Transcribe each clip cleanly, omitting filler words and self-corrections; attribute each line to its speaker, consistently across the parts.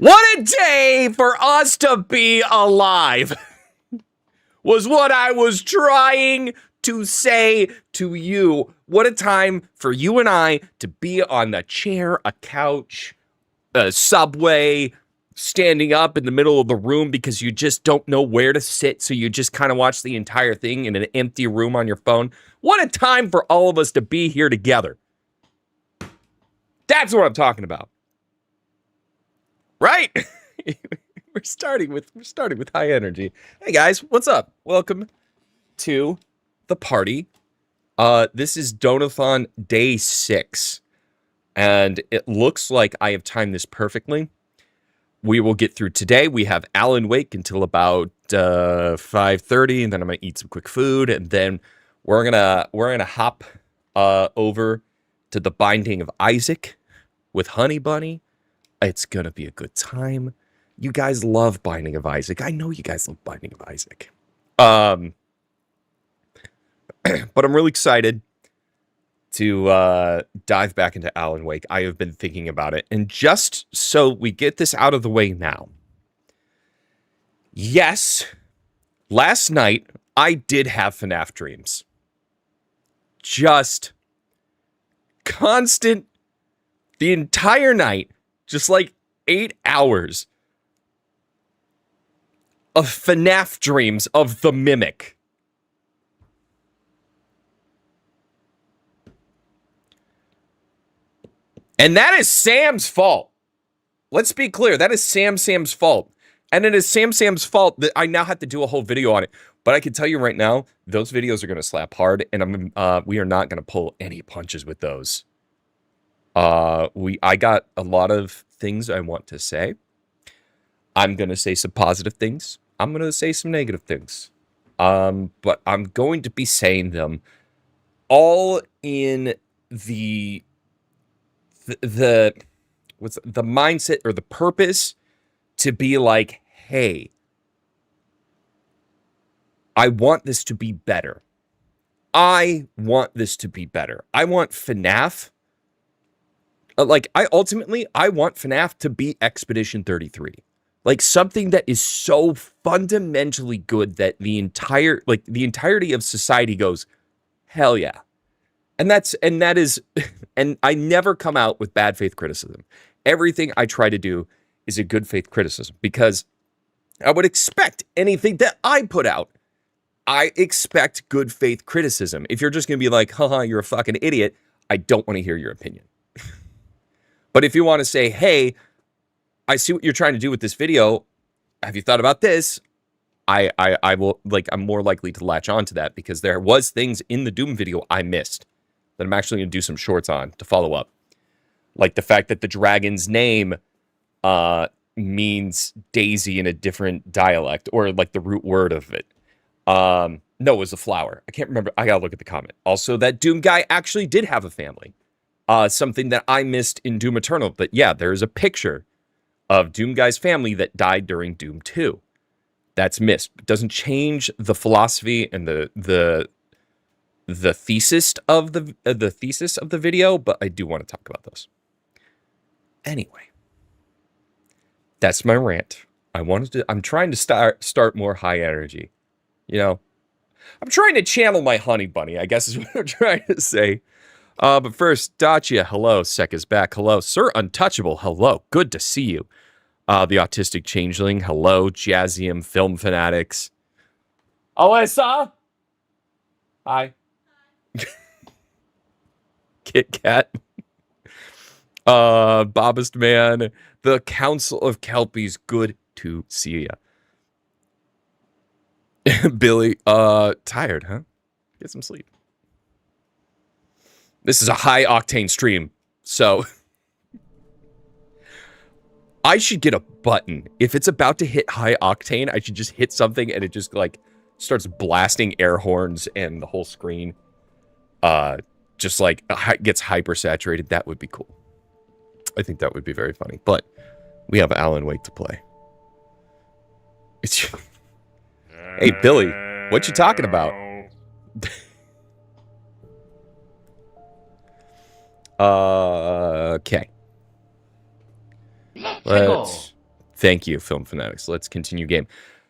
Speaker 1: What a day for us to be alive was what I was trying to say to you. What a time for you and I to be on the chair, a couch, a subway, standing up in the middle of the room because you just don't know where to sit, so you just kind of watch the entire thing in an empty room on your phone. What a time for all of us to be here together. That's what I'm talking about. Right? We're starting with high energy. Hey guys, what's up? Welcome to the party. This is Donathon Day 6. And it looks like I have timed this perfectly. We will get through today. We have Alan Wake until about 5:30, and then I'm gonna eat some quick food, and then we're gonna hop over to the Binding of Isaac with Honey Bunny. It's gonna be a good time. You guys love Binding of Isaac. I know you guys love Binding of Isaac. But I'm really excited to dive back into Alan Wake. I have been thinking about it. And just so we get this out of the way now. Yes, last night I did have FNAF dreams. Just constant, the entire night, just like 8 hours of FNAF dreams of the Mimic. And that is Sam's fault. Let's be clear. That is Sam's fault. And it is Sam's fault that I now have to do a whole video on it. But I can tell you right now, those videos are going to slap hard. And we are not going to pull any punches with those. I got a lot of things I want to say. I'm going to say some positive things. I'm going to say some negative things. But I'm going to be saying them all in the mindset or the purpose to be like, hey, I want this to be better. I want this to be better. I want FNAF. I want FNAF to be Expedition 33. Like something that is so fundamentally good that the entirety of society goes, hell yeah. And that is, and I never come out with bad faith criticism. Everything I try to do is a good faith criticism because I would expect anything that I put out. I expect good faith criticism. If you're just going to be like, haha, you're a fucking idiot, I don't want to hear your opinion. But if you want to say, hey, I see what you're trying to do with this video. Have you thought about this? I will, like, I'm more likely to latch on to that because there was things in the Doom video I missed that I'm actually going to do some shorts on to follow up. Like the fact that the dragon's name means Daisy in a different dialect, or like the root word of it. No, it was a flower. I can't remember. I gotta look at the comment. Also, that Doom guy actually did have a family. Something that I missed in Doom Eternal. But yeah, there's a picture of Doom guy's family that died during Doom 2. That's missed. It doesn't change the philosophy and the thesis of the video, but I do want to talk about those. Anyway, that's my rant. I'm trying to start more high energy. You know, I'm trying to channel my honey bunny, I guess is what I'm trying to say. But first, Dacia, hello. Sek is back. Hello. Sir Untouchable, hello. Good to see you. The Autistic Changeling, hello. Jazzium, Film Fanatics. Alyssa? Hi. Kit Kat. Bobist Man. The Council of Kelpies, good to see ya. Billy, tired, huh? Get some sleep. This is a high octane stream, so I should get a button. If it's about to hit high octane, I should just hit something and it just like starts blasting air horns and the whole screen just like gets hyper saturated. That would be cool. I think that would be very funny. But we have Alan Wake to play. Hey Billy, what you talking about? Okay. Let's Thank you, Film Fanatics. Let's continue game.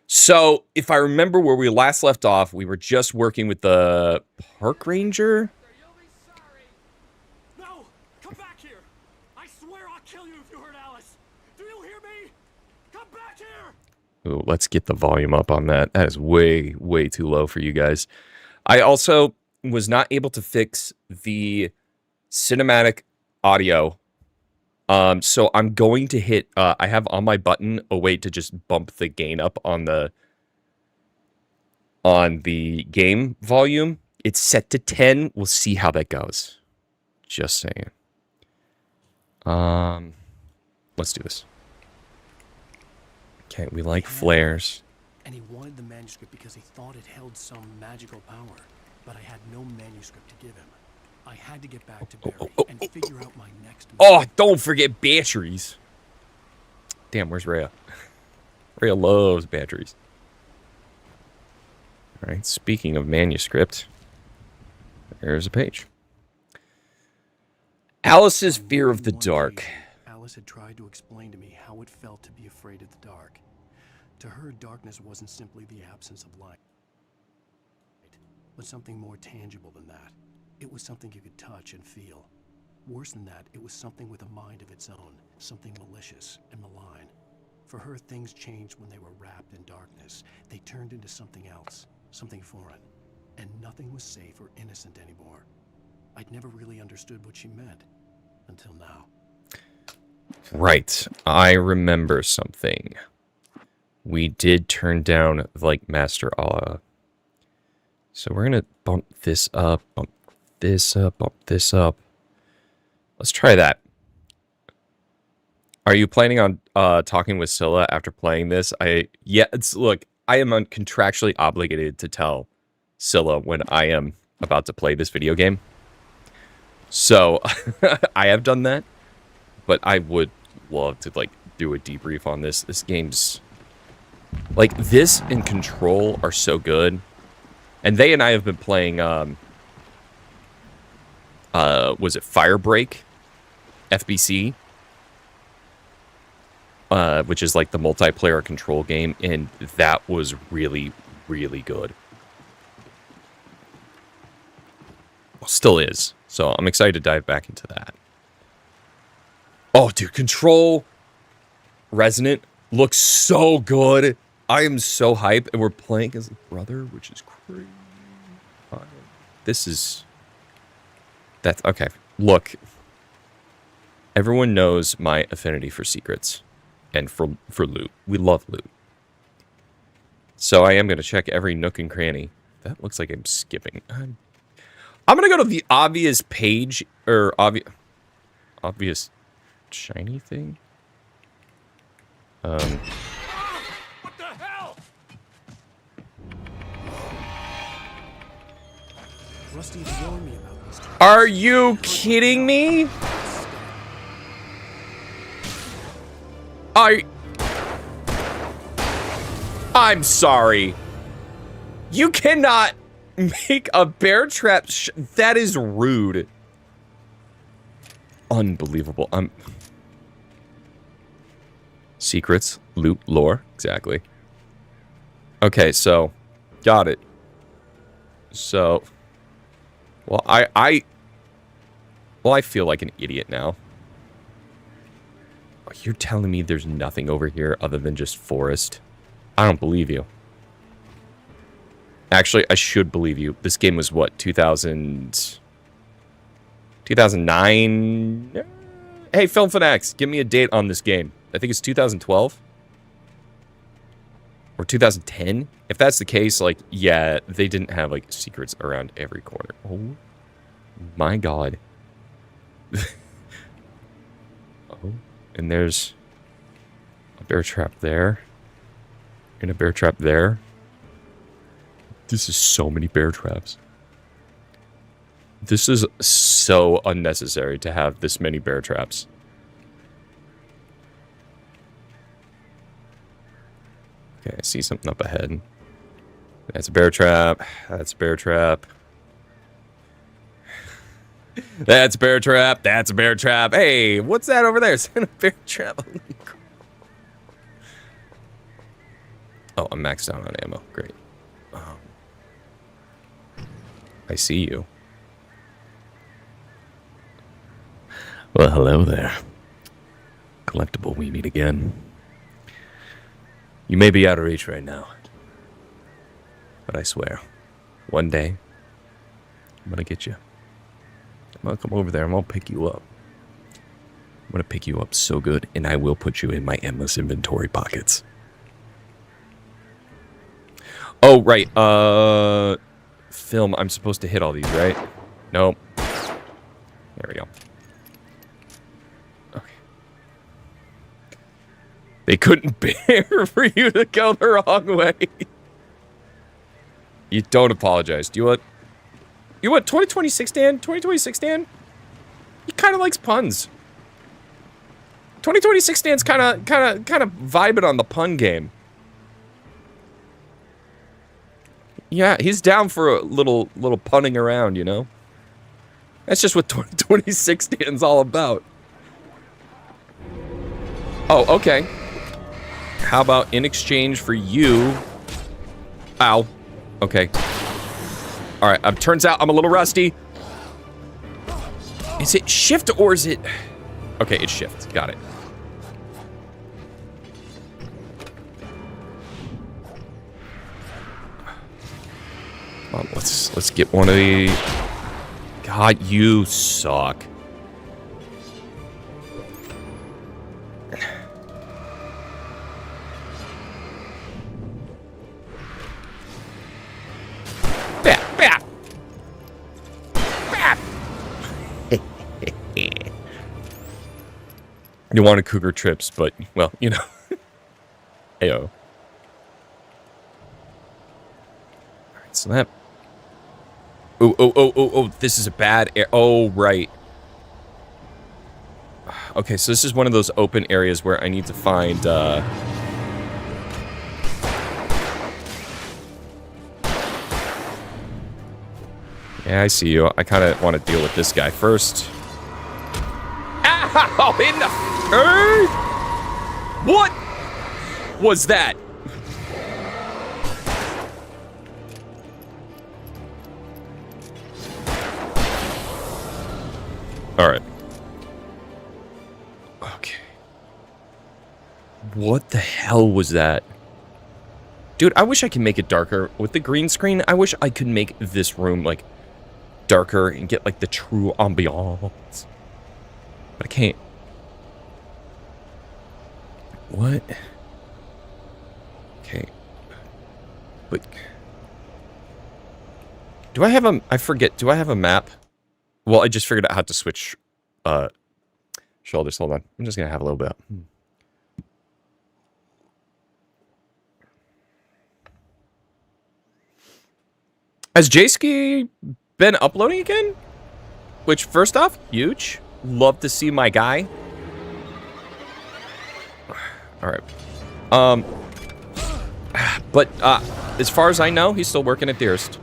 Speaker 1: So, if I remember where we last left off, we were just working with the park ranger.
Speaker 2: No, come back here. I swear I'll kill you if you hurt Alice. Do you hear me? Come back here.
Speaker 1: Ooh, let's get the volume up on that. That is way, way too low for you guys. I also was not able to fix the cinematic audio. So I'm going to hit, I have on my button a way to just bump the gain up on the game volume. It's set to 10. We'll see how that goes. Just saying. Let's do this. Okay, we like flares.
Speaker 2: And he wanted the manuscript because he thought it held some magical power. But I had no manuscript to give him. I had to get back to Barry and figure out my next move.
Speaker 1: Oh, don't forget batteries. Damn, where's Rhea? Rhea loves batteries. All right, speaking of manuscript, there's a page. Alice's fear of the dark.
Speaker 2: Alice had tried to explain to me how it felt to be afraid of the dark. To her, darkness wasn't simply the absence of light, but something more tangible than that. It was something you could touch and feel. Worse than that, it was something with a mind of its own, something malicious and malign. For her, things changed when they were wrapped in darkness. They turned into something else, something foreign, and nothing was safe or innocent anymore. I'd never really understood what she meant, until now.
Speaker 1: Right, I remember something. We did turn down, like, Master Allah. So we're gonna bump this up, bump this up, bump this up. Let's try that. Are you planning on talking with Scylla after playing this? Look, I am contractually obligated to tell Scylla when I am about to play this video game. So I have done that, but I would love to like do a debrief on this. This game's like this and Control are so good. And they and I have been playing, was it Firebreak? FBC? Which is like the multiplayer Control game, and that was really, really good. Well, still is. So I'm excited to dive back into that. Oh, dude, Control Resonant looks so good. I am so hyped, and we're playing as a brother, which is crazy. This is... That's... Okay, look. Everyone knows my affinity for secrets and for loot. We love loot. So I am going to check every nook and cranny. That looks like I'm skipping. I'm going to go to the obvious page, or obvious shiny thing. Are you kidding me? I'm sorry. You cannot make a bear trap. That is rude. Unbelievable. Secrets, loot, lore. Exactly. Okay, so got it. So, well, I feel like an idiot now. You're telling me there's nothing over here other than just forest? I don't believe you. Actually, I should believe you. This game was what, 2009? Hey, Film Fanatics, give me a date on this game. I think it's 2012? Or 2010? If that's the case, like, yeah, they didn't have, like, secrets around every corner. Oh, my God. Oh, and there's a bear trap there. And a bear trap there. This is so many bear traps. This is so unnecessary to have this many bear traps. Okay, I see something up ahead. That's a bear trap. That's a bear trap. That's a bear trap. That's a bear trap. Hey, what's that over there? Is that a bear trap? Oh, I'm maxed out on ammo. Great. I see you. Well, hello there. Collectible, we meet again. You may be out of reach right now. But I swear, one day, I'm gonna get you. I'm gonna come over there, I'm gonna pick you up. I'm gonna pick you up so good, and I will put you in my endless inventory pockets. Oh, right, film, I'm supposed to hit all these, right? Nope. There we go. Okay. They couldn't bear for you to go the wrong way. You don't apologize. Do you want... You want 2026 Dan? 2026 Dan? He kind of likes puns. 2026 Dan's kind of vibing on the pun game. Yeah, he's down for a little punning around, you know? That's just what 2026 Dan's all about. Oh, okay. How about in exchange for you... Ow. Okay. Alright, turns out I'm a little rusty. Is it shift or is it... Okay, it's shift. Got it. Come on, let's get one of the... God, you suck. You wanted cougar trips, but, well, you know. Ayo. Alright, so that... Oh, this is a bad air... Oh, right. Okay, so this is one of those open areas where I need to find, Yeah, I see you. I kind of want to deal with this guy first. Ow! In the... What was that? Alright. Okay. What the hell was that? Dude, I wish I could make it darker. With the green screen, I wish I could make this room, like, darker and get, like, the true ambiance. But I can't. What? Okay. But... Do I have a... I forget. Do I have a map? Well, I just figured out how to switch, shoulders. Hold on. I'm just gonna have a little bit. Has J-Ski been uploading again? Which, first off, huge. Love to see my guy. Alright. But, as far as I know, he's still working at Dearest.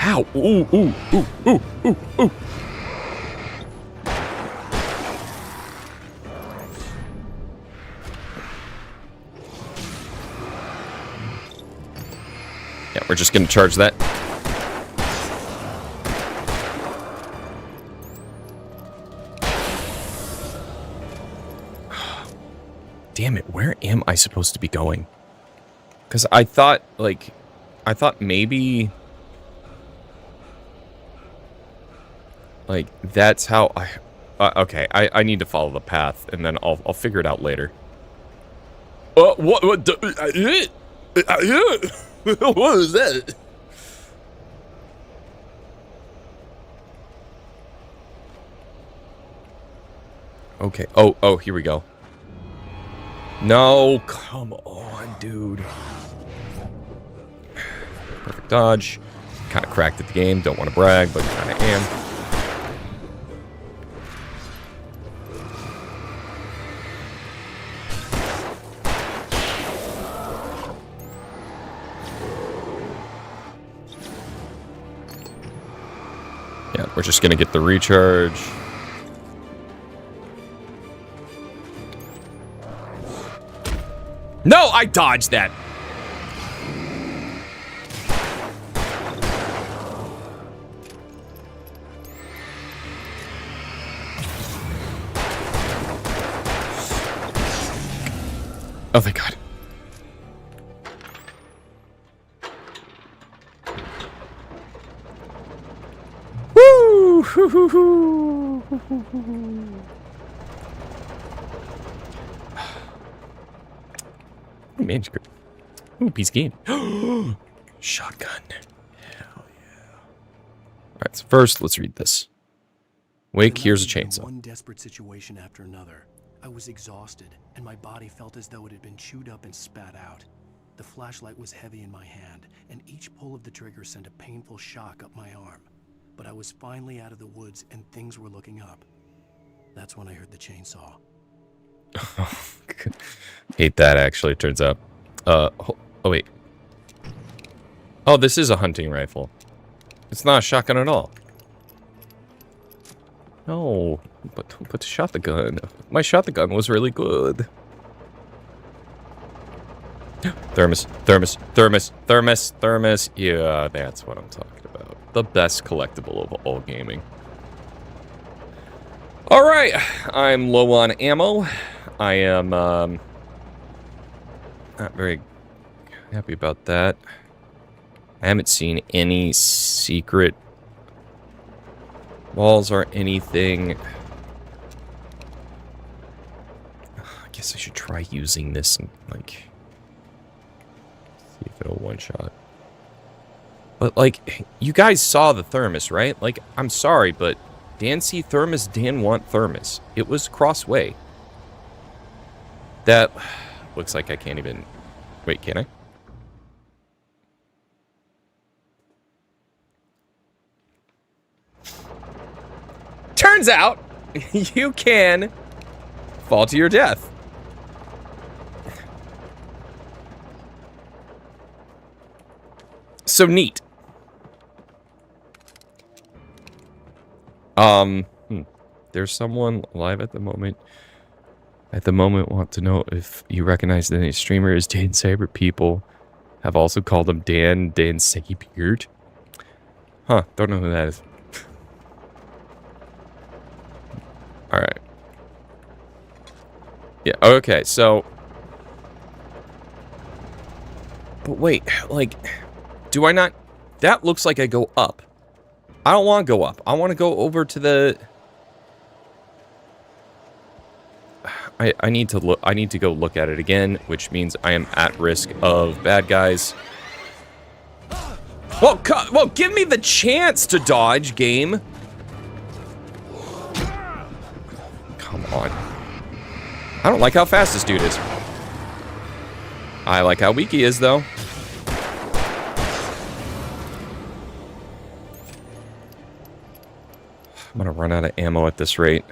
Speaker 1: Ow! Ooh, ooh, ooh, ooh, ooh, ooh. Yeah, we're just gonna charge that. Damn it, where am I supposed to be going? Because I thought, like... I thought maybe... Like, that's how I... okay, I need to follow the path, and then I'll figure it out later. What what was that? Okay, oh, here we go. No, come on, dude. Perfect dodge. Kind of cracked at the game, don't want to brag, but kind of am. Yeah, we're just gonna get the recharge. No, I dodged that. Oh, thank God. Woo! Manuscript. Ooh, piece of game. Shotgun. Hell yeah. Alright, so first, let's read this. Wake, here's a chainsaw.
Speaker 2: One desperate situation after another. I was exhausted, and my body felt as though it had been chewed up and spat out. The flashlight was heavy in my hand, and each pull of the trigger sent a painful shock up my arm. But I was finally out of the woods, and things were looking up. That's when I heard the chainsaw.
Speaker 1: Hate that, actually, it turns out. Oh, wait. Oh, this is a hunting rifle. It's not a shotgun at all. No, but the shotgun. My shotgun was really good. Thermos. Yeah, that's what I'm talking about. The best collectible of all gaming. All right, I'm low on ammo. I am not very happy about that. I haven't seen any secret walls or anything. I guess I should try using this and, like, see if it'll one-shot. But, like, you guys saw the thermos, right? Like, I'm sorry, but Dan see thermos, Dan want thermos. It was crossway. That looks like I can't even... Wait, can I? Turns out, you can fall to your death. So neat. There's someone live at the moment. Want to know if you recognize any streamers. Dan Cybert people have also called him Dan Cybert. Huh, don't know who that is. Alright. Yeah, okay, so... But wait, like... Do I not... That looks like I go up. I don't want to go up. I want to go over to the... I need to look. I need to go look at it again, which means I am at risk of bad guys. Well, give me the chance to dodge, game. Come on. I don't like how fast this dude is. I like how weak he is, though. I'm gonna run out of ammo at this rate.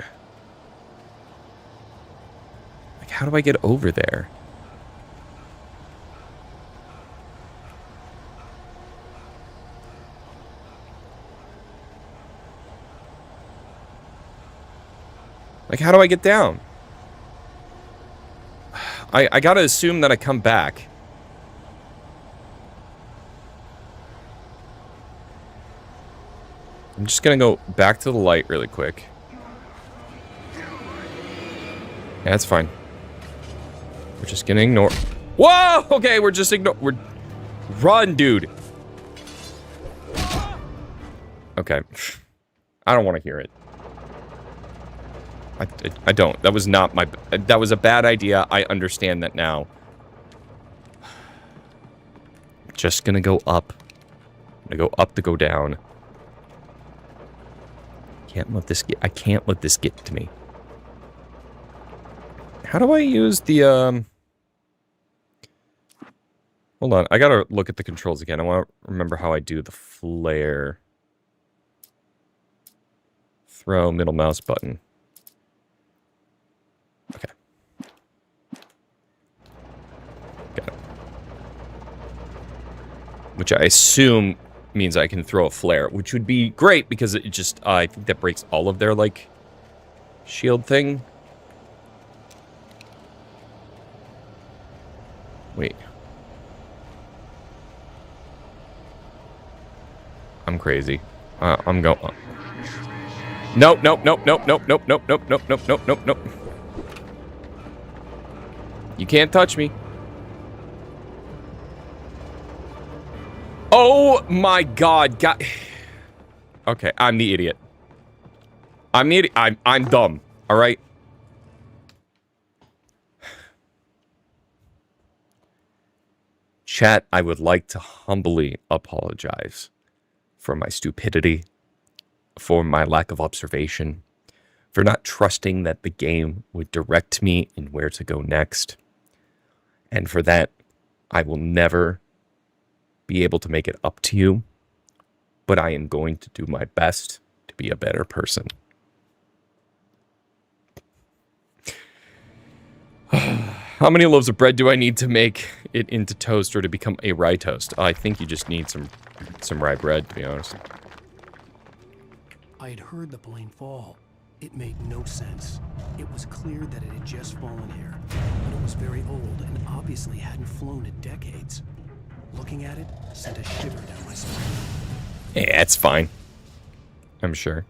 Speaker 1: How do I get over there? Like, how do I get down? I gotta assume that I come back. I'm just gonna go back to the light really quick. Yeah, that's fine. We're just gonna ignore. Whoa! Okay, we're just we're run, dude. Okay. I don't want to hear it. I don't. That was not my... That was a bad idea. I understand that now. Just gonna go up. I'm gonna go up to go down. Can't let this get... I can't let this get to me. How do I use the, Hold on, I gotta look at the controls again. I want to remember how I do the flare. Throw, middle mouse button. Okay. Got it. Which I assume means I can throw a flare, which would be great because it just, I think that breaks all of their, like, shield thing. Wait. I'm crazy. I'm going. Nope, nope, nope, nope, nope, nope, nope, nope, nope, nope, nope, nope, nope. You can't touch me. Oh my God, God. Okay, I'm the idiot. I'm the idiot. I'm dumb. All right. Chat, I would like to humbly apologize for my stupidity, for my lack of observation, for not trusting that the game would direct me in where to go next. And for that, I will never be able to make it up to you, but I am going to do my best to be a better person. How many loaves of bread do I need to make it into toast or to become a rye toast? I think you just need some rye bread, to be honest.
Speaker 2: I had heard the plane fall. It made no sense. It was clear that it had just fallen here, but it was very old and obviously hadn't flown in decades. Looking at it sent a shiver down my spine.
Speaker 1: Yeah, it's fine. I'm sure.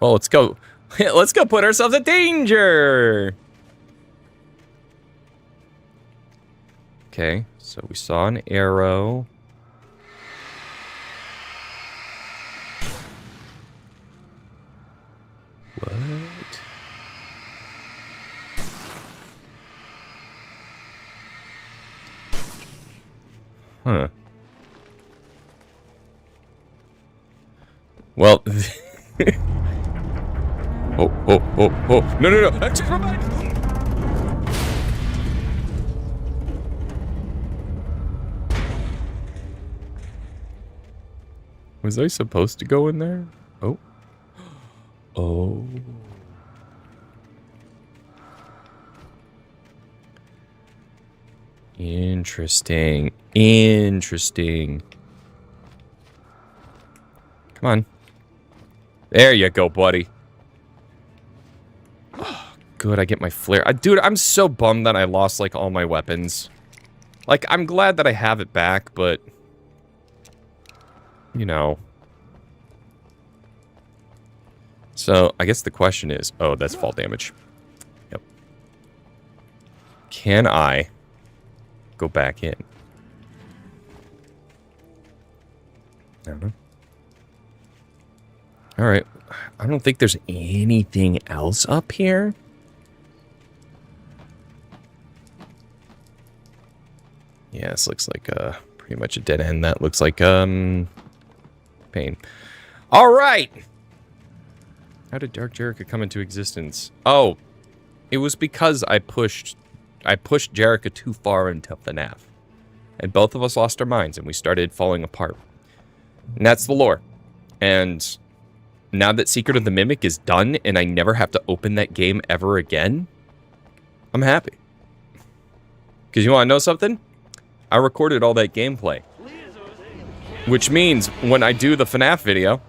Speaker 1: Well, let's go. Let's go put ourselves in danger. Okay, so we saw an arrow. What? Huh. Well. Oh. No. Exit from mine. Was I supposed to go in there? Oh. Oh. Interesting. Come on. There you go, buddy. Oh, good, I get my flare. Dude, I'm so bummed that I lost, like, all my weapons. Like, I'm glad that I have it back, but... You know. So, I guess the question is... Oh, that's fall damage. Yep. Can I go back in? I don't know. Alright. I don't think there's anything else up here. Yeah, this looks like pretty much a dead end. That looks like pain. Alright! How did Dark Jerica come into existence? Oh, it was because I pushed Jerica too far into FNAF. And both of us lost our minds and we started falling apart. And that's the lore. And now that Secret of the Mimic is done and I never have to open that game ever again, I'm happy. Because you want to know something? I recorded all that gameplay. Which means when I do the FNAF video,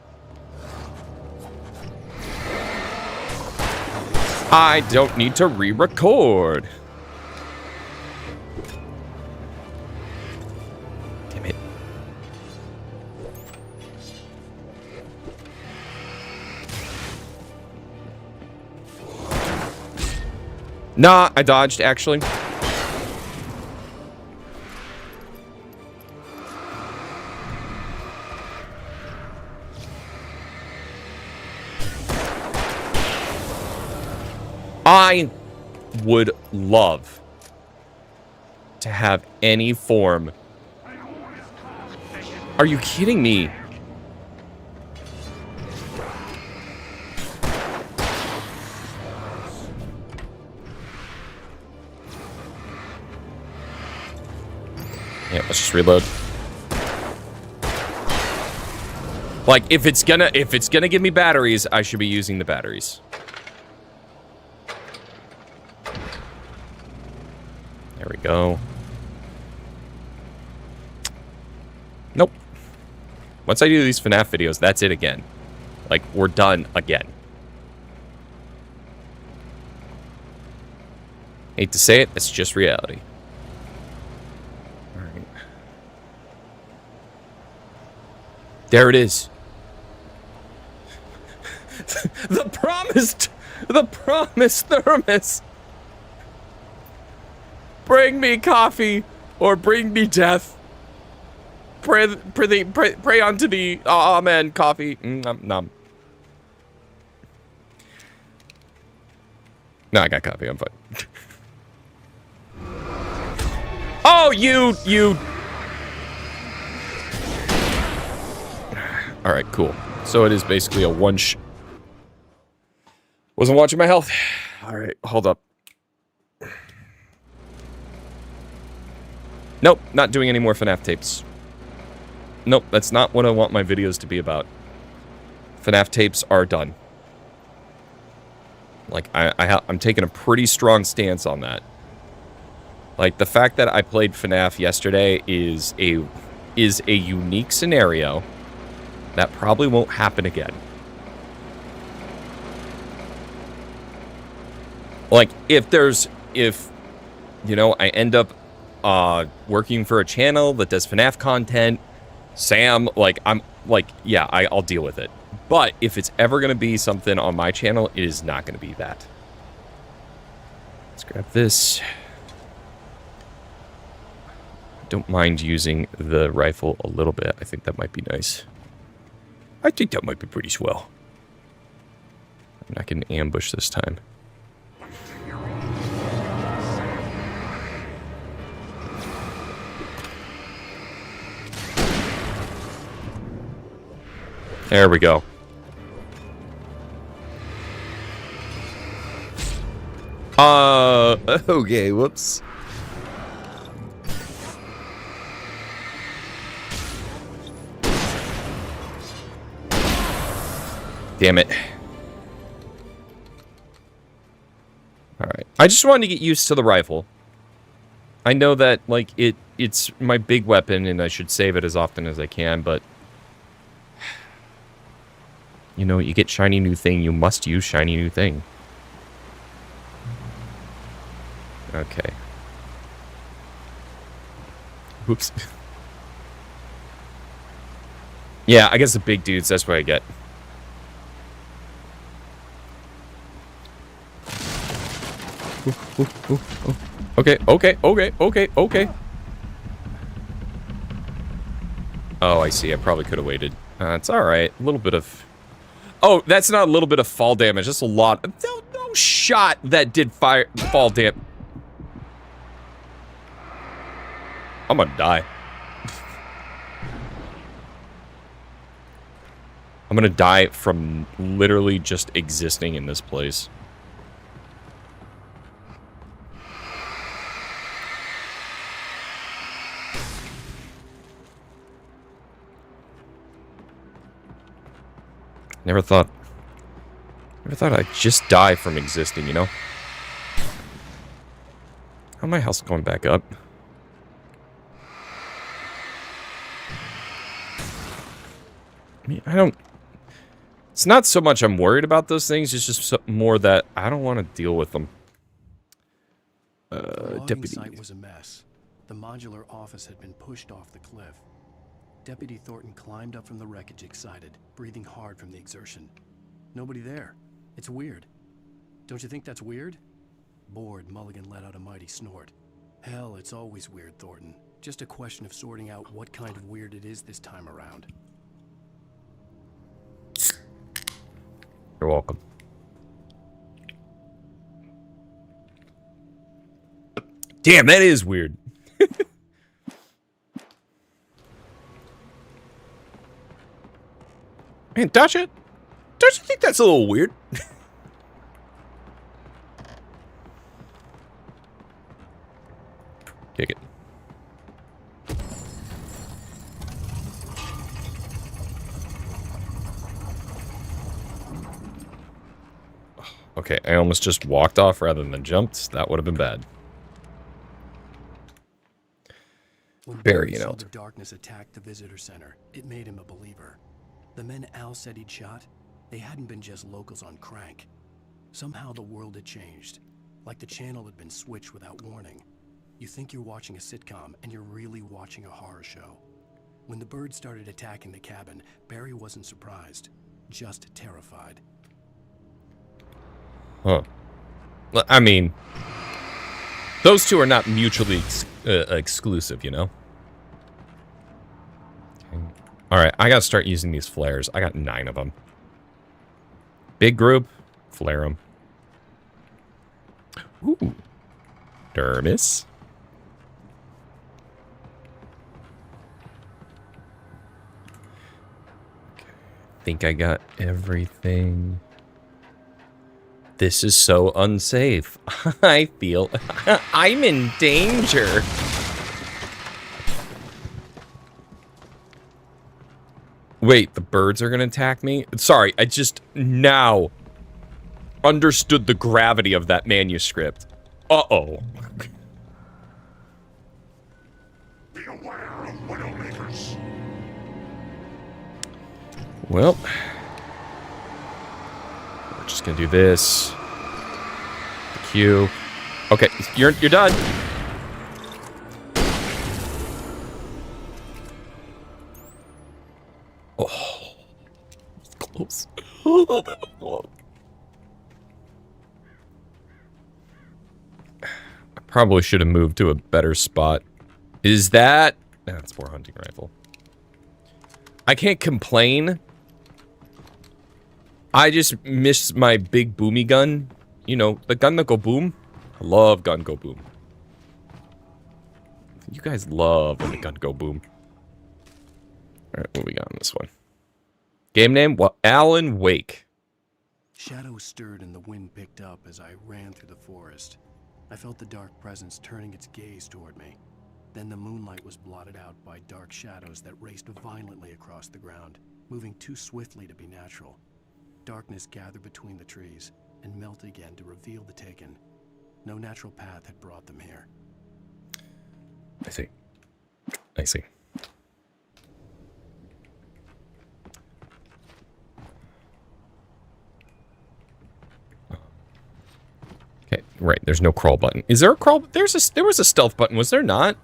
Speaker 1: I don't need to re-record. Damn it. Nah, I dodged, actually. I would love to have any form. Are you kidding me? Yeah, let's just reload. Like, if it's gonna give me batteries, I should be using the batteries. There we go. Nope. Once I do these FNAF videos, that's it again. Like, we're done again. Hate to say it, it's just reality. There it is. The promised thermos. Bring me coffee or bring me death. Pray unto thee. Amen. Coffee. Nom. No, I got coffee. I'm fine. Oh, you. All right, cool. So it is basically a Wasn't watching my health. All right, hold up. Nope, not doing any more FNAF tapes. Nope, that's not what I want my videos to be about. FNAF tapes are done. Like, I'm taking a pretty strong stance on that. Like, the fact that I played FNAF yesterday is a unique scenario that probably won't happen again. Like, if you know, I end up working for a channel that does FNAF content, Sam, like, yeah, I'll deal with it. But if it's ever going to be something on my channel, it is not going to be that. Let's grab this. Don't mind using the rifle a little bit. I think that might be nice. I think that might be pretty swell. And I can ambush this time. There we go. Okay, whoops. Damn it. Alright. I just wanted to get used to the rifle. I know that, like, it's my big weapon and I should save it as often as I can, but... You know, you get shiny new thing, you must use shiny new thing. Okay. Oops. Yeah, I guess the big dudes, that's what I get. Ooh. Okay. Oh, I see. I probably could have waited. It's alright. A little bit of... Oh, that's not a little bit of fall damage. That's a lot. No shot that did fall damage. I'm gonna die. I'm gonna die from literally just existing in this place. Never thought I'd just die from existing, you know? How my health's going back up? I mean, it's not so much I'm worried about those things, it's just more that I don't want to deal with them. Deputy.
Speaker 2: The site was a mess. The modular office had been pushed off the cliff. Deputy Thornton climbed up from the wreckage excited, breathing hard from the exertion. Nobody there. It's weird. Don't you think that's weird? Bored, Mulligan let out a mighty snort. Hell, it's always weird, Thornton. Just a question of sorting out what kind of weird it is this time around.
Speaker 1: You're welcome. Damn, that is weird. Man, don't you think that's a little weird? Kick it. Okay, I almost just walked off rather than jumped. That would have been bad.
Speaker 2: When
Speaker 1: Burying
Speaker 2: saw
Speaker 1: out.
Speaker 2: the darkness attacked the visitor center, it made him a believer. The men Al said he'd shot, they hadn't been just locals on crank. Somehow the world had changed, like the channel had been switched without warning. You think you're watching a sitcom, and you're really watching a horror show. When the bird started attacking the cabin, Barry wasn't surprised, just terrified.
Speaker 1: Huh. Well, I mean, those two are not mutually exclusive, you know? Okay. Alright, I gotta start using these flares. I got 9 of them. Big group, flare them. Ooh. Dermis. Okay. Think I got everything. This is so unsafe. I feel I'm in danger. Wait, the birds are gonna attack me? Sorry, I just now understood the gravity of that manuscript. Uh-oh.
Speaker 3: Be aware of Widowmakers.
Speaker 1: Well, we're just gonna do this. The Q. Okay, you're done. Oh, it's close. Oh, that was close. I probably should have moved to a better spot. Is that? That's more hunting rifle. I can't complain. I just miss my big boomy gun. You know, the gun that go boom. I love gun go boom. You guys love when the gun go boom. Alright, what we got on this one? Game name? What? Alan Wake.
Speaker 2: Shadows stirred and the wind picked up as I ran through the forest. I felt the dark presence turning its gaze toward me. Then the moonlight was blotted out by dark shadows that raced violently across the ground, moving too swiftly to be natural. Darkness gathered between the trees and melted again to reveal the Taken. No natural path had brought them here.
Speaker 1: I see. I see. Okay, right. There's no crawl button. Is there a crawl? There was a stealth button. Was there not?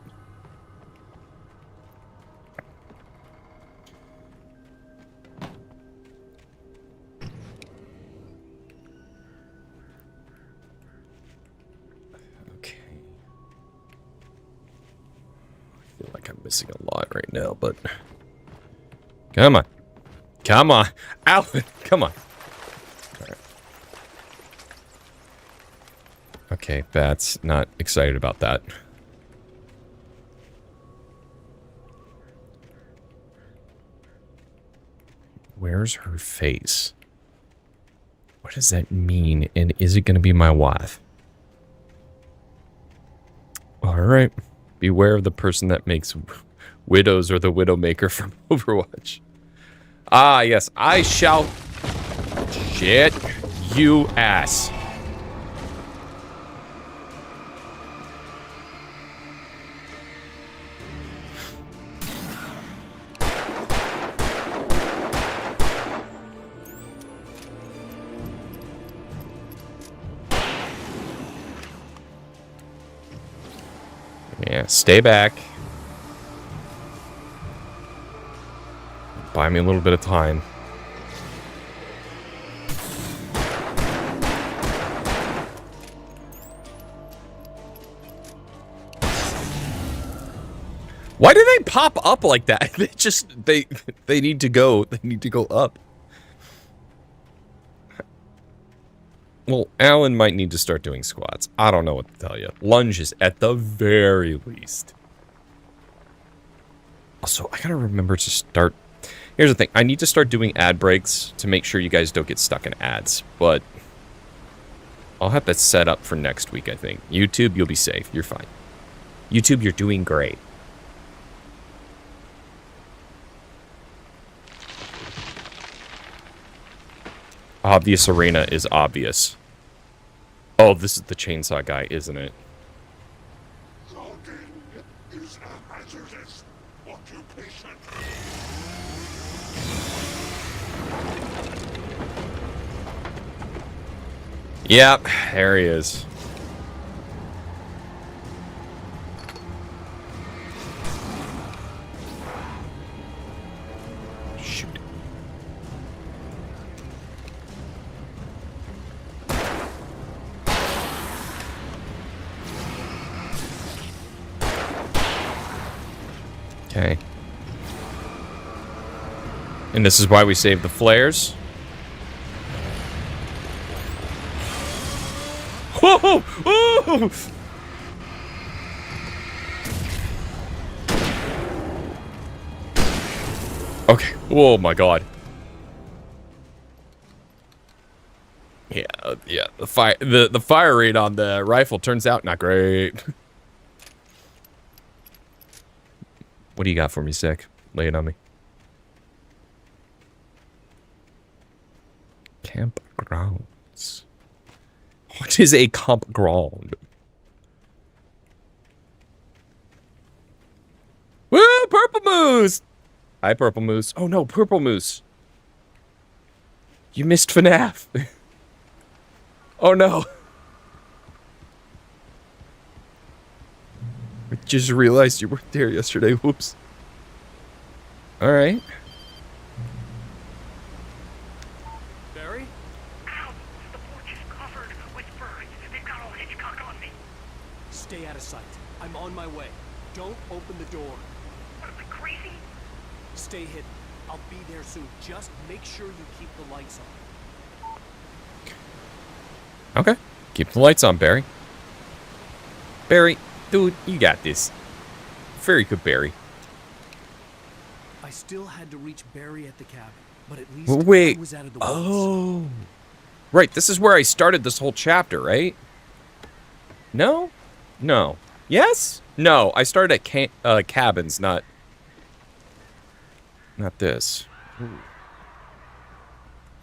Speaker 1: Okay. I feel like I'm missing a lot right now, but come on, come on, Alan, come on. Okay, Bat's not excited about that. Where's her face? What does that mean? And is it going to be my wife? Alright. Beware of the person that makes widows or the Widowmaker from Overwatch. Ah, yes. I shall... Shit. You ass. Yeah, stay back. Buy me a little bit of time. Why do they pop up like that? They just they need to go. They need to go up. Well, Alan might need to start doing squats. I don't know what to tell you. Lunges at the very least. Also, I gotta remember to start... Here's the thing. I need to start doing ad breaks to make sure you guys don't get stuck in ads. But I'll have that set up for next week, I think. YouTube, you'll be safe. You're fine. YouTube, you're doing great. Obvious arena is obvious. Oh, this is the chainsaw guy, isn't it?
Speaker 3: Logging is a hazardous occupation.
Speaker 1: Yep, there he is. Okay. And this is why we save the flares. Whoa! Whoa! Okay. Oh my god. Yeah, yeah. The fire rate on the rifle turns out not great. What do you got for me, Sick? Lay it on me. Campgrounds. What is a campground? Woo! Purple Moose! Hi, Purple Moose. Oh no, Purple Moose. You missed FNAF. Oh no. I just realized you weren't there yesterday. Whoops. Alright.
Speaker 2: Barry?
Speaker 4: Ow! The porch is covered with birds. They've got all Hitchcock on me.
Speaker 2: Stay out of sight. I'm on my way. Don't open the door.
Speaker 4: What am I, crazy?
Speaker 2: Stay hidden. I'll be there soon. Just make sure you keep the lights on.
Speaker 1: Okay. Keep the lights on, Barry. Barry, dude, you got this. Very good, Barry.
Speaker 2: I still had to reach Barry at the cabin, but at least
Speaker 1: Wait.
Speaker 2: I was out of the woods.
Speaker 1: Oh. Right, this is where I started this whole chapter, right? No? No. Yes? No, I started at cabins, not this. Ooh.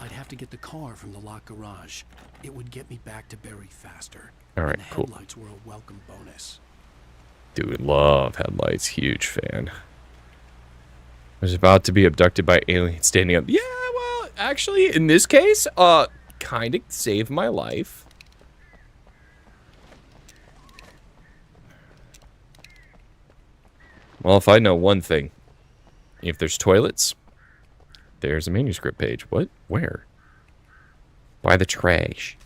Speaker 2: I'd have to get the car from the locked garage. It would get me back to Barry faster.
Speaker 1: All right,
Speaker 2: and the
Speaker 1: cool.
Speaker 2: headlights were a welcome bonus.
Speaker 1: Dude, love headlights. Huge fan. I was about to be abducted by aliens standing up. Yeah, well, actually, in this case, kind of saved my life. Well, if I know one thing, if there's toilets, there's a manuscript page. What? Where? By the trash.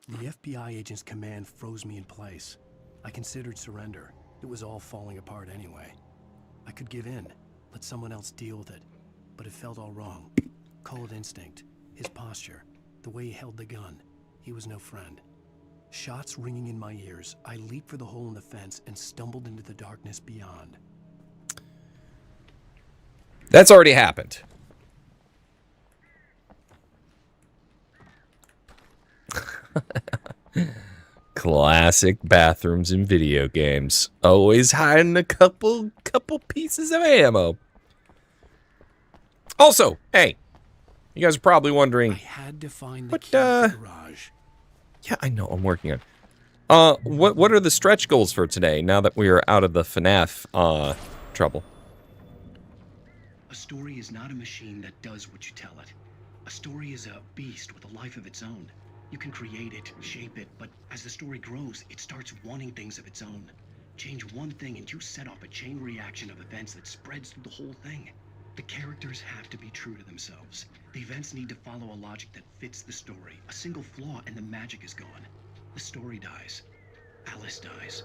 Speaker 2: The FBI agent's command froze me in place. I considered surrender. It was all falling apart anyway. I could give in, let someone else deal with it. But it felt all wrong. Cold instinct, his posture, the way he held the gun. He was no friend. Shots ringing in my ears, I leaped for the hole in the fence and stumbled into the darkness beyond.
Speaker 1: That's already happened. Classic bathrooms in video games. Always hiding a couple pieces of ammo. Also, hey, you guys are probably wondering.
Speaker 2: I had to find the
Speaker 1: What,
Speaker 2: key to the garage.
Speaker 1: Yeah, I know. I'm working on. What are the stretch goals for today? Now that we are out of the FNAF trouble.
Speaker 5: A story is not a machine that does what you tell it. A story is a beast with a life of its own. You can create it, shape it, but as the story grows, it starts wanting things of its own. Change one thing and you set off a chain reaction of events that spreads through the whole thing. The characters have to be true to themselves. The events need to follow a logic that fits the story. A single flaw and the magic is gone. The story dies. Alice dies.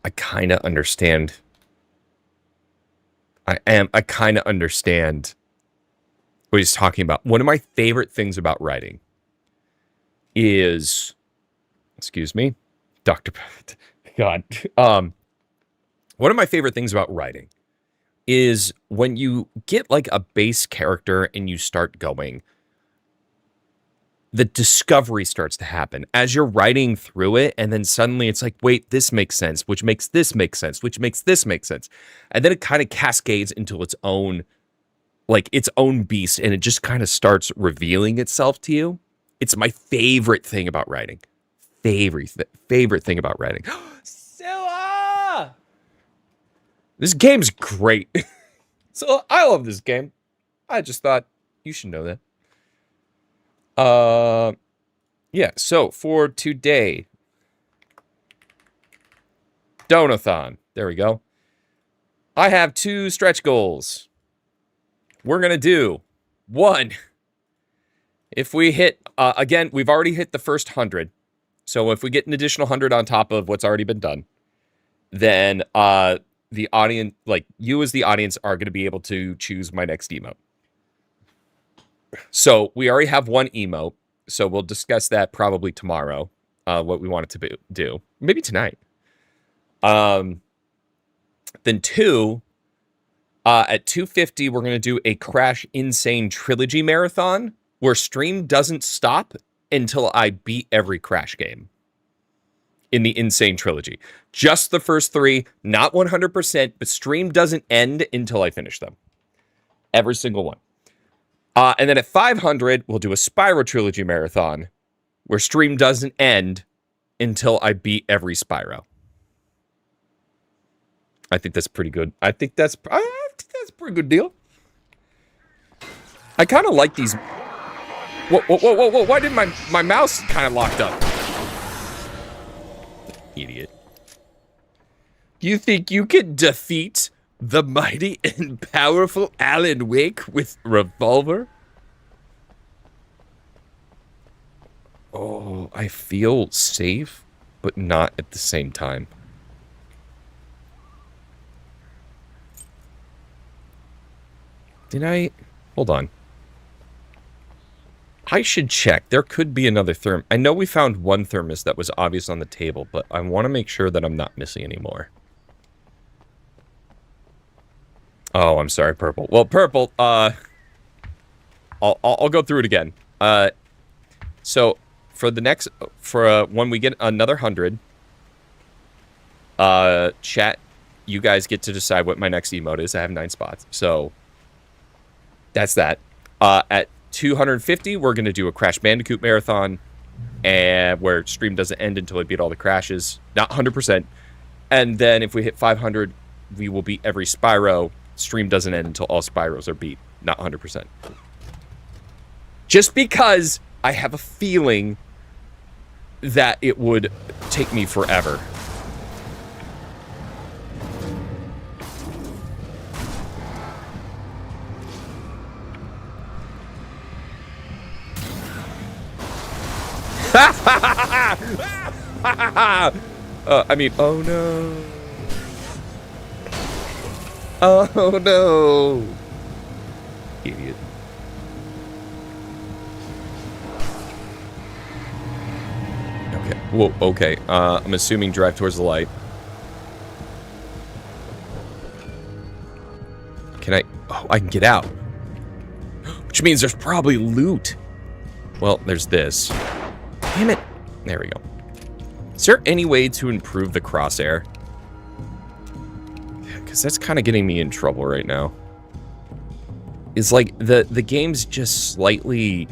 Speaker 1: I kind of understand. I kind of understand what he's talking about. One of my favorite things about writing is, excuse me, Dr. God. One of my favorite things about writing is when you get like a base character and you start going, the discovery starts to happen as you're writing through it. And then suddenly it's like, wait, this makes sense, which makes this make sense, which makes this make sense. And then it kind of cascades into its own, like its own beast. And it just kind of starts revealing itself to you. It's my favorite thing about writing. Favorite thing about writing. Scylla! This game's great. So I love this game. I just thought you should know that. Yeah, so for today, Donathon. There we go. I have 2 stretch goals. We're going to do 1. If we hit, again, we've already hit the first 100. So if we get an additional 100 on top of what's already been done, then the audience, like you as the audience, are going to be able to choose my next emote. So we already have one emote, so we'll discuss that probably tomorrow, what we want it to do. Maybe tonight. Then 2, at 250, we're going to do a Crash Insane Trilogy Marathon, where stream doesn't stop until I beat every Crash game in the Insane Trilogy. Just the first 3, not 100%, but stream doesn't end until I finish them. Every single one. And then at 500, we'll do a Spyro Trilogy Marathon, where stream doesn't end until I beat every Spyro. I think that's pretty good. I think that's a pretty good deal. I kind of like these. Whoa. Why did my mouse kind of locked up? Idiot. You think you can defeat the mighty and powerful Alan Wake with revolver? Oh, I feel safe, but not at the same time. Did I? Hold on. I should check. There could be another therm. I know we found one thermos that was obvious on the table, but I want to make sure that I'm not missing any more. Oh, I'm sorry, Purple. Well, Purple, I'll go through it again. So for the next, when we get another 100, chat, you guys get to decide what my next emote is. I have 9 spots, so that's that. At 250, we're gonna do a Crash Bandicoot marathon, and where stream doesn't end until I beat all the crashes, not 100%. And then if we hit 500, we will beat every Spyro. Stream doesn't end until all Spyros are beat, not 100%. Just because I have a feeling that it would take me forever. I mean, oh no. Oh no. Idiot. Okay. Whoa, okay. I'm assuming drive towards the light. Can I? Oh, I can get out. Which means there's probably loot. Well, there's this. Damn it. There we go. Is there any way to improve the crosshair? Because that's kind of getting me in trouble right now. It's like the game's just slightly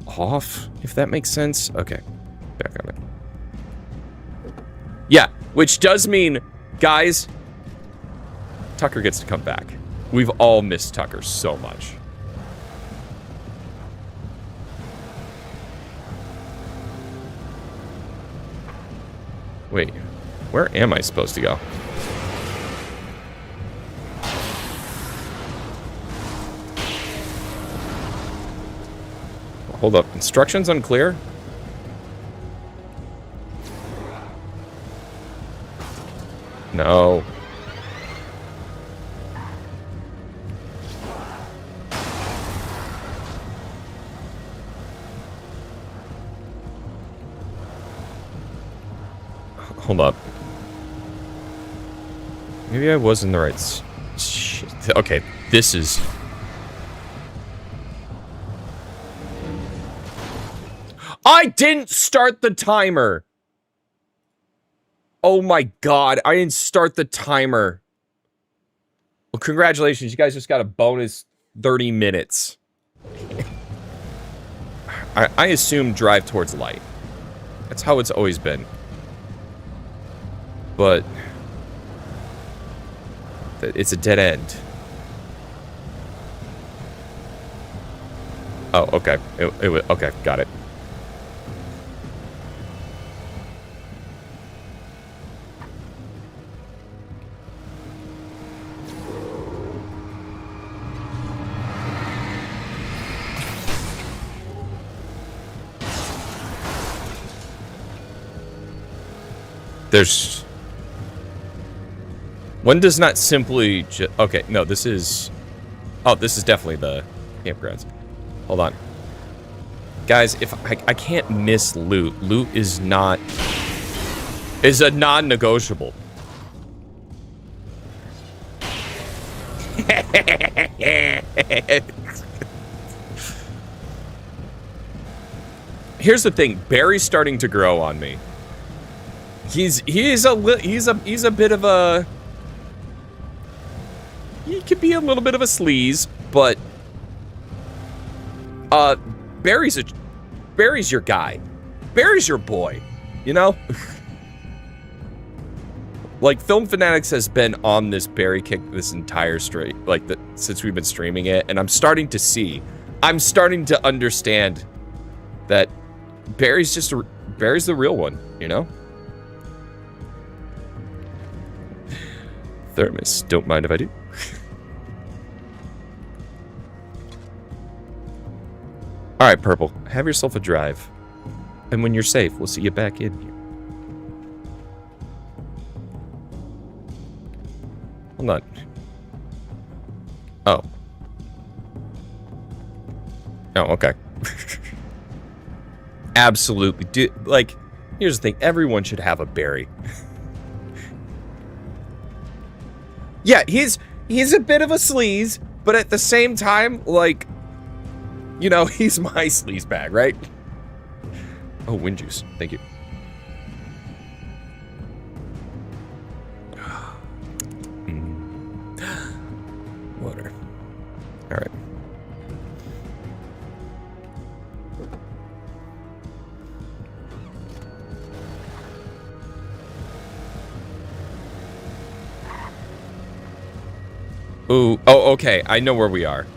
Speaker 1: off, if that makes sense. Okay, back on it. Yeah, which does mean, guys, Tucker gets to come back. We've all missed Tucker so much. Wait, where am I supposed to go? Hold up, instructions unclear? No. Hold up. Maybe I was in the right... Shit. Okay, this is... I didn't start the timer! Oh my god, I didn't start the timer. Well, congratulations, you guys just got a bonus 30 minutes. I assume drive towards light. That's how it's always been. But it's a dead end. Oh, okay. Okay, got it. There's... One does not simply... Okay, no, this is... Oh, this is definitely the campgrounds. Hold on. Guys, if I can't miss loot. Loot is not... is a non-negotiable. Here's the thing. Barry's starting to grow on me. He's a bit of a... He could be a little bit of a sleaze, but... Barry's your guy. Barry's your boy, you know? Like, Film Fanatics has been on this Barry kick this entire straight, like, since we've been streaming it, and I'm starting to understand that Barry's the real one, you know? Thermos, don't mind if I do. Alright, Purple, have yourself a drive. And when you're safe, we'll see you back in here. Hold on. Oh. Oh, okay. Absolutely. Like, here's the thing. Everyone should have a Barry. Yeah, he's a bit of a sleaze, but at the same time, like, you know, he's my sleaze bag, right? Oh, wind juice. Thank you. Water. All right. Ooh. Oh, okay. I know where we are.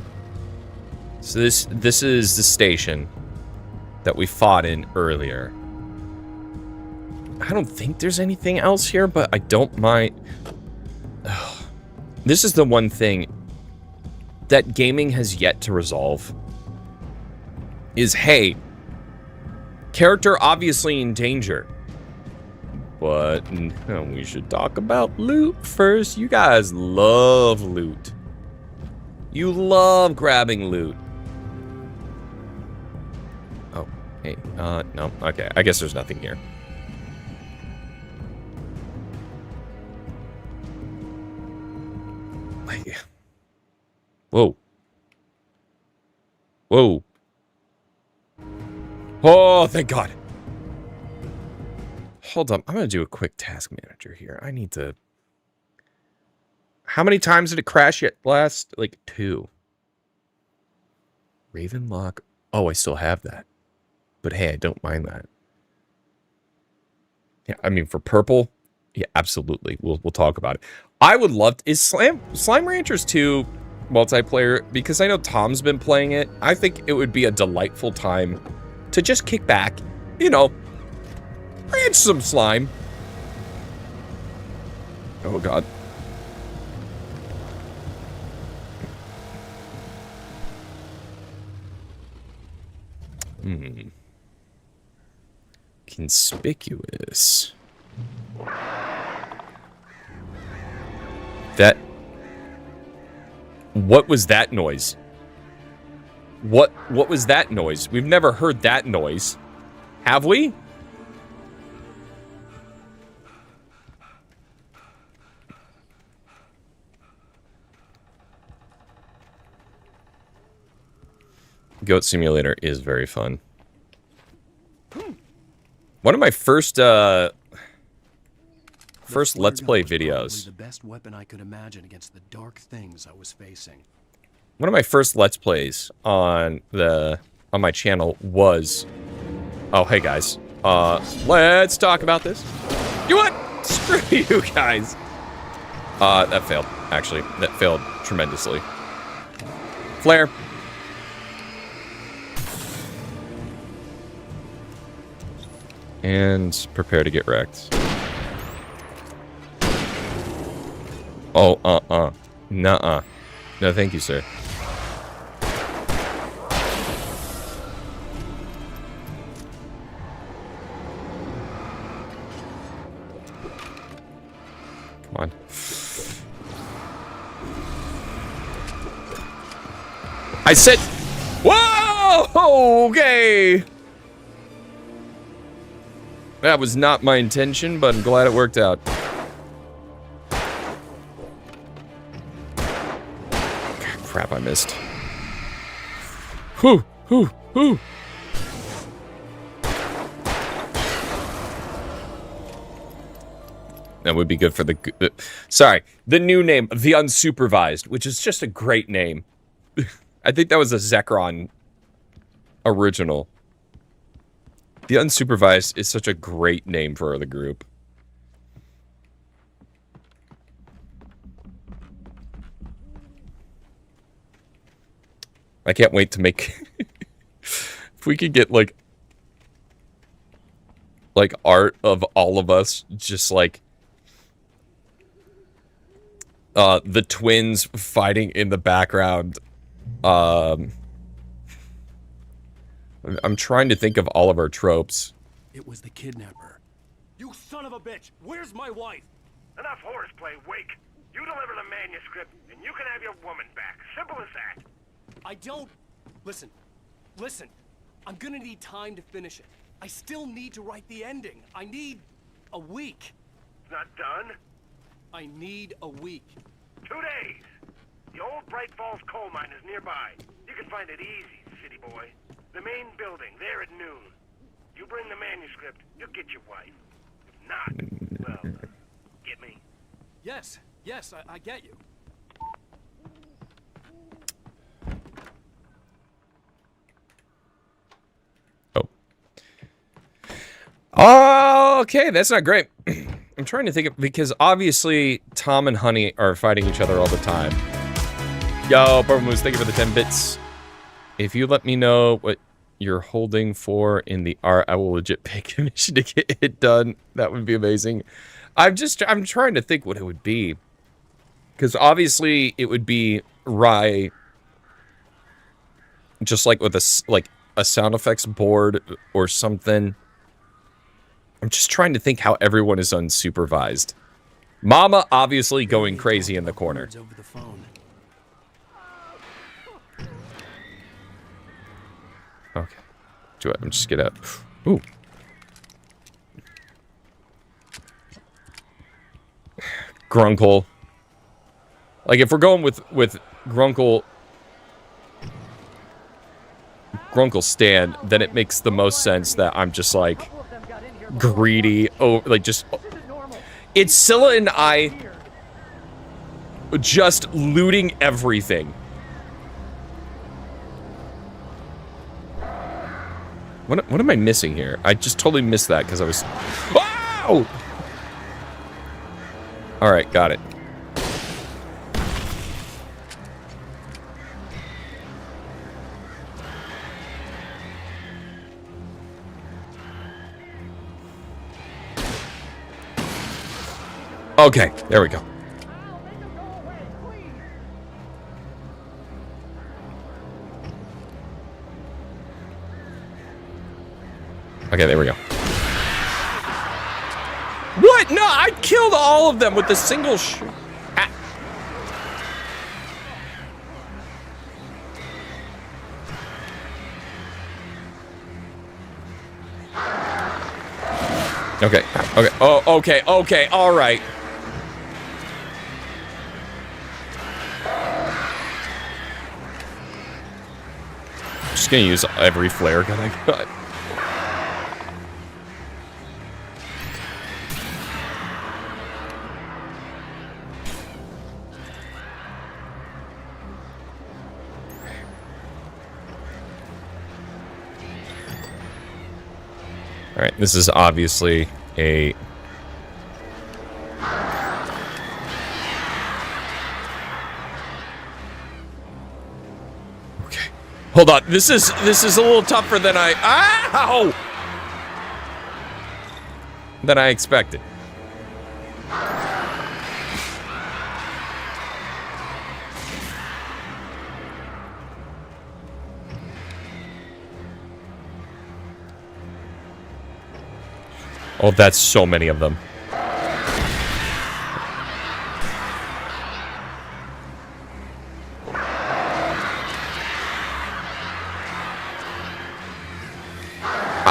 Speaker 1: So this is the station that we fought in earlier. I don't think there's anything else here, but I don't mind. Ugh. This is the one thing that gaming has yet to resolve. Is, hey, character obviously in danger. But we should talk about loot first. You guys love loot. You love grabbing loot. Oh, hey, no, okay. I guess there's nothing here. Whoa. Whoa. Oh, thank God. Hold on. I'm going to do a quick task manager here. I need to... How many times did it crash yet last? Like 2. Ravenlock. Oh, I still have that. But hey, I don't mind that. Yeah, I mean, for purple, yeah, absolutely. We'll talk about it. I would love... Is Slime Ranchers 2 multiplayer? Because I know Tom's been playing it. I think it would be a delightful time to just kick back, you know, ranch some slime. Oh, God. Conspicuous. That... What was that noise? What was that noise? We've never heard that noise. Have we? Goat Simulator is very fun. One of my first Let's Play videos.
Speaker 2: The best weapon I could imagine against the dark things I was facing.
Speaker 1: One of my first Let's Plays on my channel was... Oh, hey guys. Let's talk about this. You what? Screw you guys. That failed, actually. That failed tremendously. Flare. And prepare to get wrecked. Oh, nuh-uh. No, thank you, sir. Come on. I said... Whoa! Okay! That was not my intention, but I'm glad it worked out. Crap, I missed. Whew, whew, whew. That would be good for the... sorry, the new name, The Unsupervised, which is just a great name. I think that was a Zekron original. The Unsupervised is such a great name for the group. I can't wait to make... if we could get, like art of all of us, just, like... the twins fighting in the background. I'm trying to think of all of our tropes.
Speaker 2: It was the kidnapper.
Speaker 6: You son of a bitch! Where's my wife?
Speaker 4: Enough horseplay, Wake. You deliver the manuscript, and you can have your woman back. Simple as that.
Speaker 6: I don't... Listen. Listen. I'm gonna need time to finish it. I still need to write the ending. I need... a week.
Speaker 4: It's not done.
Speaker 6: I need a week.
Speaker 4: 2 days. The old Bright Falls coal mine is nearby. You can find it easy, city boy. The main building, there at noon. You bring the manuscript, you'll get your wife. If not, well, get me.
Speaker 6: Yes, yes, I get you.
Speaker 1: Oh, okay, that's not great. I'm trying to think of, because obviously Tom and Honey are fighting each other all the time. Yo, Purple Moose, thank you for the 10 bits. If you let me know what you're holding for in the art, I will legit pay commission to get it done. That would be amazing. I'm trying to think what it would be. Because obviously it would be Rye, just like with a sound effects board or something. I'm just trying to think how everyone is unsupervised. Mama obviously going crazy in the corner.
Speaker 2: Over the phone.
Speaker 1: Okay. Do it. I'm just get up. Ooh. Grunkle. Like if we're going with Grunkle stand, then it makes the most sense that I'm just like greedy. Oh, like just it's Scylla and I just looting everything. What am I missing here? I just totally missed that because I was... Wow! Alright, got it. Okay, there we go. Okay, there we go. What? No, I killed all of them with the single shot. Okay, okay, oh, okay, okay, all right. I'm just gonna use every flare gun I got. Alright, this is obviously a... Okay. Hold on, this is a little tougher than I... Ow! Than I expected. Oh, that's so many of them.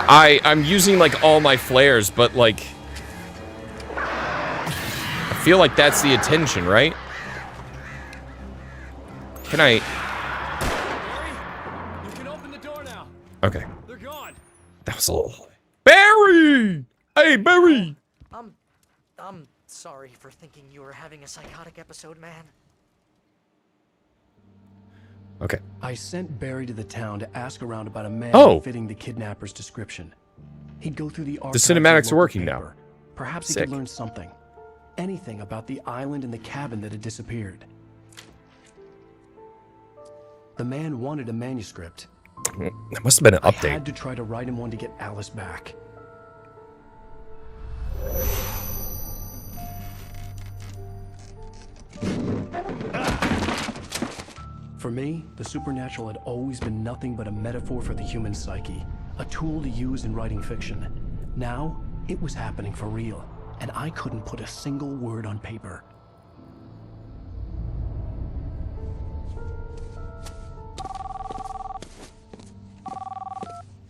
Speaker 1: I'm using like all my flares, but like I feel like that's the intention, right? Can I?
Speaker 6: You can open the door now.
Speaker 1: Okay.
Speaker 6: They're gone.
Speaker 1: That was a little high. Barry! Hey, Barry!
Speaker 7: I'm sorry for thinking you were having a psychotic episode, man.
Speaker 1: Okay.
Speaker 2: I sent Barry to the town to ask around about a man
Speaker 1: Oh.
Speaker 2: fitting the kidnapper's description. He'd go through the
Speaker 1: The
Speaker 2: archives of
Speaker 1: cinematics are
Speaker 2: local
Speaker 1: working now.
Speaker 2: paper. Perhaps he
Speaker 1: Sick.
Speaker 2: could learn something. Anything about the island and the cabin that had disappeared. The man wanted a manuscript.
Speaker 1: That must have been an
Speaker 2: I
Speaker 1: update.
Speaker 2: had to try to write him one to get Alice back. For me, the supernatural had always been nothing but a metaphor for the human psyche, a tool to use in writing fiction. Now, it was happening for real, and I couldn't put a single word on paper.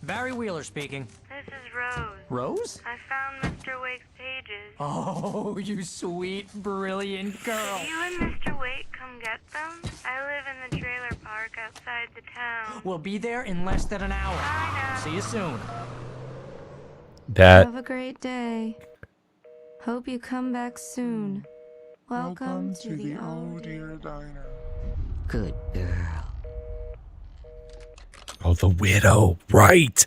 Speaker 7: Barry Wheeler speaking.
Speaker 8: This is Rose.
Speaker 7: Rose?
Speaker 8: I found Mr. Wake's pages.
Speaker 7: Oh, you sweet, brilliant girl.
Speaker 8: You and Mr. Wake come get them? I live in the trailer park outside the town.
Speaker 7: We'll be there in less than an hour.
Speaker 8: I know.
Speaker 7: See you soon.
Speaker 1: That
Speaker 9: Have a great day. Hope you come back soon. Welcome to the old
Speaker 3: dear diner.
Speaker 7: Good girl.
Speaker 1: Oh, the widow. Right.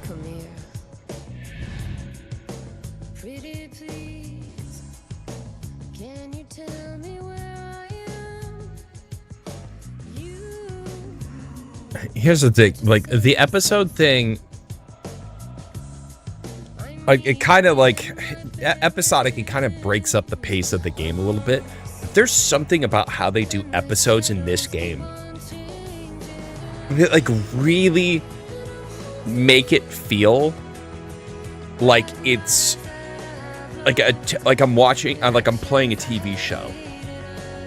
Speaker 9: Come here. Pretty please. Can you tell me where I am? You.
Speaker 1: Here's the thing. Like, the episode thing, like, it kind of, like, episodic, it kind of breaks up the pace of the game a little bit. But there's something about how they do episodes in this game that, like, really make it feel like it's like I'm watching, like I'm playing a TV show.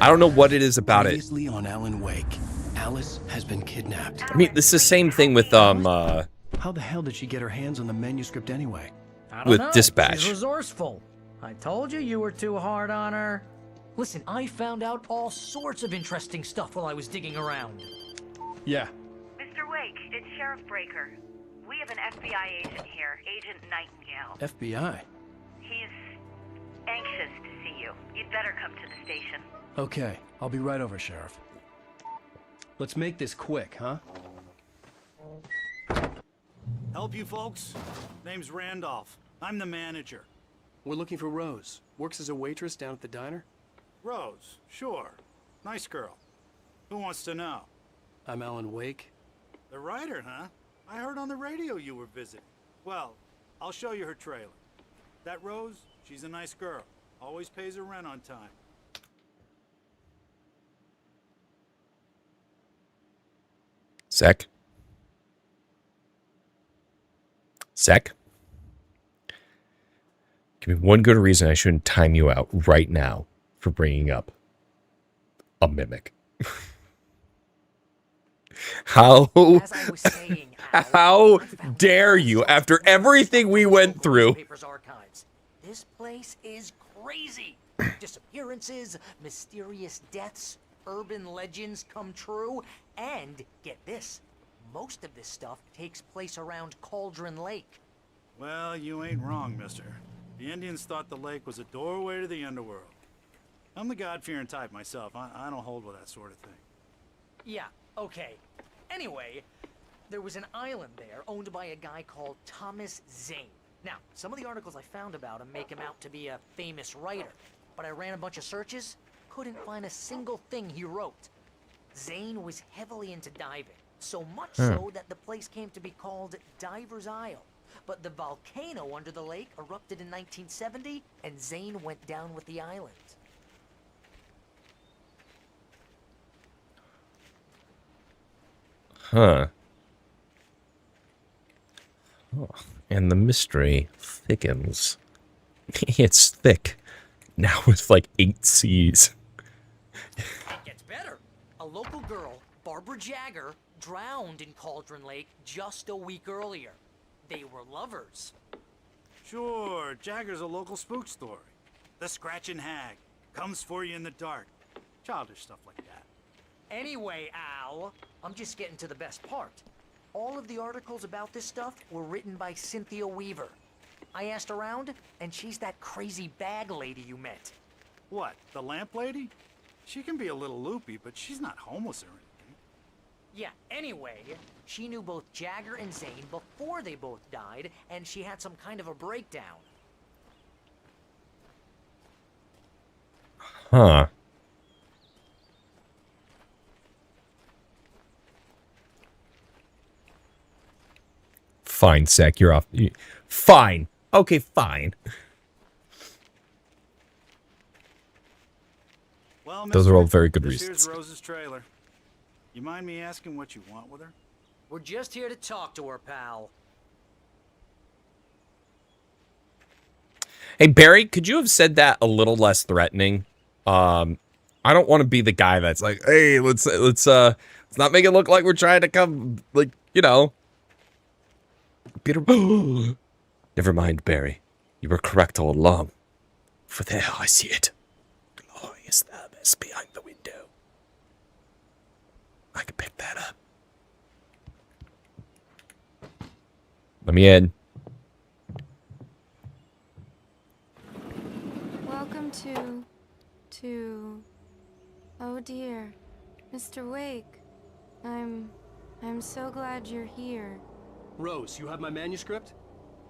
Speaker 1: I don't know what it is about it.
Speaker 2: Previously on Alan Wake, Alice has been kidnapped.
Speaker 1: I mean, this is the same thing with
Speaker 2: How the hell did she get her hands on the manuscript anyway?
Speaker 7: I
Speaker 1: With
Speaker 7: don't know.
Speaker 1: Dispatch.
Speaker 7: She's resourceful. I told you were too hard on her. Listen, I found out all sorts of interesting stuff while I was digging around.
Speaker 2: Yeah.
Speaker 8: Mr. Wake, it's Sheriff Breaker. We have an FBI agent here, Agent Nightingale.
Speaker 2: FBI.
Speaker 8: He's anxious to see you. You'd better come to the station.
Speaker 2: Okay, I'll be right over, Sheriff. Let's make this quick, huh?
Speaker 10: Help you folks? Name's Randolph. I'm the manager.
Speaker 2: We're looking for Rose. Works as a waitress down at the diner.
Speaker 10: Rose, sure. Nice girl. Who wants to know?
Speaker 2: I'm Alan Wake.
Speaker 10: The writer, huh? I heard on the radio you were visiting. Well, I'll show you her trailer. That Rose, she's a nice girl. Always pays her rent on time.
Speaker 1: Sec. Give me one good reason I shouldn't time you out right now for bringing up a mimic. How
Speaker 7: As I was saying, Al,
Speaker 1: how
Speaker 7: I found
Speaker 1: dare
Speaker 7: all
Speaker 1: you
Speaker 7: sorts
Speaker 1: after
Speaker 7: of
Speaker 1: everything we went
Speaker 7: local
Speaker 1: through?
Speaker 7: newspapers' archives. This place is crazy. Disappearances, mysterious deaths, urban legends come true, and get this, most of this stuff takes place around Cauldron Lake.
Speaker 10: Well, you ain't wrong, mister. The Indians thought the lake was a doorway to the underworld. I'm the God-fearing type myself. I don't hold with that sort of thing.
Speaker 7: Yeah, okay. Anyway, there was an island there owned by a guy called Thomas Zane. Now, some of the articles I found about him make him out to be a famous writer, but I ran a bunch of searches, couldn't find a single thing he wrote. Zane was heavily into diving, so much so that the place came to be called Diver's Isle. But the volcano under the lake erupted in 1970, and Zane went down with the island.
Speaker 1: Huh. Oh, and the mystery thickens. It's thick. Now with like 8 C's.
Speaker 7: It gets better. A local girl, Barbara Jagger, drowned in Cauldron Lake just a week earlier. They were lovers.
Speaker 10: Sure, Jagger's a local spook story. The Scratching Hag comes for you in the dark. Childish stuff like that.
Speaker 7: Anyway, Al, I'm just getting to the best part. All of the articles about this stuff were written by Cynthia Weaver. I asked around, and she's that crazy bag lady you met.
Speaker 10: What, the lamp lady? She can be a little loopy, but she's not homeless or anything.
Speaker 7: Yeah, anyway, she knew both Jagger and Zane before they both died, and she had some kind of a breakdown.
Speaker 1: Huh. Fine, Sec, you're off. Fine. Okay, fine.
Speaker 10: Well,
Speaker 1: Those are all
Speaker 10: mister,
Speaker 1: very good
Speaker 10: this
Speaker 1: reasons.
Speaker 10: Here's Rose's trailer. You mind me asking what you want with her?
Speaker 7: We're just here to talk to her, pal.
Speaker 1: Hey, Barry, could you have said that a little less threatening? I don't want to be the guy that's like, hey, let's not make it look like we're trying to come, like, you know. Peter, never mind, Barry. You were correct all along. For there I see it. Glorious thermos behind the window. I can pick that up. Let me in.
Speaker 9: Welcome to... Oh dear. Mr. Wake. I'm so glad you're here.
Speaker 6: Rose, you have my manuscript?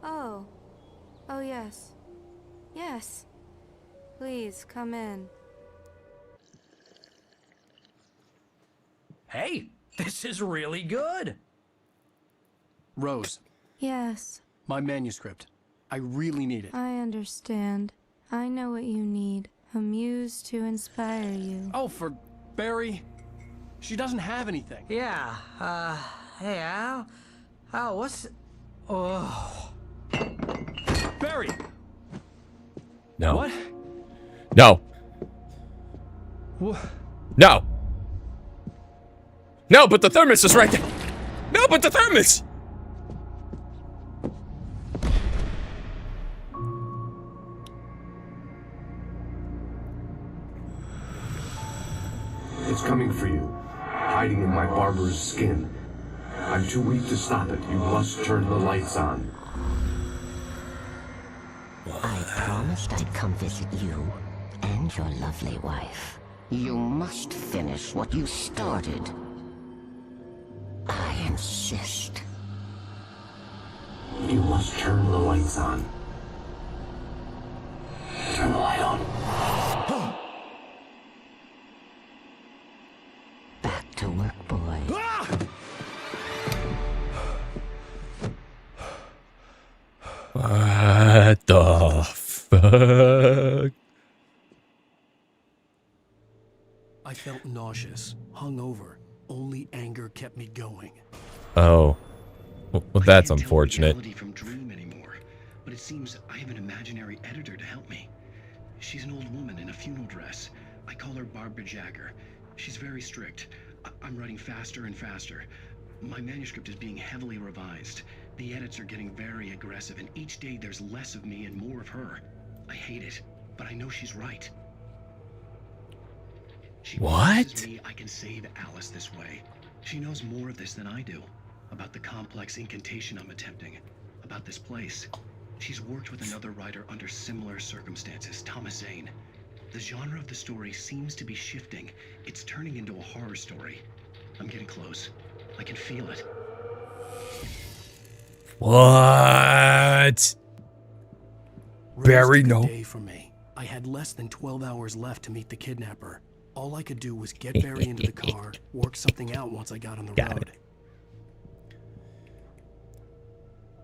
Speaker 9: Oh. Oh, yes. Yes. Please, come in.
Speaker 11: Hey, this is really good.
Speaker 6: Rose,
Speaker 9: Yes,
Speaker 6: my manuscript. I really need it.
Speaker 9: I understand. I know what you need. A muse to inspire you.
Speaker 6: Oh, for Barry. She doesn't have anything.
Speaker 11: Yeah, hey, Al? Al, what's... Oh...
Speaker 6: Barry!
Speaker 1: No.
Speaker 6: What?
Speaker 1: No. No. No, but the thermos is right there. No, but the thermos!
Speaker 12: It's coming for you, hiding in my barber's skin. I'm too weak to stop it. You must turn the lights on.
Speaker 13: I promised I'd come visit you and your lovely wife. You must finish what you started. I insist.
Speaker 12: You must turn the lights on. Turn the light on.
Speaker 13: Back to work, boy.
Speaker 1: What the fuck?
Speaker 2: I felt nauseous, hungover. Only anger kept me going.
Speaker 1: Oh. Well, that's unfortunate.
Speaker 5: I can't tell reality from dream anymore, but it seems I have an imaginary editor to help me. She's an old woman in a funeral dress. I call her Barbara Jagger. She's very strict. I'm writing faster and faster. My manuscript is being heavily revised. The edits are getting very aggressive, and each day there's less of me and more of her. I hate it, but I know she's right. She promises me I can save Alice this way. She knows more of this than I do. About the complex incantation I'm attempting. About this place. She's worked with another writer under similar circumstances, Thomas Zane. The genre of the story seems to be shifting. It's turning into a horror story. I'm getting close. I can feel it.
Speaker 1: What? Barry, no.
Speaker 2: Day for me. I had less than 12 hours left to meet the kidnapper. All I could do was get Barry into the car, work something out once I got on the road.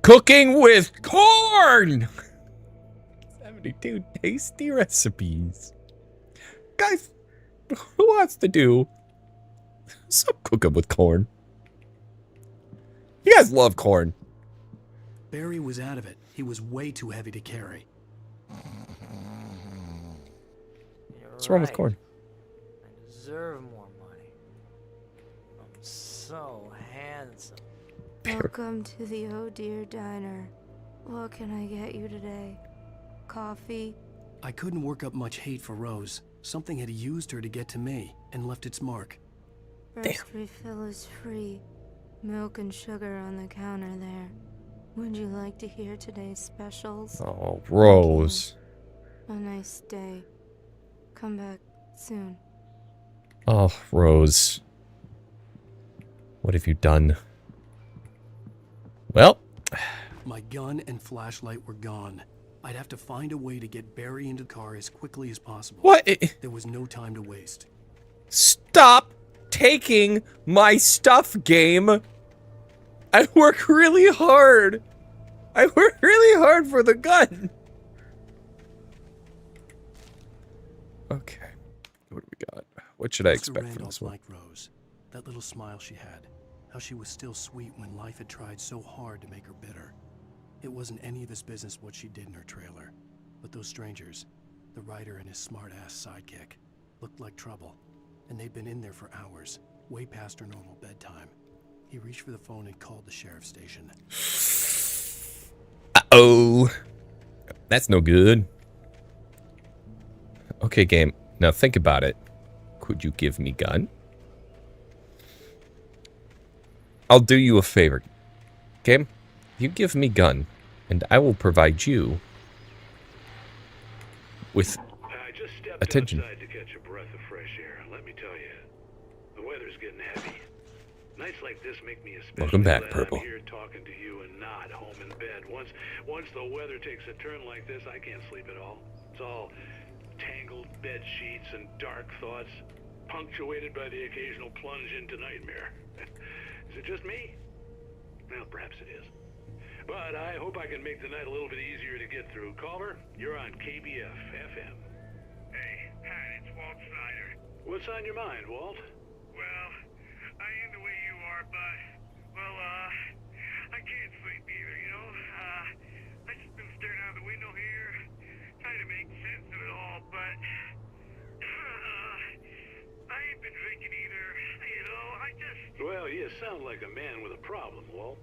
Speaker 1: Cooking with corn! 72 tasty recipes. Guys, who wants to do some cooking with corn? You guys love corn.
Speaker 2: Barry was out of it. He was way too heavy to carry.
Speaker 1: What's wrong with corn?
Speaker 7: I deserve more money. I'm so handsome.
Speaker 9: Welcome to the Oh Dear Diner. What can I get you today? Coffee?
Speaker 2: I couldn't work up much hate for Rose. Something had used her to get to me and left its mark.
Speaker 9: First refill is free. Milk and sugar on the counter there. Would you like to hear today's specials?
Speaker 1: Oh, Rose.
Speaker 9: A nice day. Come back soon.
Speaker 1: Oh, Rose. What have you done? Well.
Speaker 2: My gun and flashlight were gone. I'd have to find a way to get Barry into the car as quickly as possible.
Speaker 1: What?
Speaker 2: There was no time to waste.
Speaker 1: Stop taking my stuff, game. I work really hard. I work really hard for the gun. Okay. What do we got? What should I expect from this one?
Speaker 2: Liked Rose. That little smile she had. How she was still sweet when life had tried so hard to make her bitter. It wasn't any of his business what she did in her trailer. But those strangers, the writer and his smart-ass sidekick, looked like trouble. And they'd been in there for hours, way past her normal bedtime. He reached for the phone and called the sheriff's station.
Speaker 1: Uh-oh. That's no good. Okay, game. Now think about it. Could you give me gun? I'll do you a favor. Game, you give me gun, and I will provide you with attention.
Speaker 14: I just stepped outside to catch a breath of fresh air. Let me tell you, the weather's getting heavy. Nights like this make me especially
Speaker 1: Welcome back,
Speaker 14: glad
Speaker 1: Purple.
Speaker 14: I'm here talking to you and not home in bed. Once the weather takes a turn like this, I can't sleep at all. It's all tangled bed sheets and dark thoughts, punctuated by the occasional plunge into nightmare. Is it just me? Well, perhaps it is. But I hope I can make the night a little bit easier to get through. Caller, you're on KBF FM.
Speaker 4: Hey, Pat, it's Walt Snyder.
Speaker 14: What's on your mind, Walt?
Speaker 4: Well, I am the way you are, but, well, I can't sleep either, you know? I just been staring out the window here, trying to make sense of it all, but, I ain't been drinking either, you know, I just...
Speaker 14: Well, you sound like a man with a problem, Walt.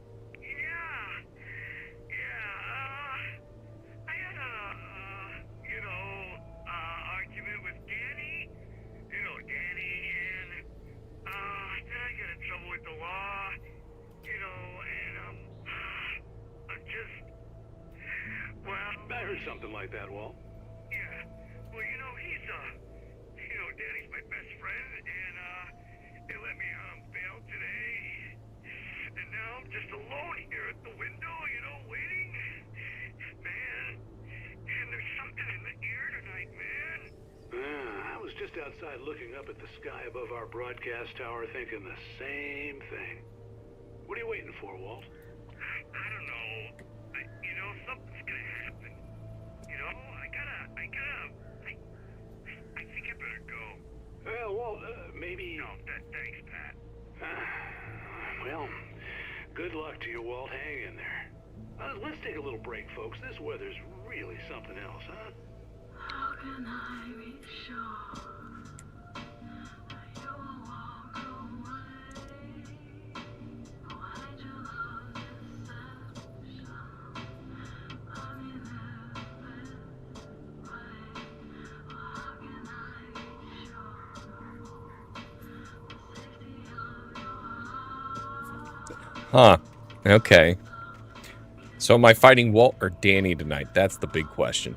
Speaker 4: I had argument with Danny, Danny, and, then I got in trouble with the law, and, I'm just, well...
Speaker 14: I heard something like that, Walt.
Speaker 4: Yeah, well, he's, Danny's my best friend, and, they let me out on bail today, and now I'm just alone here at the window, waiting, man, and there's something in the air tonight, man.
Speaker 14: I was just outside looking up at the sky above our broadcast tower thinking the same thing. What are you waiting for, Walt?
Speaker 4: I don't know. Something's gonna happen. I think I better go.
Speaker 14: Well, Walt, maybe...
Speaker 4: No, thanks, Pat.
Speaker 14: Well, good luck to you, Walt. Hang in there. Let's take a little break, folks. This weather's really something else, huh?
Speaker 15: How can I be sure you will walk away? Why'd you love deception? I mean, every way. How can I be sure? The safety of your heart.
Speaker 1: Huh. Okay. So am I fighting Walt or Danny tonight? That's the big question.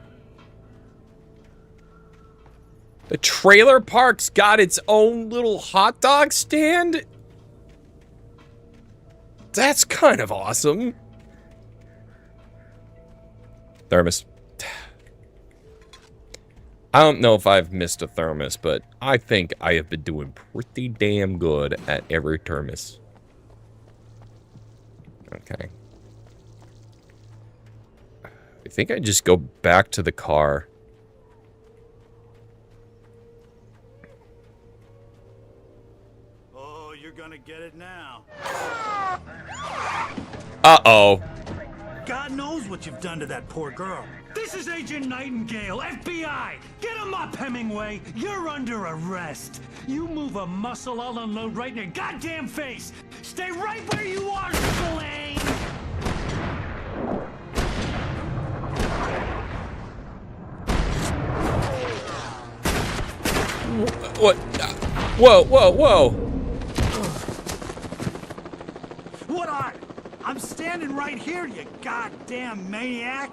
Speaker 1: The trailer park's got its own little hot dog stand? That's kind of awesome. Thermos. I don't know if I've missed a thermos, but I think I have been doing pretty damn good at every thermos. Okay. I think I just go back to the car.
Speaker 10: you're gonna get it now.
Speaker 1: Uh-oh.
Speaker 10: God knows what you've done to that poor girl. This is Agent Nightingale, FBI! Get him up, Hemingway! You're under arrest! You move a muscle, I'll unload right in your goddamn face! Stay right where you are, Spillane!
Speaker 1: What? Whoa, whoa, whoa.
Speaker 10: What are? I'm standing right here, you goddamn maniac!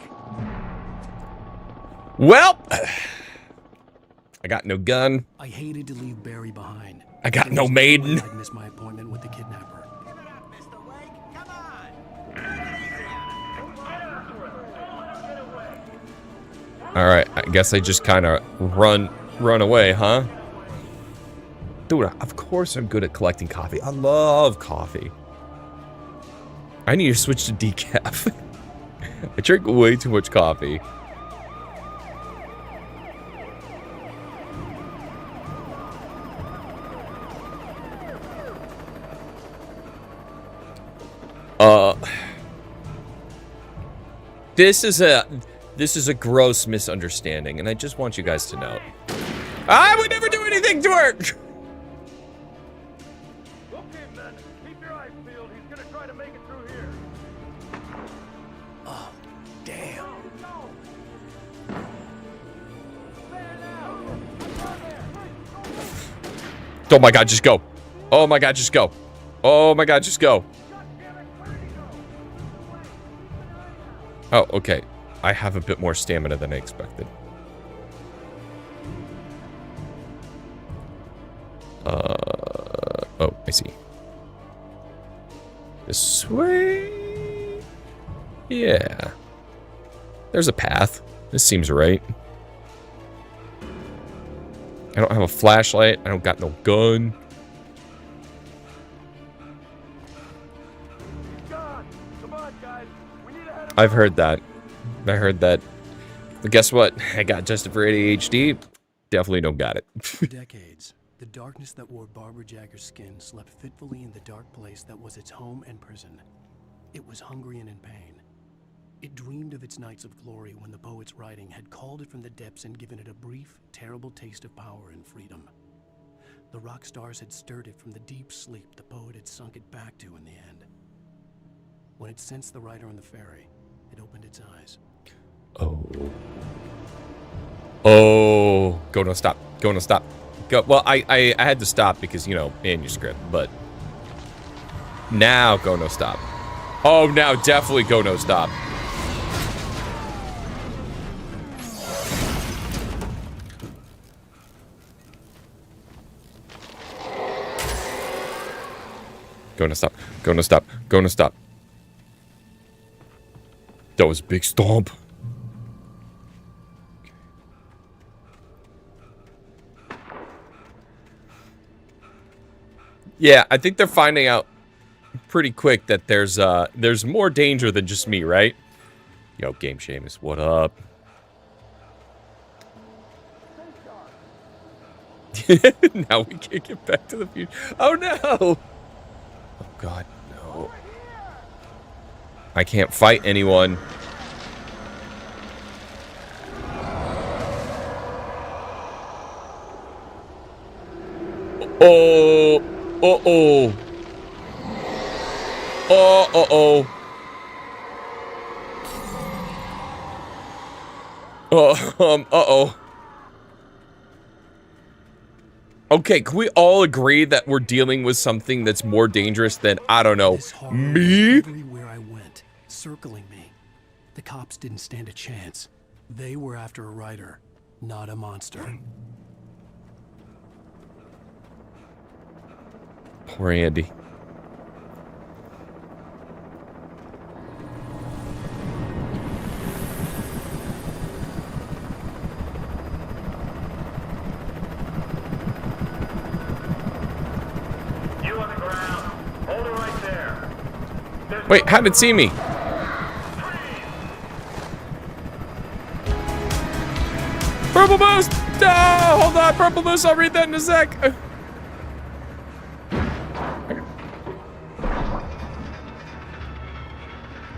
Speaker 1: Well, I got no gun.
Speaker 2: I hated to leave Barry behind.
Speaker 1: I got no maiden.
Speaker 2: I'd miss my appointment with the kidnapper.
Speaker 1: All right, I guess I just kind of run away, huh? Dude, of course I'm good at collecting coffee. I love coffee. I need to switch to decaf. I drink way too much coffee. This is a gross misunderstanding, and I just want you guys to know. I would never do anything to her!
Speaker 4: Okay, man. Keep your eyes peeled. He's gonna try to make it through here.
Speaker 2: Oh, damn.
Speaker 1: Oh my god, just go. Oh my god, just go. Oh my god, just go. Oh, okay. I have a bit more stamina than I expected. Oh, I see. This way? Yeah. There's a path. This seems right. I don't have a flashlight. I don't got no gun. I've heard that. I heard that. But guess what? I got tested for ADHD. Definitely don't got it.
Speaker 2: For decades, the darkness that wore Barbara Jagger's skin slept fitfully in the dark place that was its home and prison. It was hungry and in pain. It dreamed of its nights of glory when the poet's writing had called it from the depths and given it a brief, terrible taste of power and freedom. The rock stars had stirred it from the deep sleep the poet had sunk it back to in the end. When it sensed the writer on the ferry, it opened its eyes.
Speaker 1: Oh. Oh. Go, no, stop. Go, no, stop. Go. Well, I had to stop because, you know, manuscript, but now go, no, stop. Oh, now definitely go, no, stop. Go, no, stop. Go, no, stop. Go, no, stop. That was a big stomp. Yeah, I think they're finding out pretty quick that there's more danger than just me, right? Yo, Game Seamus, what up? Now we can't get back to the future. Oh no! Oh god, no. I can't fight anyone. Oh, uh-oh. Oh, uh-oh. Uh-oh. Okay, can we all agree that we're dealing with something that's more dangerous than, I don't know, me?
Speaker 2: Everywhere I went, circling me. The cops didn't stand a chance. They were after a writer, not a monster.
Speaker 1: Poor Andy.
Speaker 4: You on the ground. Hold it right there.
Speaker 1: Wait, how did it see me? Purple boost! Oh, hold on, purple boost. I'll read that in a sec. I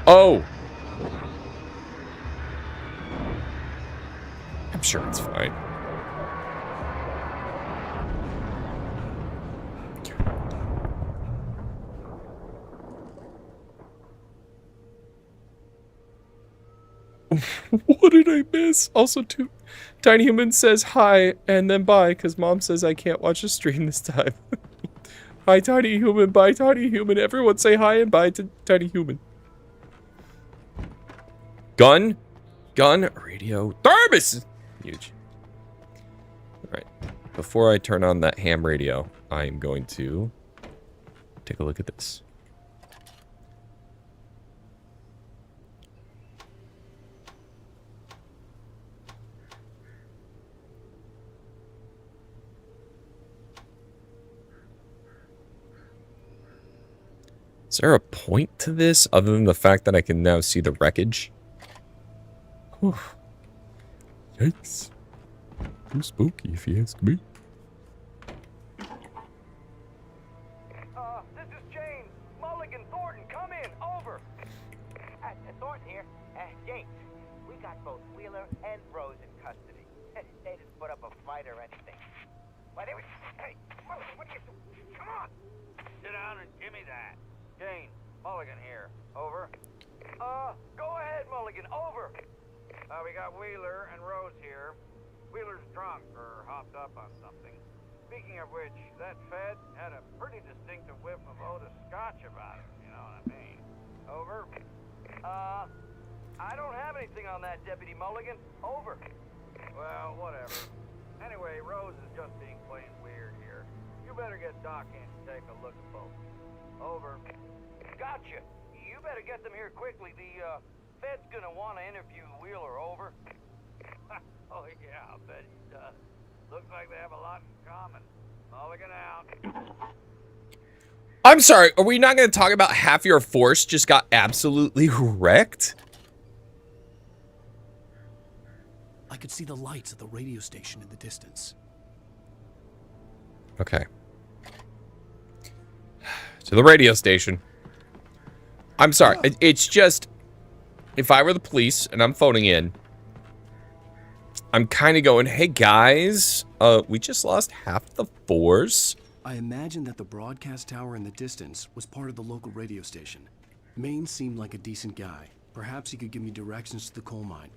Speaker 1: Oh! I'm sure it's fine. What did I miss? Also, Tiny Human says hi and then bye because Mom says I can't watch the stream this time. Hi, Tiny Human. Bye, Tiny Human. Everyone say hi and bye to Tiny Human. Gun, radio, thermos. Huge. All right. Before I turn on that ham radio, I'm going to take a look at this. Is there a point to this other than the fact that I can now see the wreckage? Whew. Yikes. Too spooky if you ask me.
Speaker 4: This is James. Mulligan, Thornton, come in. Over.
Speaker 16: Thornton here. James, we got both Wheeler and Rose in custody. They didn't put up a fight or anything. Why, they were... Hey, Mulligan, what are you doing? Come on. Sit down and give me that.
Speaker 4: Jane, Mulligan here. Over. Go ahead, Mulligan. Over. We got Wheeler and Rose here. Wheeler's drunk or hopped up on something. Speaking of which, that Fed had a pretty distinctive whiff of Otis Scotch about him, you know what I mean? Over. I don't have anything on that, Deputy Mulligan. Over. Well, whatever. Anyway, Rose is just being plain weird here. You better get Doc in to take a look at both. Over. Gotcha. You better get them here quickly. The Fed's gonna want to interview Wheeler. Over. Oh yeah, I'll bet he does. Looks like they have a lot in common. Mulligan out.
Speaker 1: I'm sorry, are we not going to talk about half your force just got absolutely wrecked?
Speaker 2: I could see the lights at the radio station in the distance.
Speaker 1: Okay. To the radio station. I'm sorry. It's just, if I were the police and I'm phoning in, I'm kind of going, hey guys, we just lost half the force.
Speaker 2: I imagine that the broadcast tower in the distance was part of the local radio station. Maine seemed like a decent guy. Perhaps he could give me directions to the coal mine.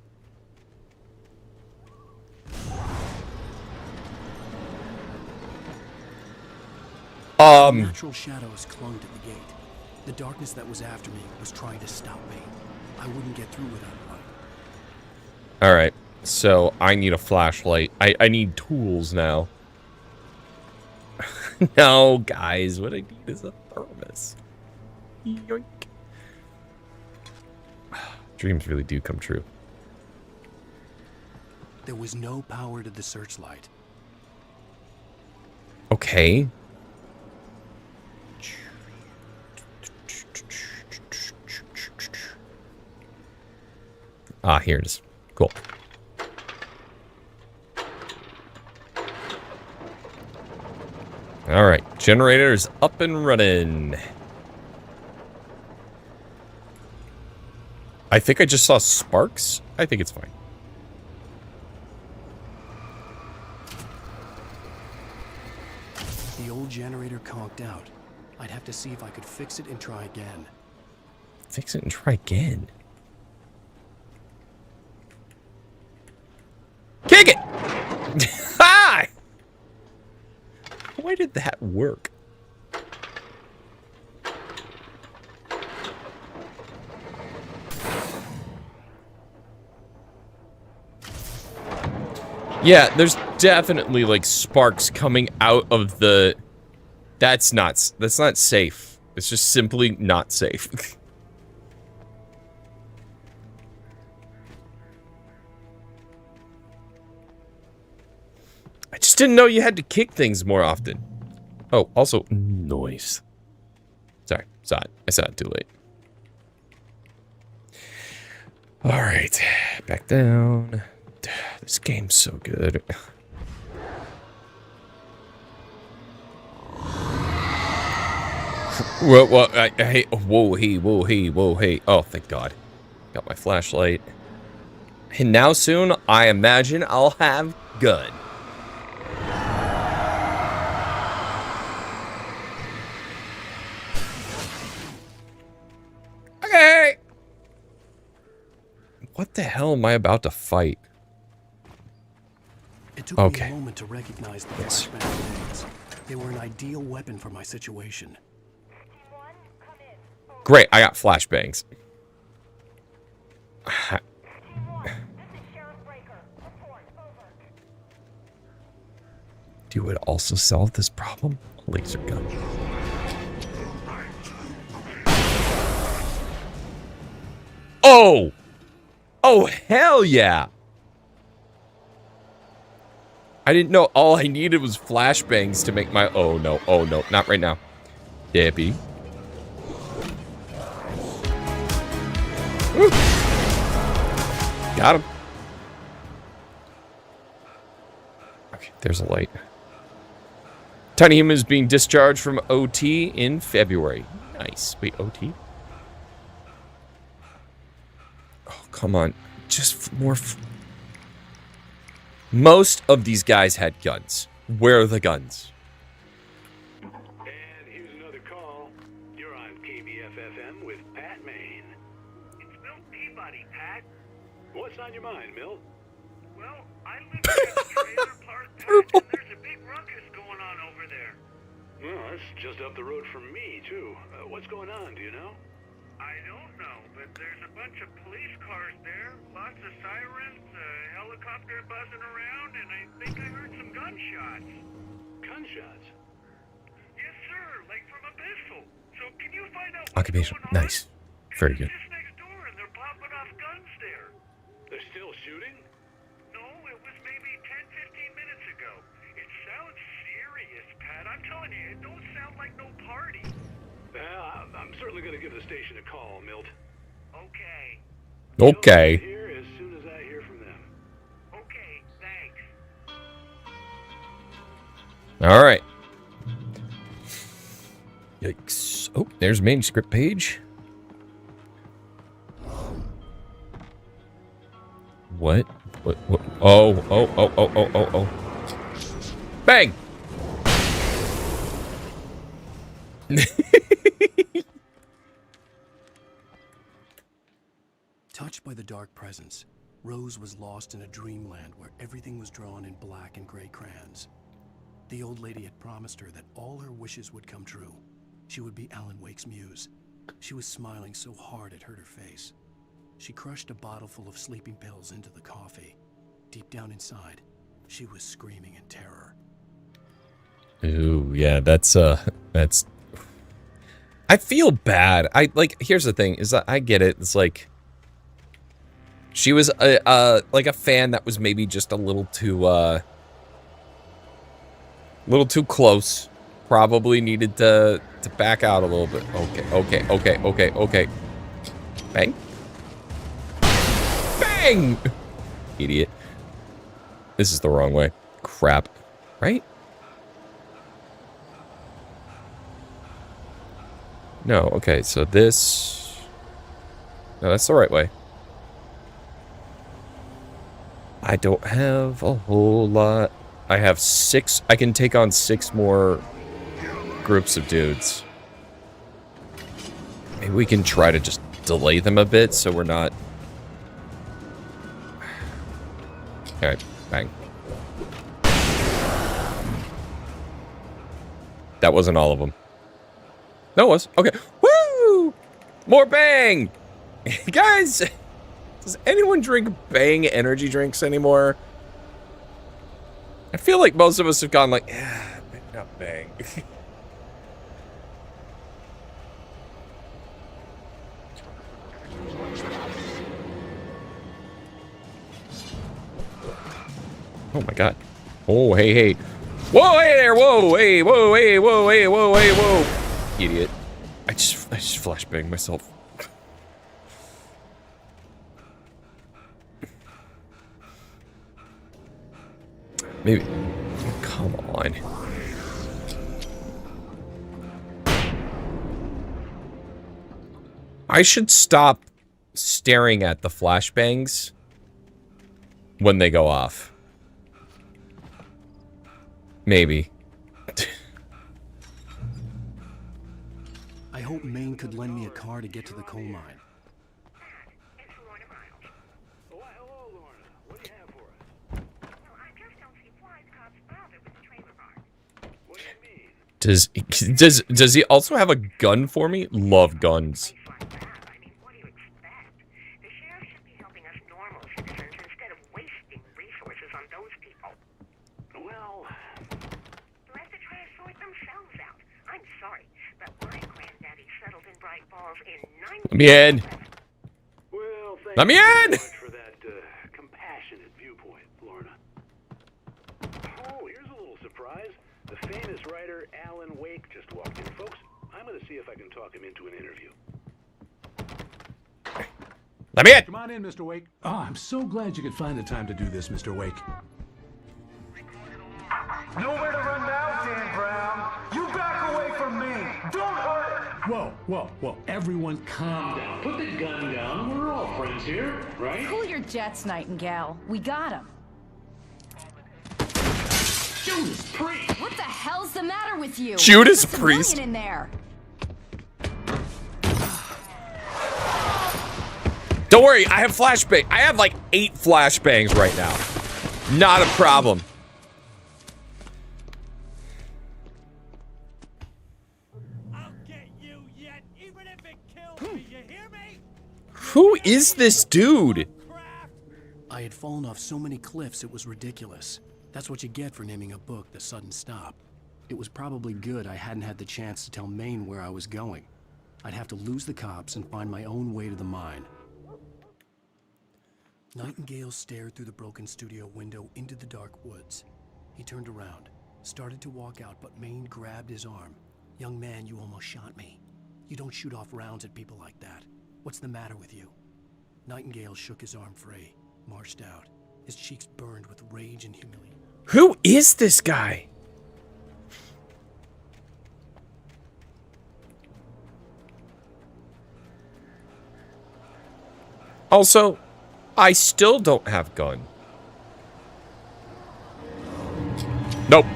Speaker 2: Natural shadows clung to the gate. The darkness that was after me was trying to stop me. I wouldn't get through without one.
Speaker 1: All right, so I need a flashlight. I need tools now. No, guys, what I need is a thermos. Yoink. Dreams really do come true.
Speaker 2: There was no power to the searchlight.
Speaker 1: Okay. Ah, here it is. Cool. All right, generator is up and running. I think I just saw sparks. I think it's fine.
Speaker 2: The old generator conked out. I'd have to see if I could fix it and try again.
Speaker 1: Fix it and try again. Kick it! Hi! Why did that work? Yeah, there's definitely like sparks coming out of the... That's not safe. It's just simply not safe. I just didn't know you had to kick things more often. Oh, also, noise. Sorry, saw it. I saw it too late. All right, back down. This game's so good. Well, hey, whoa, hey. Oh, thank God. Got my flashlight. And now soon, I imagine I'll have gun. Okay. What the hell am I about to fight?
Speaker 2: It took me a moment to recognize the flashbang grenades. They were an ideal weapon for my situation.
Speaker 1: Great, I got flashbangs. Do you would also solve this problem? Laser gun. Oh! Oh, hell yeah! I didn't know all I needed was flashbangs to make my... Oh, no. Oh, no. Not right now. Debbie. Woo. Got him. Okay, there's a light. Tiny Human is being discharged from OT in February. Nice. Wait, OT? Oh, come on. Just more... Most of these guys had guns. Where are the guns?
Speaker 14: And here's another call. You're on KBFFM with Pat Maine.
Speaker 4: It's Milt Peabody, Pat.
Speaker 14: What's on your mind, Milt?
Speaker 4: Well, I live in a trailer park, Pat, and there's a big ruckus going on over there.
Speaker 14: Well, that's just up the road from me, too. What's going on, do you know?
Speaker 4: I don't know, but there's a bunch of police cars there, lots of sirens, a helicopter buzzing around, and I think I heard some gunshots.
Speaker 14: Gunshots?
Speaker 4: Yes, sir, like from a pistol. So can you find out what's
Speaker 1: Occupation.
Speaker 4: going on?
Speaker 1: Nice. Very good.
Speaker 4: Just next door, and they're popping off guns there.
Speaker 14: They're still shooting?
Speaker 4: No, it was maybe 10, 15 minutes ago. It sounds serious, Pat. I'm telling you, it don't sound like no party.
Speaker 14: Well, I'm certainly going to give the station a call, Milt.
Speaker 4: Okay.
Speaker 1: Okay.
Speaker 14: Here as soon as I hear from them.
Speaker 4: Okay, thanks.
Speaker 1: All right. Yikes. Oh, there's Manuscript page. What? What? Oh. Bang!
Speaker 2: Touched by the dark presence, Rose was lost in a dreamland where everything was drawn in black and gray crayons. The old lady had promised her that all her wishes would come true. She would be Alan Wake's muse. She was smiling so hard it hurt her face. She crushed a bottle full of sleeping pills into the coffee. Deep down inside, she was screaming in terror.
Speaker 1: Ooh, yeah, that's... I feel bad. Here's the thing, is that I get it. It's like... She was like a fan that was maybe just a little too close. Probably needed to back out a little bit. Okay. Bang. Bang! Idiot. This is the wrong way. Crap. Right? No, okay, so this... No, that's the right way. I don't have a whole lot. I have 6. I can take on 6 more groups of dudes. Maybe we can try to just delay them a bit so we're not... Alright, bang. That wasn't all of them. No, it was. Okay. Woo! More bang! Guys, does anyone drink Bang energy drinks anymore? I feel like most of us have gone like, maybe not Bang. Oh my god. Oh, hey. Whoa, hey there, whoa, hey, whoa, hey, whoa, hey, whoa, hey, whoa. Idiot. I just flashbanged myself. Maybe. Come on. I should stop staring at the flashbangs when they go off. Maybe.
Speaker 2: I hope Maine could lend me a car to get to the coal mine.
Speaker 1: Does he also have a gun for me? Love guns. Let me in. Let me in.
Speaker 14: For that compassionate viewpoint, Lorna. Oh, here's a little surprise. The famous writer Alan Wake just walked in, folks. I'm going to see if I can talk him into an interview.
Speaker 1: Let me in.
Speaker 2: Come on in, Mr. Wake.
Speaker 17: Oh, I'm so glad you could find the time to do this, Mr. Wake.
Speaker 10: Nowhere to run now, Dan Brown. You back away from me. Don't hurt.
Speaker 17: Whoa, whoa, whoa. Everyone calm down.
Speaker 14: Put the gun down. We're all friends here, right?
Speaker 18: Cool your jets, Nightingale. We got him.
Speaker 14: Judas Priest!
Speaker 18: What the hell's the matter with you?
Speaker 1: Judas
Speaker 18: Put some
Speaker 1: Priest?
Speaker 18: million in there.
Speaker 1: Don't worry, I have flashbang. I have like 8 flashbangs right now. Not a problem.
Speaker 10: I'll get you yet, even if it kills me. You hear me?
Speaker 1: Who is this dude?
Speaker 2: I had fallen off so many cliffs it was ridiculous. That's what you get for naming a book The Sudden Stop. It was probably good I hadn't had the chance to tell Maine where I was going. I'd have to lose the cops and find my own way to the mine. Nightingale stared through the broken studio window into the dark woods. He turned around, started to walk out, but Maine grabbed his arm. "Young man, you almost shot me. You don't shoot off rounds at people like that. What's the matter with you?" Nightingale shook his arm free, marched out. His cheeks burned with rage and humiliation.
Speaker 1: Who is this guy? Also, I still don't have gun. Nope.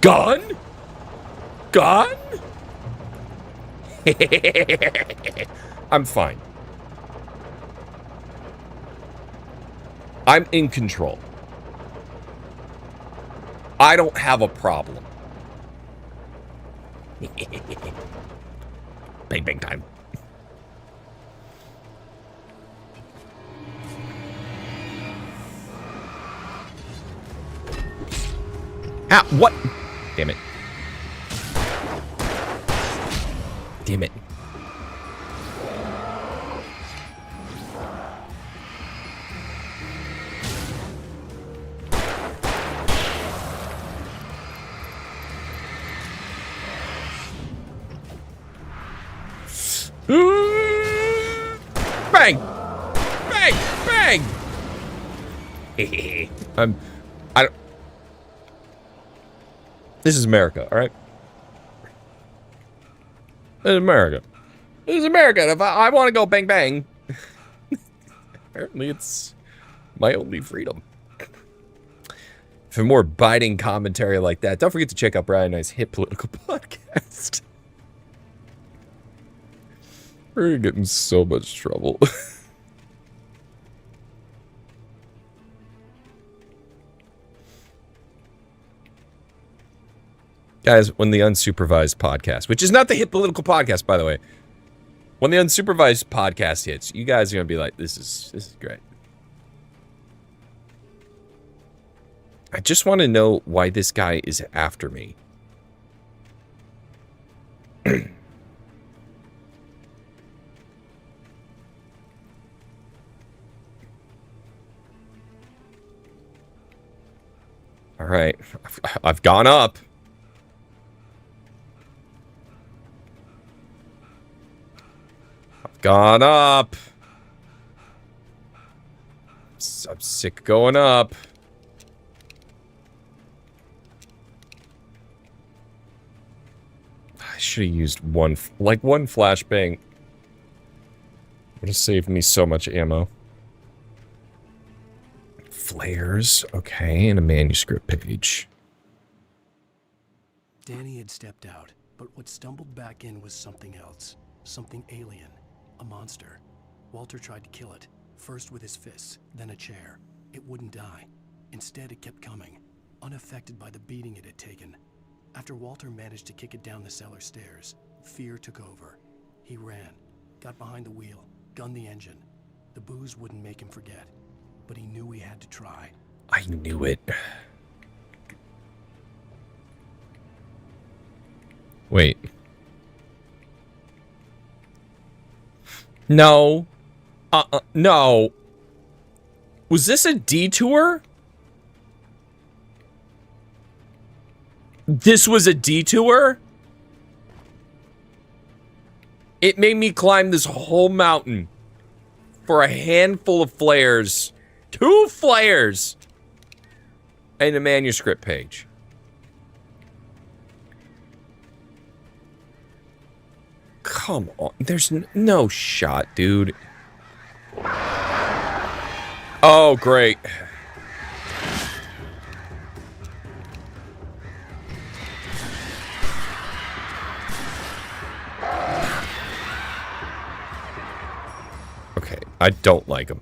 Speaker 1: Gun? Gun? I'm fine. I'm in control. I don't have a problem. Bang bang time. Ah, what? Damn it. Damn it. Bang! Bang! Bang! I don't. This is America, all right? This is America. This is America. If I want to go bang bang, apparently it's my only freedom. For more biting commentary like that, don't forget to check out Brian and I's hit political podcast. We're gonna get in so much trouble. Guys, when the unsupervised podcast, which is not the hit political podcast, by the way, when the unsupervised podcast hits, you guys are gonna be like, this is great. I just want to know why this guy is after me. All right, I've gone up. I've gone up. I'm sick going up. I should have used one flashbang. Would have saved me so much ammo. Flares, okay, and a manuscript page.
Speaker 2: Danny had stepped out, but what stumbled back in was something else. Something alien. A monster. Walter tried to kill it, first with his fists, then a chair. It wouldn't die. Instead, it kept coming, unaffected by the beating it had taken. After Walter managed to kick it down the cellar stairs, fear took over. He ran, got behind the wheel, gunned the engine. The booze wouldn't make him forget, but he knew he had to try.
Speaker 1: I knew it. Wait. No. No. Was this a detour? This was a detour? It made me climb this whole mountain for a handful of flares. 2 flares! And a manuscript page. Come on. There's no shot, dude. Oh, great. Okay, I don't like him.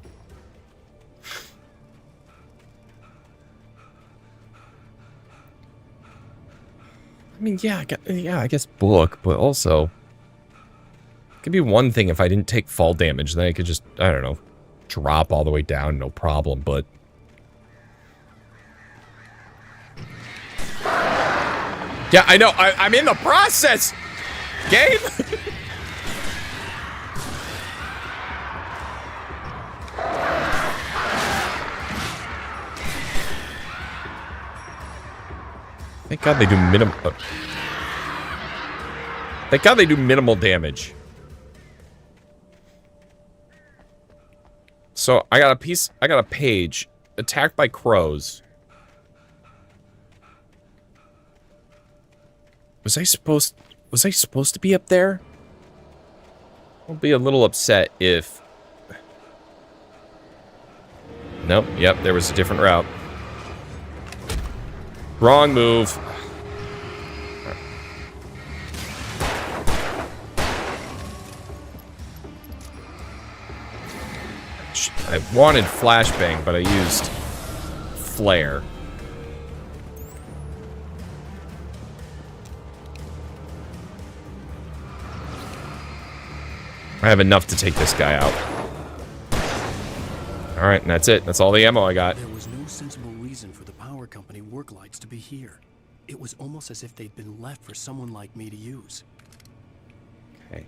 Speaker 1: I mean, yeah, I guess book, but also... It could be one thing if I didn't take fall damage, then I could just, I don't know, drop all the way down, no problem, but... Yeah, I know, I'm in the process! Game! Thank God they do minimal... Thank God they do minimal damage. So, I got a page. Attacked by crows. Was I supposed to be up there? I'll be a little upset if... Nope, yep, there was a different route. Wrong move. I wanted flashbang, but I used flare. I have enough to take this guy out. Alright, and that's it. That's all the ammo I got.
Speaker 2: There was no sensible reason for the power company work lights to be here. It was almost as if they'd been left for someone like me to use.
Speaker 1: Okay.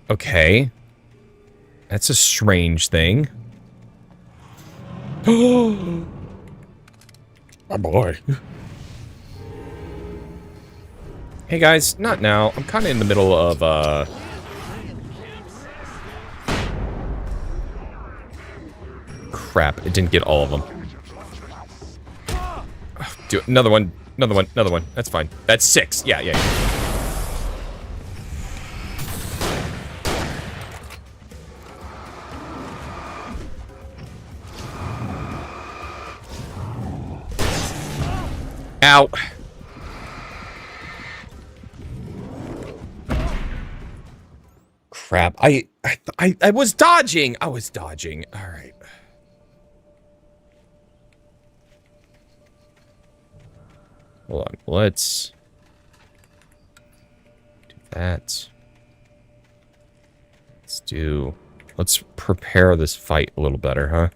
Speaker 1: Okay. That's a strange thing. Oh, my boy. Hey guys, not now. I'm kind of in the middle of, Crap, it didn't get all of them. Do another one, another one, another one. That's fine. That's 6. Yeah. Ow. Crap. I was dodging. I was dodging. All right. Hold on. Let's do that. Let's prepare this fight a little better, huh?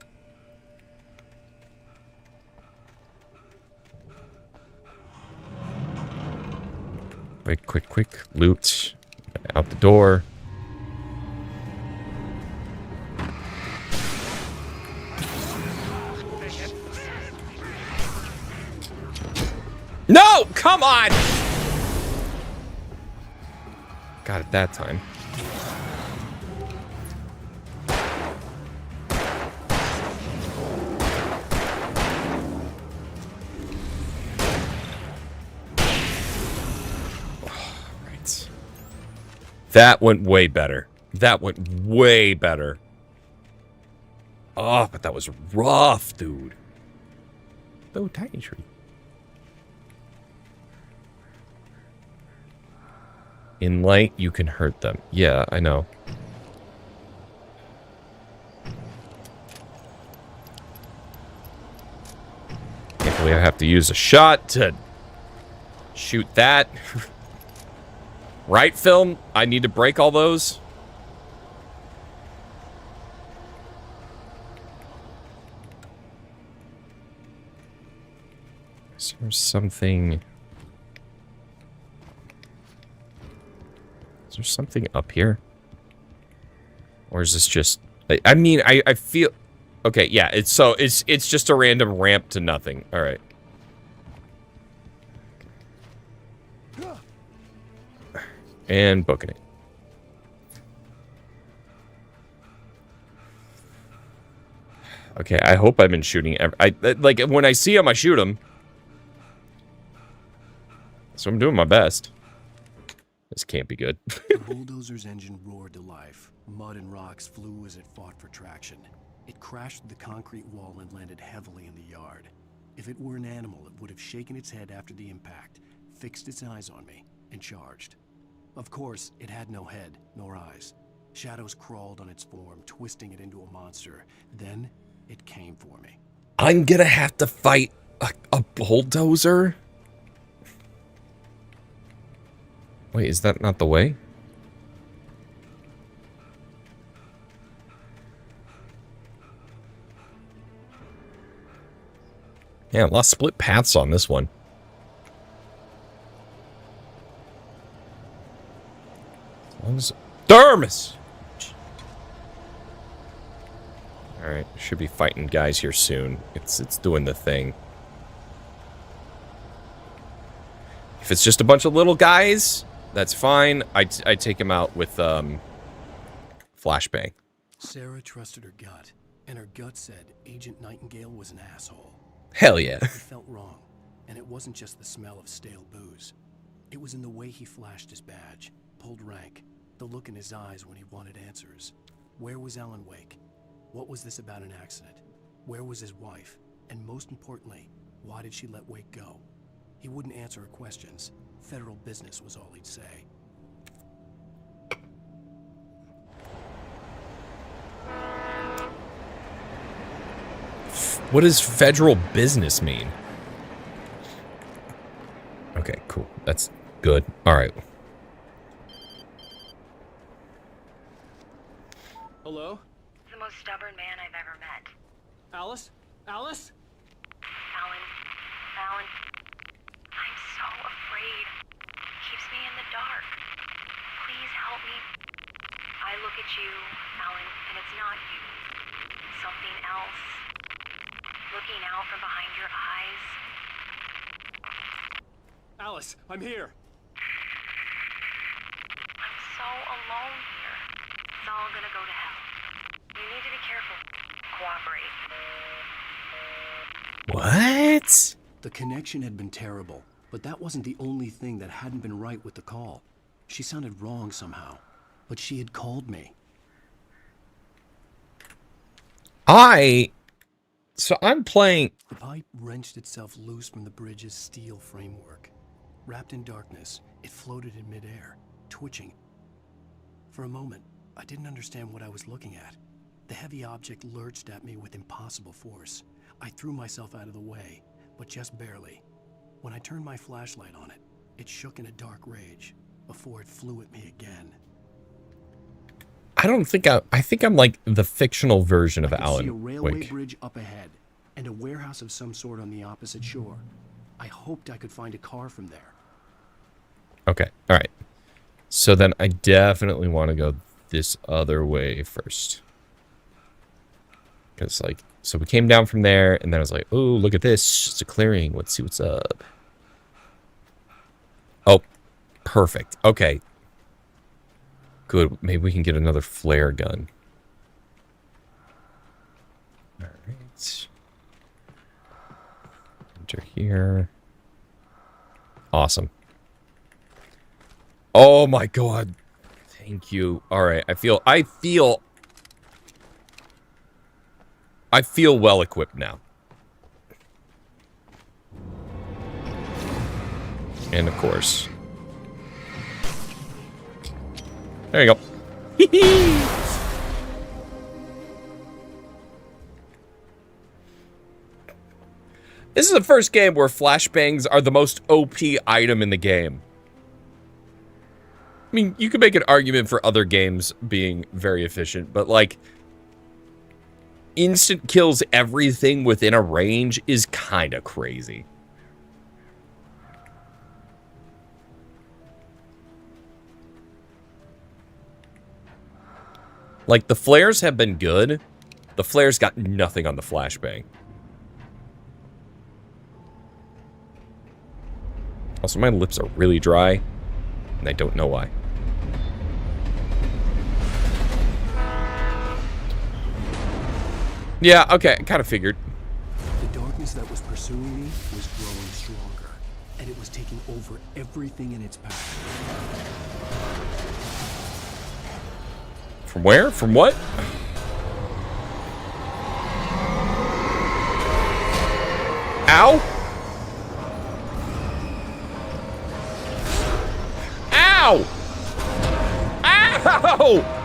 Speaker 1: Quick. Loot. Out the door. No! Come on! Got it that time. That went way better. That went way better. Oh, but that was rough, dude. So tiny tree. In light, you can hurt them. Yeah, I know. Can't believe I have to use a shot to shoot that. Right, film? I need to break all those. Is there something... Is there something up here? Or is this just... I mean, I feel... Okay, yeah, it's just a random ramp to nothing. Alright. And booking it. Okay, I hope I've been shooting... like, when I see him, I shoot him. So I'm doing my best. This can't be good.
Speaker 2: The bulldozer's engine roared to life. Mud and rocks flew as it fought for traction. It crashed through the concrete wall and landed heavily in the yard. If it were an animal, it would have shaken its head after the impact, fixed its eyes on me, and charged. Of course, it had no head, nor eyes. Shadows crawled on its form, twisting it into a monster. Then, it came for me.
Speaker 1: I'm gonna have to fight a bulldozer? Wait, is that not the way? Yeah, a lot of split paths on this one. Thermos! Alright, should be fighting guys here soon. It's doing the thing. If it's just a bunch of little guys, that's fine. I take him out with flashbang.
Speaker 2: Sarah trusted her gut, and her gut said Agent Nightingale was an asshole.
Speaker 1: Hell yeah.
Speaker 2: It felt wrong, and it wasn't just the smell of stale booze. It was in the way he flashed his badge, pulled rank, the look in his eyes when he wanted answers. Where was Alan Wake? What was this about an accident? Where was his wife? And most importantly, why did she let Wake go? He wouldn't answer her questions. Federal business was all he'd say.
Speaker 1: What does federal business mean? Okay, cool. That's good. Alright.
Speaker 6: Hello?
Speaker 8: The most stubborn man I've ever met.
Speaker 6: Alice? Alice?
Speaker 8: Alan, I'm so afraid. He keeps me in the dark. Please help me. I look at you, Alan, and it's not you. Something else. Looking out from behind your eyes.
Speaker 6: Alice, I'm here.
Speaker 8: I'm so alone here. It's all gonna go to hell. You need to be careful. Cooperate.
Speaker 1: What?
Speaker 2: The connection had been terrible, but that wasn't the only thing that hadn't been right with the call. She sounded wrong somehow, but she had called me.
Speaker 1: So I'm playing...
Speaker 2: The pipe wrenched itself loose from the bridge's steel framework. Wrapped in darkness, it floated in midair, twitching. For a moment, I didn't understand what I was looking at. The heavy object lurched at me with impossible force. I threw myself out of the way, but just barely. When I turned my flashlight on it, it shook in a dark rage before it flew at me again.
Speaker 1: I don't think I think I'm like the fictional version of
Speaker 2: I could
Speaker 1: Alan
Speaker 2: see a railway
Speaker 1: Wake.
Speaker 2: bridge up ahead and a warehouse of some sort on the opposite shore. I hoped I could find a car from there.
Speaker 1: Okay, alright. So then I definitely want to go this other way first. Because, like, so we came down from there, and then I was like, oh, look at this. It's a clearing. Let's see what's up. Oh, perfect. Okay. Good. Maybe we can get another flare gun. Alright. Enter here. Awesome. Oh my god. Thank you. All right, I feel well equipped now. And of course. There you go. This is the first game where flashbangs are the most OP item in the game. I mean, you could make an argument for other games being very efficient, but like, instant kills everything within a range is kind of crazy. Like, the flares have been good. The flares got nothing on the flashbang. Also, my lips are really dry, and I don't know why. Yeah, okay, I kind of figured.
Speaker 2: The darkness that was pursuing me was growing stronger, and it was taking over everything in its path.
Speaker 1: From where? From what? Ow! Ow! Ow!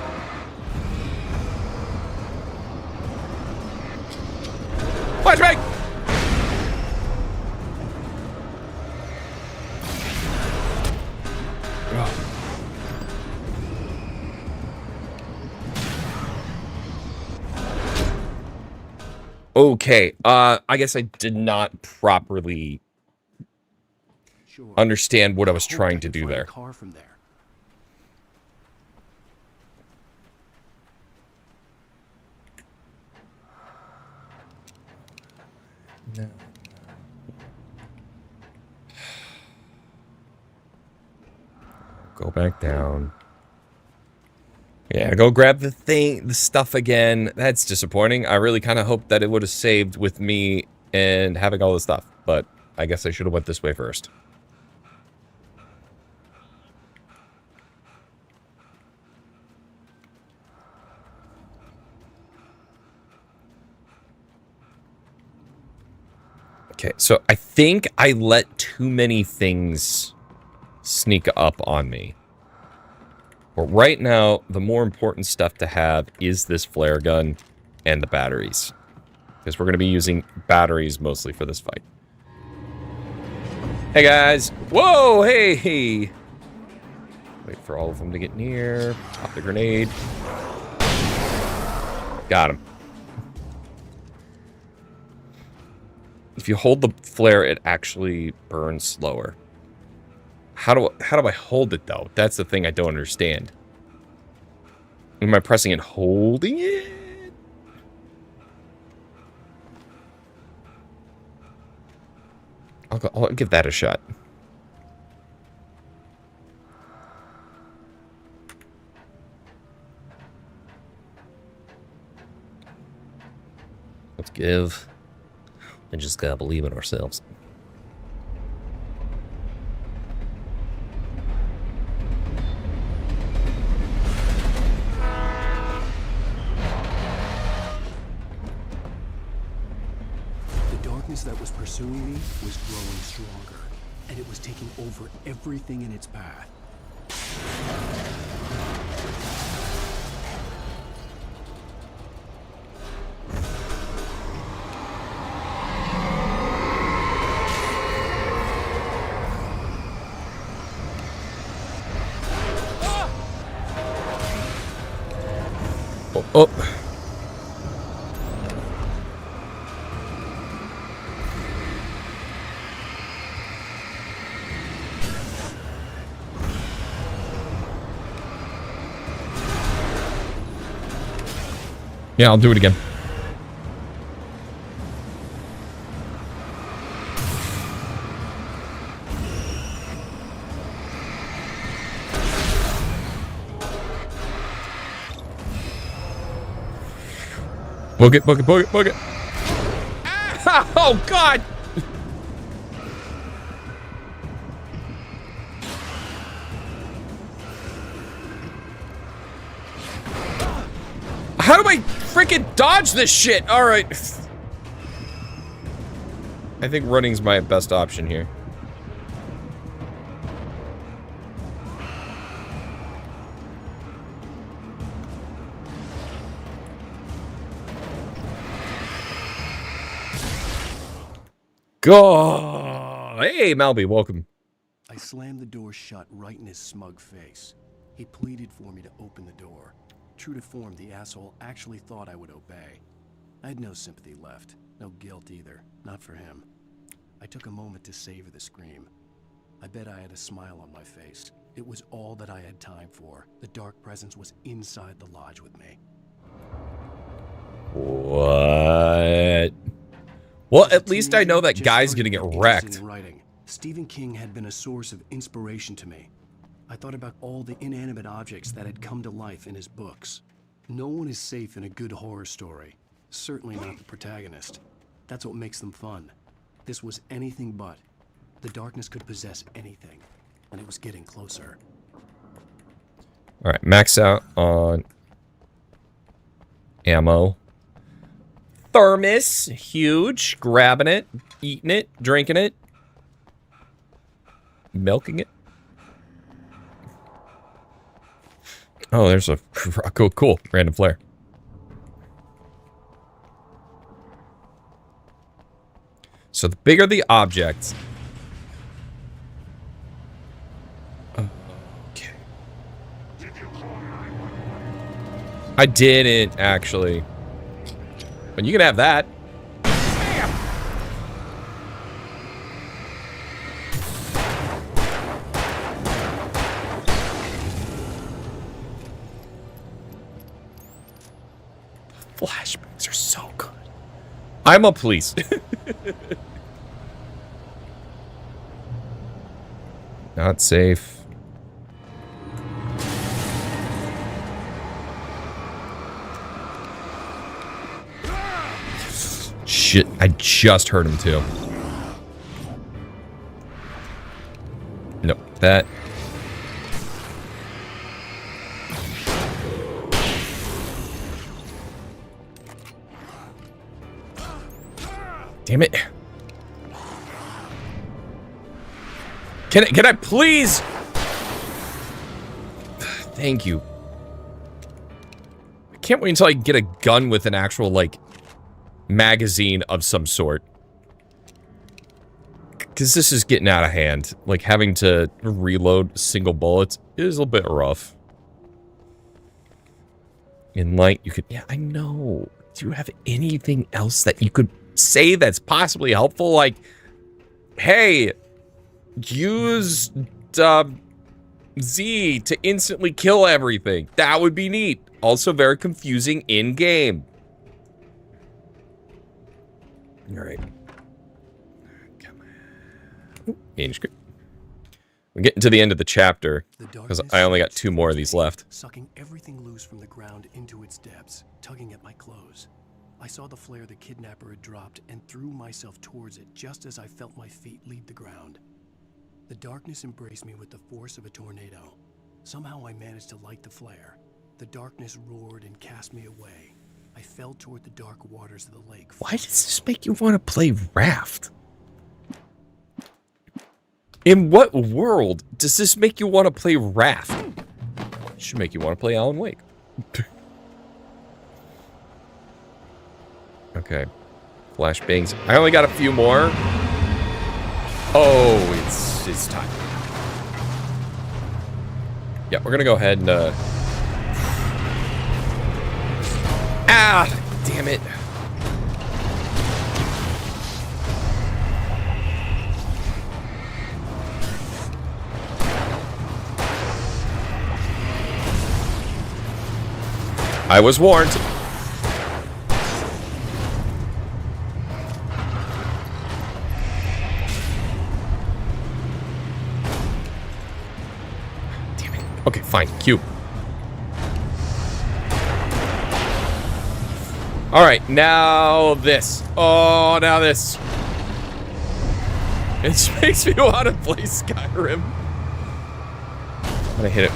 Speaker 1: Flashbang! Okay, I guess I did not properly understand what I was trying to do there.
Speaker 2: Car from there.
Speaker 1: No. Go back down. Yeah, go grab the stuff again. That's disappointing. I really kind of hoped that it would have saved with me and having all the stuff, but I guess I should have went this way first. Okay, so I think I let too many things sneak up on me. But right now, the more important stuff to have is this flare gun and the batteries. Because we're going to be using batteries mostly for this fight. Hey guys! Whoa, hey! Wait for all of them to get near. Pop the grenade. Got him. If you hold the flare, it actually burns slower. How do I hold it, though? That's the thing I don't understand. Am I pressing and holding it? I'll give that a shot. Let's give. I just gotta believe in ourselves.
Speaker 2: The darkness that was pursuing me was growing stronger, and it was taking over everything in its path.
Speaker 1: Oh. Yeah, I'll do it again. Book it, book it, book it, book it. Ah, oh, God! How do I freaking dodge this shit? All right. I think running's my best option here. Go! Hey, Malby, welcome.
Speaker 2: I slammed the door shut right in his smug face. He pleaded for me to open the door. True to form, the asshole actually thought I would obey. I had no sympathy left, no guilt either, not for him. I took a moment to savor the scream. I bet I had a smile on my face. It was all that I had time for. The dark presence was inside the lodge with me.
Speaker 1: What? Well, at least I know that guy's gonna get wrecked.
Speaker 2: Stephen King had been a source of inspiration to me. I thought about all the inanimate objects that had come to life in his books. No one is safe in a good horror story. Certainly not the protagonist. That's what makes them fun. This was anything but. The darkness could possess anything, and it was getting closer.
Speaker 1: Alright, max out on ammo. Thermos, huge. Grabbing it, eating it, drinking it. Milking it. Oh, there's a cool random flare. So the bigger the object. Okay. I didn't actually. But you can have that. Flashbangs are so good. I'm a police. Not safe. Shit, I just heard him too. Nope, that. Damn it. Can I please? Thank you. I can't wait until I get a gun with an actual, like, magazine of some sort. Because this is getting out of hand. Like, having to reload single bullets is a little bit rough. In light, you could... Yeah, I know. Do you have anything else that you could say that's possibly helpful? Like, hey, use Z to instantly kill everything. That would be neat. Also very confusing in-game. Alright. Come on. Manuscript. We're getting to the end of the chapter, because I only got 2 more of these left.
Speaker 2: Sucking everything loose from the ground into its depths, tugging at my clothes. I saw the flare the kidnapper had dropped and threw myself towards it just as I felt my feet leave the ground. The darkness embraced me with the force of a tornado. Somehow I managed to light the flare. The darkness roared and cast me away. I fell toward the dark waters of the lake.
Speaker 1: Why does this make you want to play Raft? In what world does this make you want to play Raft? It should make you want to play Alan Wake. Okay. Flashbangs. I only got a few more. Oh, it's time. Yeah, we're gonna go ahead and ah, damn it. I was warned. Damn it. Okay, fine. Q. Alright, now this. Oh, now this. It just makes me want to play Skyrim. I'm gonna hit it.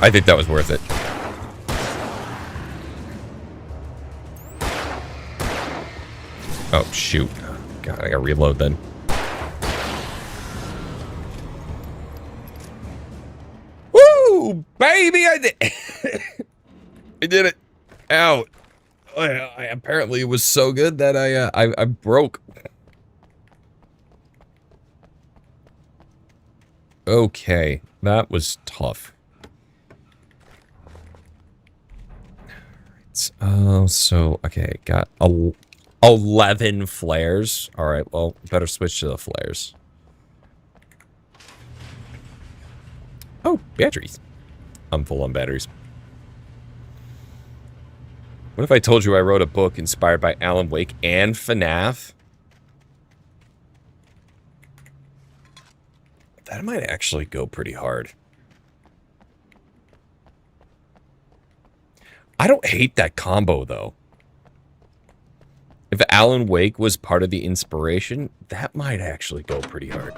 Speaker 1: I think that was worth it. Oh, shoot. God, I gotta reload then. Woo! Baby, I did I did it. Ow. Apparently it was so good that I broke. Okay, that was tough. So, okay, got 11 flares. Alright, well, better switch to the flares. Oh, batteries. I'm full on batteries. What if I told you I wrote a book inspired by Alan Wake and FNAF? That might actually go pretty hard. I don't hate that combo, though. If Alan Wake was part of the inspiration, that might actually go pretty hard.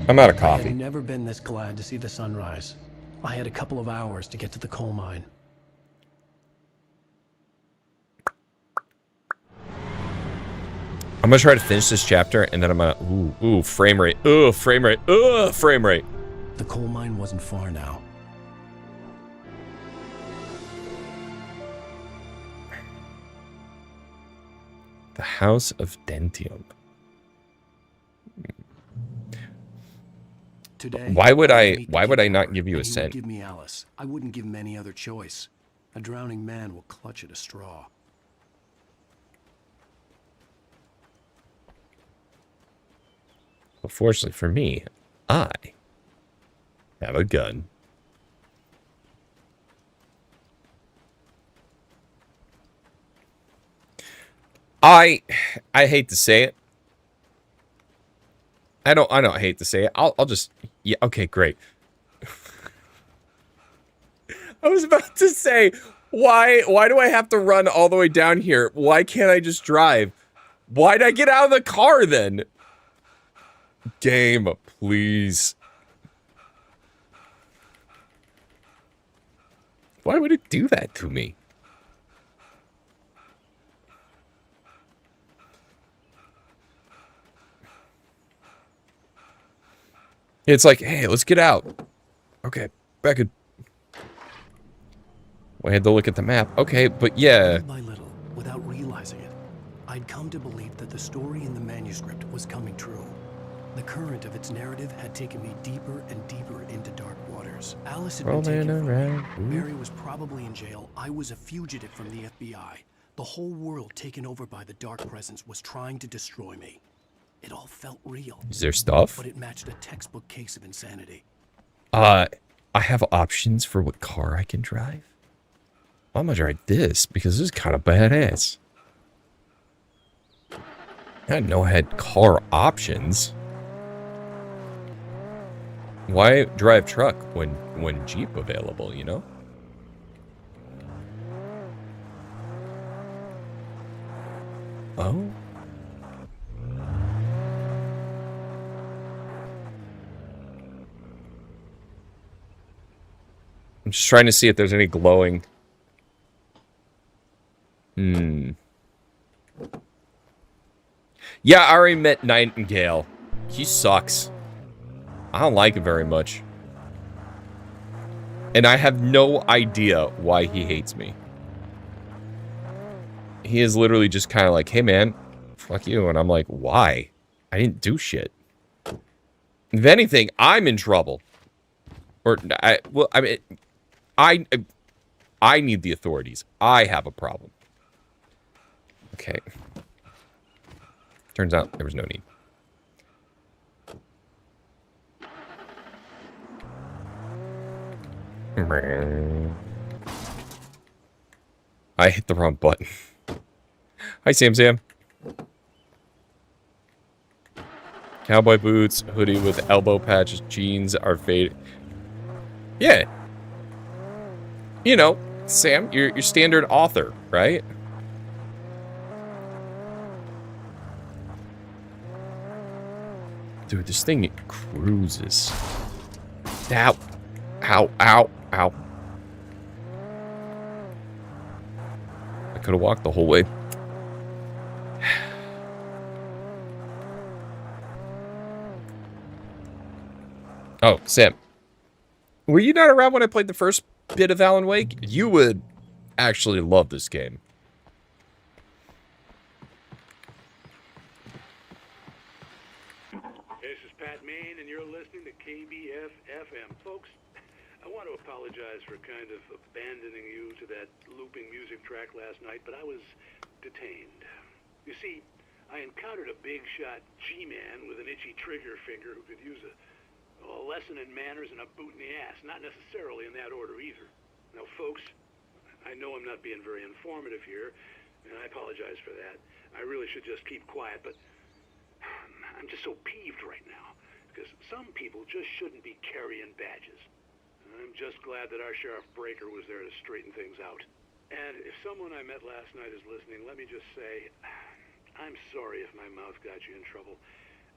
Speaker 1: I'm out of coffee.
Speaker 2: I had never been this glad to see the sunrise. I had a couple of hours to get to the coal mine.
Speaker 1: I'm gonna try to finish this chapter, and then I'm gonna... Ooh, frame rate. Ugh, frame rate. Ugh, frame rate.
Speaker 2: The coal mine wasn't far now.
Speaker 1: The House of Dentium.
Speaker 2: Today,
Speaker 1: Why would I not give you a cent?
Speaker 2: Give me Alice. I wouldn't give him any other choice. A drowning man will clutch at a straw.
Speaker 1: Well, fortunately for me, I have a gun. I hate to say it. I don't hate to say it. I'll just, yeah, okay, great. I was about to say, why do I have to run all the way down here? Why can't I just drive? Why'd I get out of the car then? Game, please. Why would it do that to me? It's like, hey, let's get out. Okay, back in. Well, I had to look at the map. Okay, but yeah.
Speaker 2: Little by little, without realizing it, I'd come to believe that the story in the manuscript was coming true. The current of its narrative had taken me deeper and deeper into dark waters. Alice had been taken from me. Mary was probably in jail. I was a fugitive from the FBI. The whole world taken over by the dark presence was trying to destroy me. It all felt real.
Speaker 1: Is there stuff?
Speaker 2: But it matched a textbook case of insanity.
Speaker 1: I have options for what car I can drive. I'm gonna drive this because this is kind of badass. I didn't know I had car options. Why drive truck when Jeep available, you know? Oh. I'm just trying to see if there's any glowing. Yeah, I already met Nightingale. He sucks. I don't like him very much. And I have no idea why he hates me. He is literally just kind of like, hey man, fuck you. And I'm like, why? I didn't do shit. If anything, I'm in trouble. Or, I need the authorities. I have a problem. Okay. Turns out there was no need. I hit the wrong button. Hi, Sam. Cowboy boots, hoodie with elbow patches, jeans are faded. Yeah. You know, Sam, you're your standard author, right? Dude, this thing cruises. Ow. Ow, ow, ow. I could have walked the whole way. Oh, Sam. Were you not around when I played the first bit of Alan Wake? You would actually love this game.
Speaker 14: This is Pat Main, and you're listening to KBF-FM. Folks, I want to apologize for kind of abandoning you to that looping music track last night, but I was detained. You see, I encountered a big-shot G-man with an itchy trigger finger who could use a lesson in manners and a boot in the ass. Not necessarily in that order either. Now, folks, I know I'm not being very informative here, and I apologize for that. I really should just keep quiet, but I'm just so peeved right now, because some people just shouldn't be carrying badges. I'm just glad that our Sheriff Breaker was there to straighten things out. And if someone I met last night is listening, let me just say, I'm sorry if my mouth got you in trouble.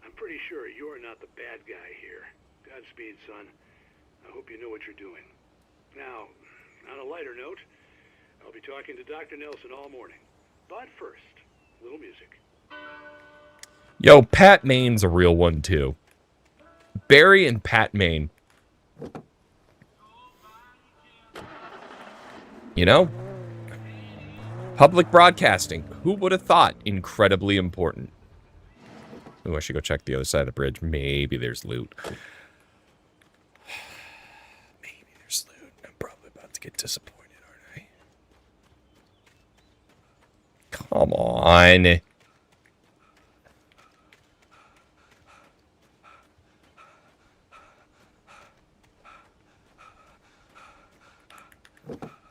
Speaker 14: I'm pretty sure you're not the bad guy here. Godspeed, son. I hope you know what you're doing. Now, on a lighter note, I'll be talking to Dr. Nelson all morning. But first, a little music.
Speaker 1: Yo, Pat Main's a real one, too. Barry and Pat Main. You know? Public broadcasting. Who would have thought? Incredibly important. Ooh, I should go check the other side of the bridge. Maybe there's loot. Maybe there's loot. I'm probably about to get disappointed, aren't I? Come on.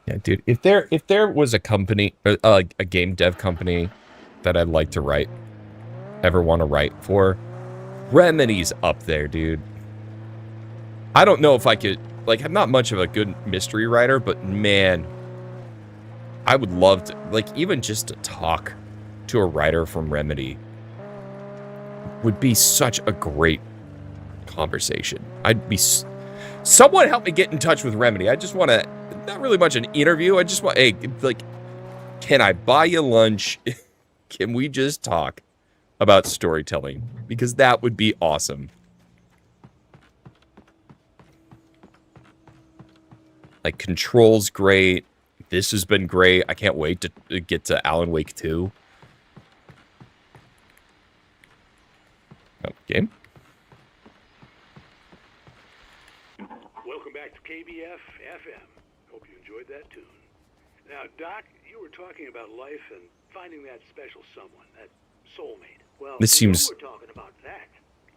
Speaker 1: Yeah, dude. If there was a company, a game dev company that I'd like to ever want to write for, Remedy's up there, dude. I don't know if I could, like, I'm not much of a good mystery writer, but man, I would love to, like, even just to talk to a writer from Remedy would be such a great conversation. Someone help me get in touch with Remedy. I just want to, not really much an interview. I just want, hey, like, can I buy you lunch? Can we just talk about storytelling? Because that would be awesome. Like, Control's great. This has been great. I can't wait to get to Alan Wake 2. Oh, game.
Speaker 14: Welcome back to KBF-FM. Hope you enjoyed that tune. Now, Doc, you were talking about life and finding that special someone, that soulmate. Well,
Speaker 1: This seems-
Speaker 14: you were talking about that.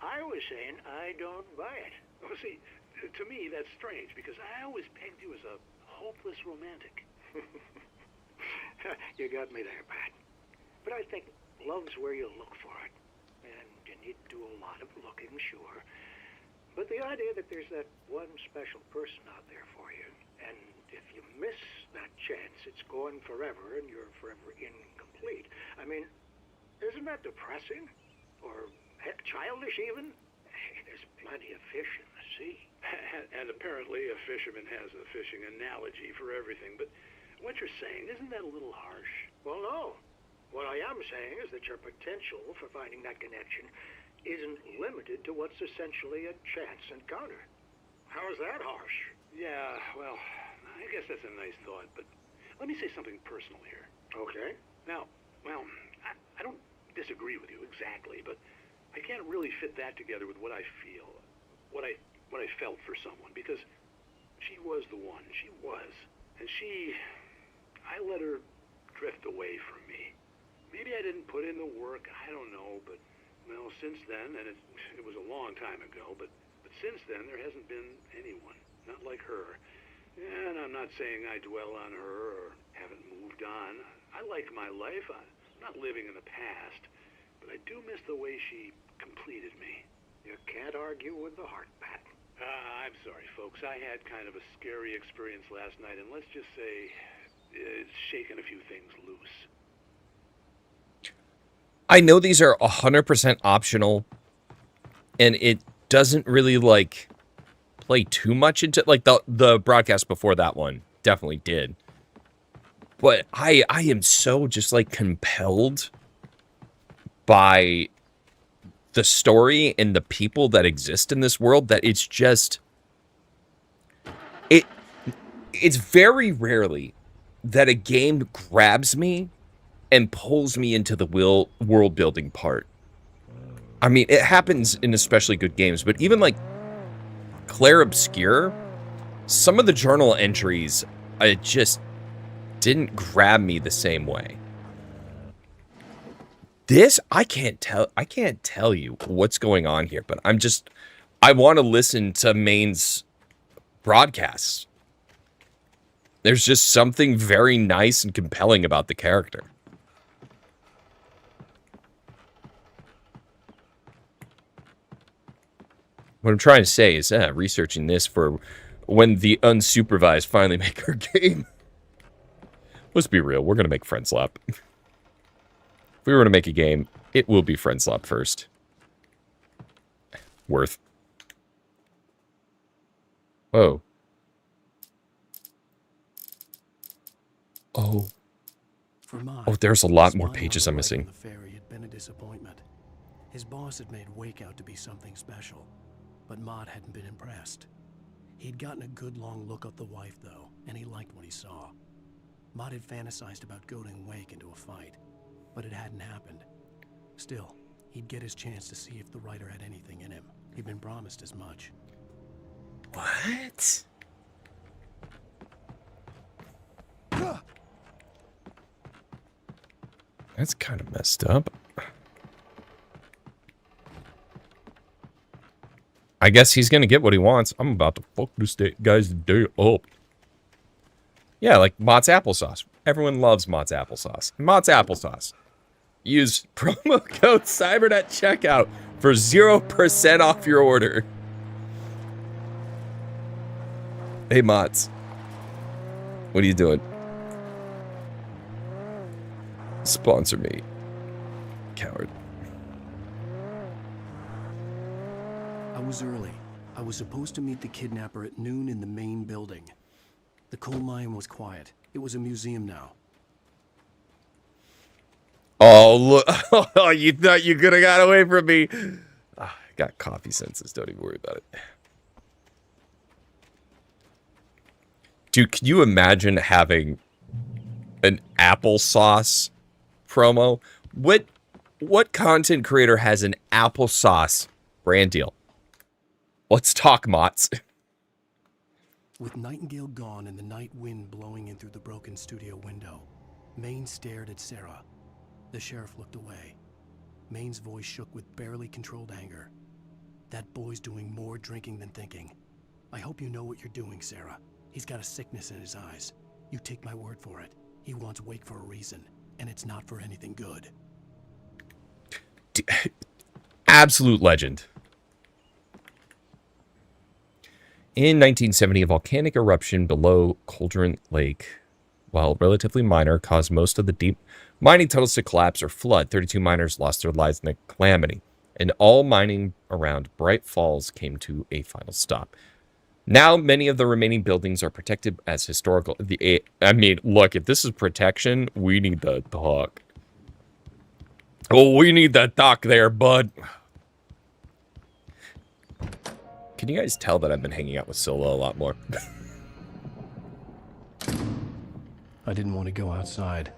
Speaker 14: I was saying I don't buy it. Well, see, to me, that's strange, because I always pegged you as a hopeless romantic.
Speaker 19: You got me there, Pat. But I think love's where you look for it. And you need to do a lot of looking, sure. But the idea that there's that one special person out there for you, and if you miss that chance, it's gone forever, and you're forever incomplete. I mean, isn't that depressing? Or, heck, childish even? There's plenty of fish in the sea.
Speaker 14: And apparently a fisherman has a fishing analogy for everything, but what you're saying, isn't that a little harsh?
Speaker 19: Well, no. What I am saying is that your potential for finding that connection isn't limited to what's essentially a chance encounter. How is that harsh?
Speaker 14: Yeah, well, I guess that's a nice thought, but let me say something personal here.
Speaker 19: Okay.
Speaker 14: Now, well, I don't disagree with you exactly, but I can't really fit that together with what I feel, what I felt for someone, because she was the one. She was. And I let her drift away from me. Maybe I didn't put in the work, I don't know, but, well, since then, and it was a long time ago, but since then, there hasn't been anyone, not like her. And I'm not saying I dwell on her or haven't moved on. I like my life. I'm not living in the past, but I do miss the way she completed me.
Speaker 19: You can't argue with the heart, Pat.
Speaker 14: I'm sorry, folks. I had kind of a scary experience last night, and let's just say it's shaken a few things loose.
Speaker 1: I know these are 100% optional, and it doesn't really like play too much into like the broadcast before that one definitely did. But I am so just like compelled by the story and the people that exist in this world that it's just it's very rarely that a game grabs me and pulls me into the world building part. I mean, it happens in especially good games, but even like Claire Obscure, some of the journal entries, it just didn't grab me the same way. This, I can't tell you what's going on here, but I want to listen to Maine's broadcasts. There's just something very nice and compelling about the character. What I'm trying to say is, researching this for when the unsupervised finally make our game. Let's be real, we're going to make Friend Slap. If we were to make a game, it will be Friend Slap first. Worth. Whoa. Oh. Oh, there's a lot more pages I'm missing.
Speaker 2: The ferry had been a disappointment. His boss had made Wake out to be something special, but Mott hadn't been impressed. He'd gotten a good long look at the wife, though, and he liked what he saw. Mott had fantasized about goading Wake into a fight, but it hadn't happened. Still, he'd get his chance to see if the writer had anything in him. He'd been promised as much.
Speaker 1: What? That's kind of messed up. I guess he's gonna get what he wants. I'm about to fuck this guy's day up. Yeah, like Mott's applesauce. Everyone loves Mott's applesauce. Mott's applesauce. Use promo code Cybert at checkout for 0% off your order. Hey, Mott's. What are you doing? Sponsor me. Coward.
Speaker 2: I was early. I was supposed to meet the kidnapper at noon in the main building. The coal mine was quiet. It was a museum now.
Speaker 1: Oh, look. Oh, you thought you could have got away from me. I got coffee senses. Don't even worry about it. Dude, can you imagine having an applesauce promo? What content creator has an applesauce brand deal? Let's talk, Mott's.
Speaker 2: With Nightingale gone and the night wind blowing in through the broken studio window, Maine stared at Sarah. The sheriff looked away. Maine's voice shook with barely controlled anger. That boy's doing more drinking than thinking. I hope you know what you're doing, Sarah. He's got a sickness in his eyes. You take my word for it. He wants Wake for a reason, and it's not for anything good.
Speaker 1: Absolute legend. In 1970, a volcanic eruption below Cauldron Lake, while relatively minor, caused most of the deep mining tunnels to collapse or flood. 32 miners lost their lives in the calamity, and all mining around Bright Falls came to a final stop. Now, many of the remaining buildings are protected as historical. I mean, look, if this is protection, we need the dock. Oh, we need the dock there, bud. Can you guys tell that I've been hanging out with Solo a lot more?
Speaker 2: I didn't want to go outside.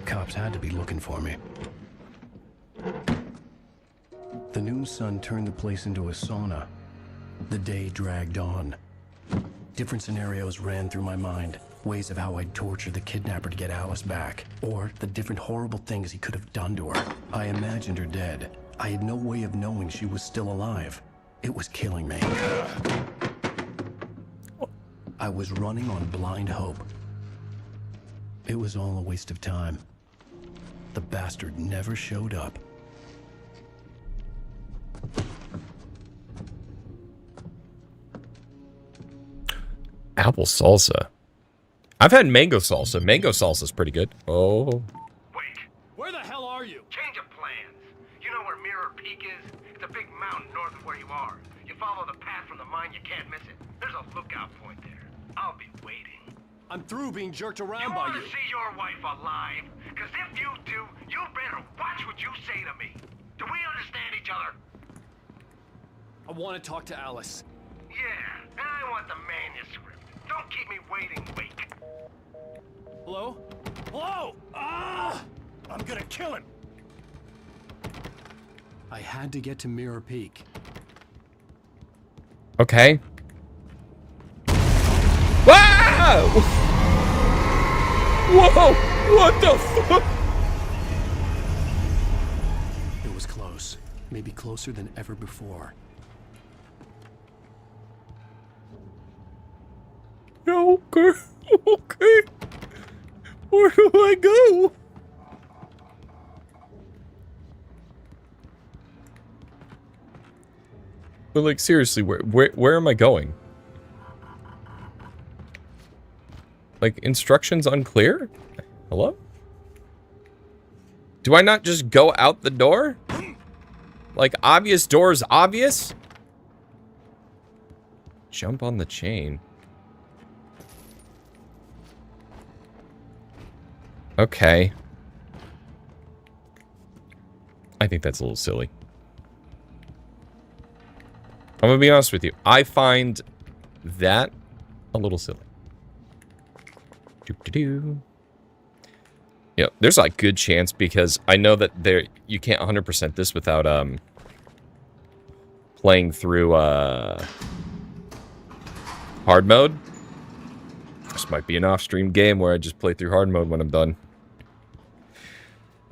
Speaker 2: Cops had to be looking for me. The noon sun turned the place into a sauna. The day dragged on. Different scenarios ran through my mind. Ways of how I'd torture the kidnapper to get Alice back. Or the different horrible things he could have done to her. I imagined her dead. I had no way of knowing she was still alive. It was killing me. I was running on blind hope. It was all a waste of time. The bastard never showed up.
Speaker 1: Apple salsa. I've had mango salsa. Mango salsa's pretty good. Oh.
Speaker 4: Wait. Where the hell are you? Change of plans. You know where Mirror Peak is? It's a mine, you can't miss it. There's a lookout point there. I'll be waiting.
Speaker 6: I'm through being jerked
Speaker 4: You
Speaker 6: around by
Speaker 4: want
Speaker 6: you.
Speaker 4: to see your wife alive? Because if you do, you better watch what you say to me. Do we understand each other?
Speaker 6: I want to talk to Alice.
Speaker 4: Yeah, and I want the manuscript. Don't keep me waiting, Wake.
Speaker 6: Hello? Hello! Ah! I'm gonna kill him! I had to get to Mirror Peak.
Speaker 1: Okay. Wow! Whoa! What the fuck?
Speaker 2: It was close. Maybe closer than ever before.
Speaker 1: Okay. Okay. Where do I go? But like seriously, where am I going? Like instructions unclear? Hello? Do I not just go out the door? Like obvious doors obvious? Jump on the chain. Okay. I think that's a little silly. I'm gonna be honest with you. I find that a little silly. Doo-doo-doo. Yeah, there's a good chance because I know that you can't 100% this without playing through hard mode. This might be an off-stream game where I just play through hard mode when I'm done.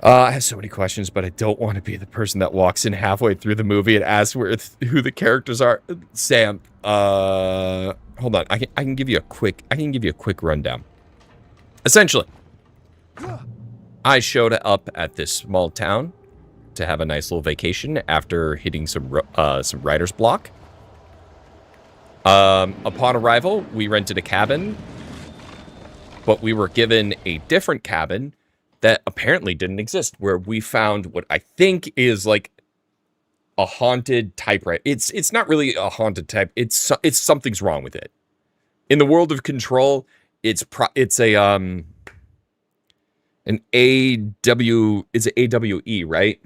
Speaker 1: I have so many questions, but I don't want to be the person that walks in halfway through the movie and asks who the characters are. Sam, hold on. I can give you a quick rundown. Essentially, I showed up at this small town to have a nice little vacation after hitting some writer's block. Upon arrival, we rented a cabin, but we were given a different cabin that apparently didn't exist, where we found what I think is like a haunted typewriter. It's not really a haunted type. It's something's wrong with it. In the world of Control, it's an AW. Is it AWE, right?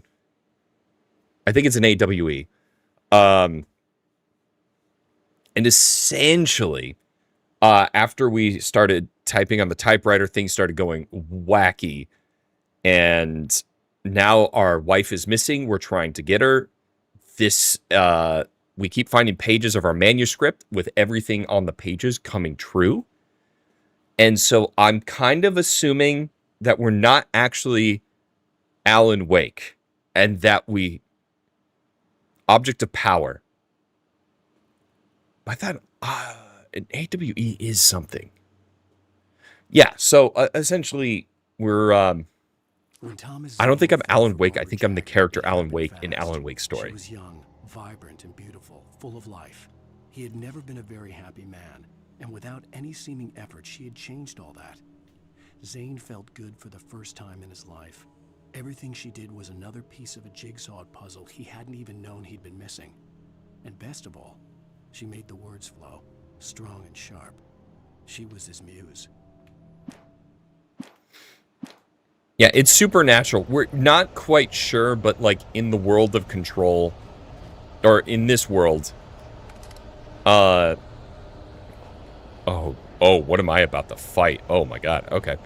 Speaker 1: I think it's an AWE. And essentially, after we started typing on the typewriter, things started going wacky. And now our wife is missing. We're trying to get her. We keep finding pages of our manuscript with everything on the pages coming true. And so I'm kind of assuming that we're not actually Alan Wake and that object of power. I thought an AWE is something. Yeah, so essentially we're I don't think I'm Alan Wake. I think I'm the character Alan Wake in Alan Wake's story.
Speaker 2: She was young, vibrant, and beautiful, full of life. He had never been a very happy man, and without any seeming effort, she had changed all that. Zane felt good for the first time in his life. Everything she did was another piece of a jigsaw puzzle he hadn't even known he'd been missing. And best of all, she made the words flow, strong and sharp. She was his muse.
Speaker 1: Yeah, it's supernatural. We're not quite sure, but like in the world of Control, or in this world, oh, what am I about to fight? Oh my god, okay.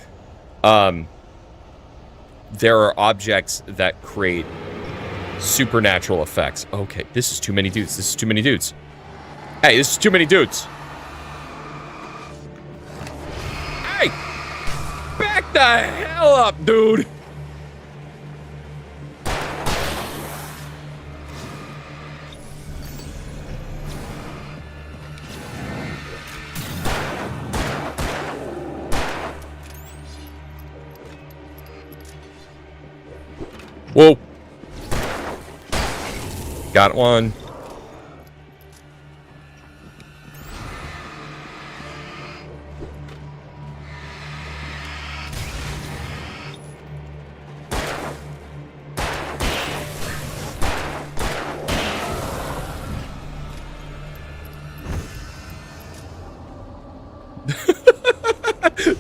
Speaker 1: There are objects that create supernatural effects. Okay, this is too many dudes. This is too many dudes. Hey, this is too many dudes. Hey! Back the hell up, dude! Whoa. Got one.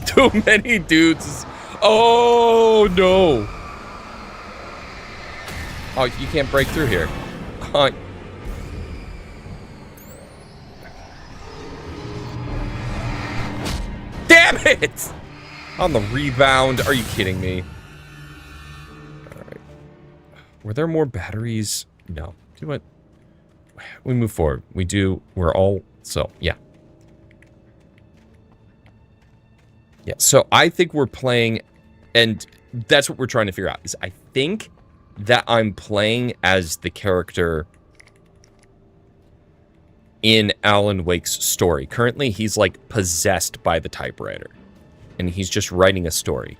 Speaker 1: Too many dudes. Oh, no. Oh, you can't break through here. Damn it! On the rebound. Are you kidding me? Alright. Were there more batteries? No. Do what? We move forward. We're all... So, yeah. Yeah, so I think we're playing... And that's what we're trying to figure out. Is I think that I'm playing as the character in Alan Wake's story. Currently, he's, like, possessed by the typewriter. And he's just writing a story.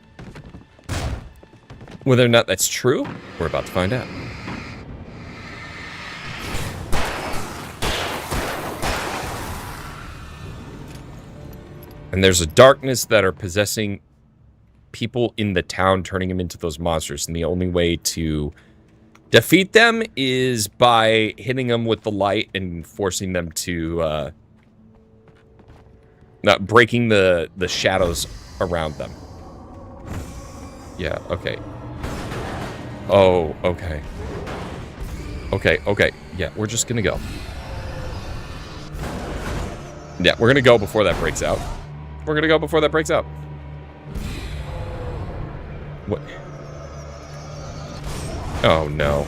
Speaker 1: Whether or not that's true, we're about to find out. And there's a darkness that are possessing people in the town, turning them into those monsters. And the only way to defeat them is by hitting them with the light and forcing them to, not breaking the shadows around them. Yeah, okay. Oh, okay. Okay. Yeah, we're just gonna go. Yeah, we're gonna go before that breaks out. We're gonna go before that breaks out. What? Oh, no.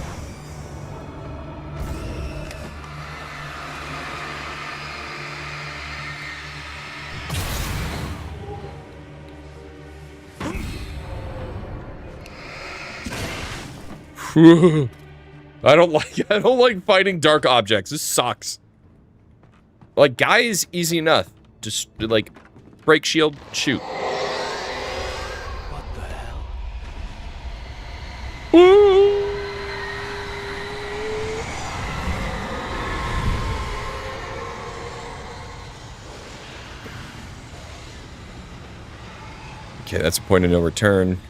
Speaker 1: I don't like fighting dark objects. This sucks. Like, guys, easy enough. Just, like, break shield, shoot.
Speaker 6: What the hell?
Speaker 1: Okay, that's a point of no return.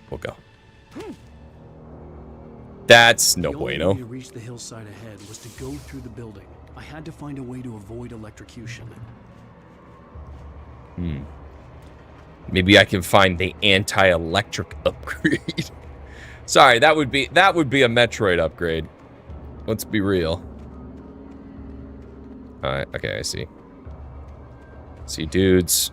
Speaker 1: We'll go. That's no bueno.
Speaker 2: The only way to reach the hillside ahead was to go through the building. I had to find a way to avoid electrocution.
Speaker 1: Maybe I can find the anti-electric upgrade. Sorry, that would be a Metroid upgrade. Let's be real. Alright, okay, I see. See dudes.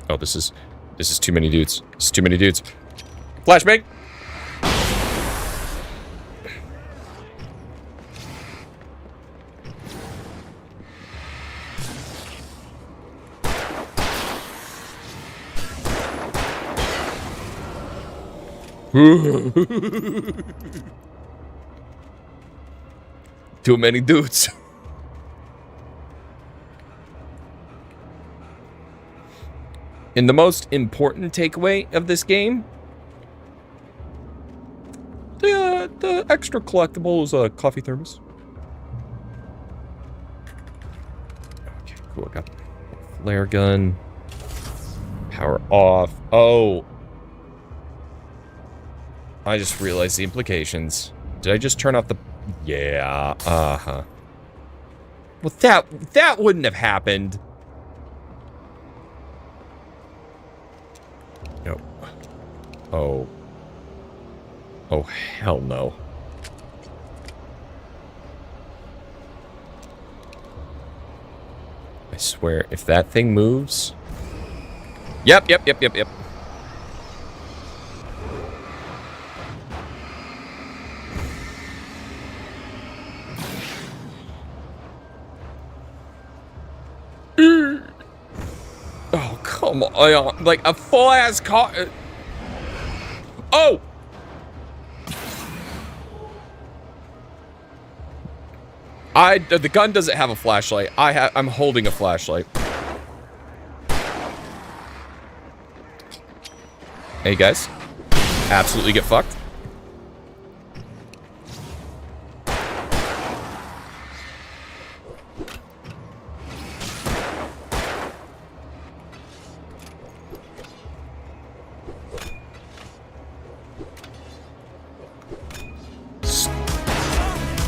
Speaker 1: Oh, this is too many dudes. This is too many dudes. Flashbang! Too many dudes. And the most important takeaway of this game, the extra collectible is a coffee thermos. Okay, cool. I got a flare gun. Power off. Oh. I just realized the implications. Did I just turn off the... Yeah, uh-huh. Well, that wouldn't have happened. No. Oh. Oh, hell no. I swear, if that thing moves... Yep. Oh, come on. Like, a full-ass car... Oh! The gun doesn't have a flashlight. I'm holding a flashlight. Hey, guys. Absolutely get fucked.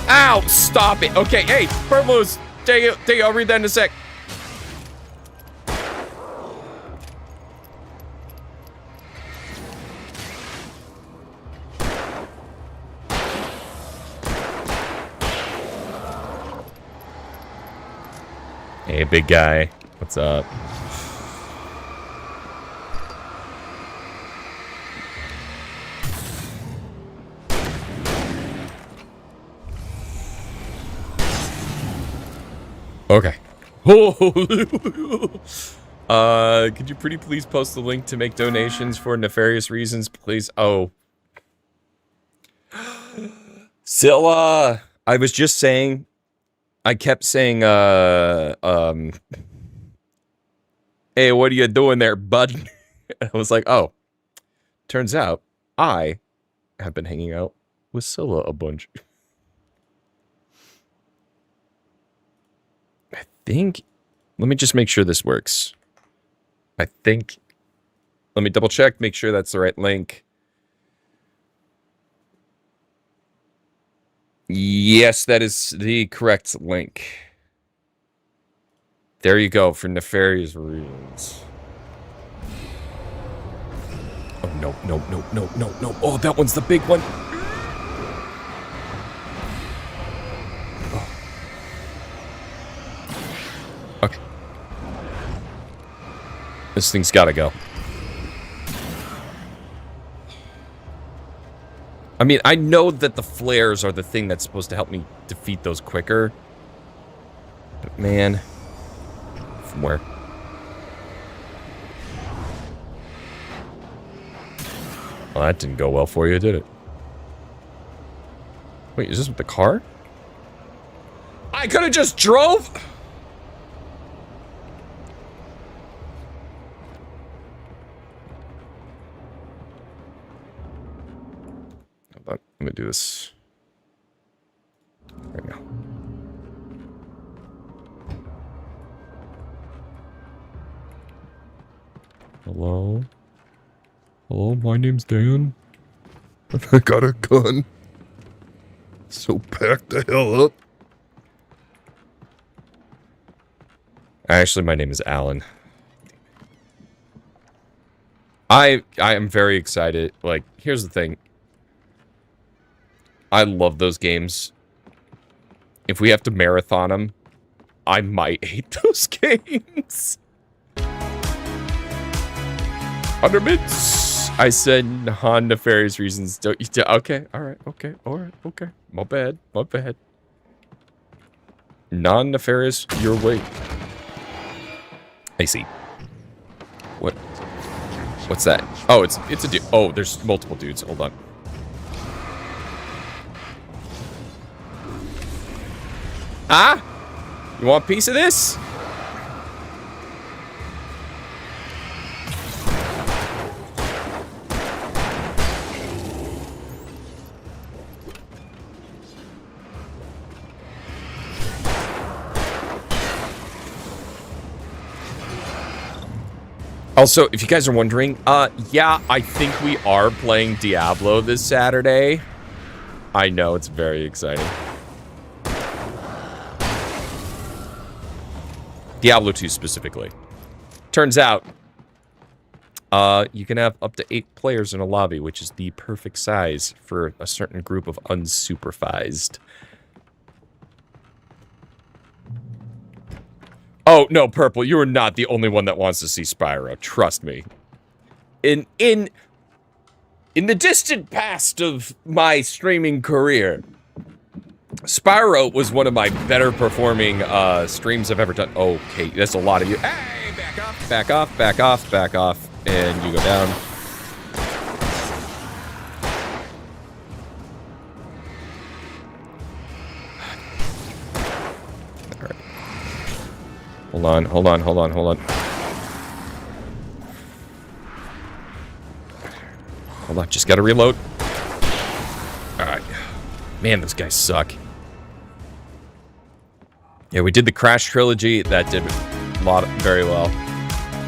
Speaker 1: Ow! Stop it. Okay, hey, Purple's. Take it. I'll read that in a sec. Hey, big guy. What's up? Okay. Could you pretty please post the link to make donations for nefarious reasons, please? Oh. Zilla! I was just saying... I kept saying, hey, what are you doing there, bud? I was like, oh. Turns out, I have been hanging out with Scylla a bunch. I think... Let me just make sure this works. I think... Let me double check, make sure that's the right link. Yes, that is the correct link. There you go, for nefarious reasons. Oh, no, no, no, no, no, no. Oh, that one's the big one. Oh. Okay. This thing's gotta go. I mean, I know that the flares are the thing that's supposed to help me defeat those quicker. But man, from where? Well, that didn't go well for you, did it? Wait, is this with the car? I could have just drove? I'm gonna do this. There we go. Hello? Hello, my name's Dan.
Speaker 3: I got a gun. So pack the hell up.
Speaker 1: Actually, my name is Alan. I am very excited. Like, here's the thing. I love those games. If we have to marathon them, I might hate those games. 100 bits. I said non-nefarious reasons. Don't you? Okay, alright, okay, alright, okay. My bad, my bad. Non-nefarious your way. I see. What? What's that? Oh, it's a dude. Oh, there's multiple dudes. Hold on. Ah? You want a piece of this? Also, if you guys are wondering, yeah, I think we are playing Diablo this Saturday. I know, it's very exciting. Diablo 2 specifically. Turns out, you can have up to 8 players in a lobby, which is the perfect size for a certain group of unsupervised. Oh, no, Purple, you are not the only one that wants to see Spyro. Trust me. In the distant past of my streaming career, Spyro was one of my better performing streams I've ever done. Okay, that's a lot of you. Hey, back off, back off, back off, back off. And you go down. Alright. Hold on, hold on, hold on, hold on. Hold on, just gotta reload. Alright. Man, those guys suck. Yeah, we did the Crash trilogy. That did very well.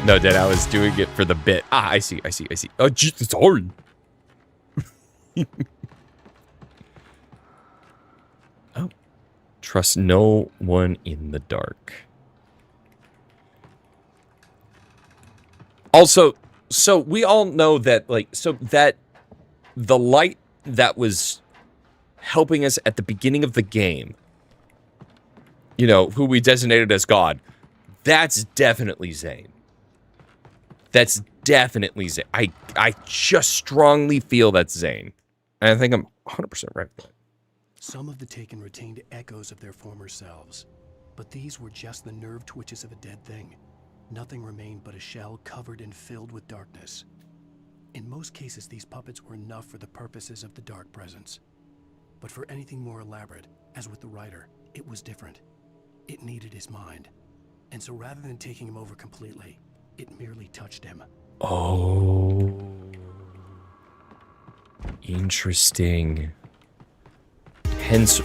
Speaker 1: No, Dad, I was doing it for the bit. Ah, I see, I see, I see. Oh, sorry. Oh. Trust no one in the dark. Also, so we all know that, like, so that the light that was helping us at the beginning of the game, you know, who we designated as God, that's definitely Zane. That's definitely Zane. I just strongly feel that's Zane. And I think I'm 100% right with that.
Speaker 2: Some of the Taken retained echoes of their former selves, but these were just the nerve twitches of a dead thing. Nothing remained but a shell covered and filled with darkness. In most cases, these puppets were enough for the purposes of the dark presence. But for anything more elaborate, as with the writer, it was different. It needed his mind. And so rather than taking him over completely, it merely touched him.
Speaker 1: Oh. Interesting. Hence...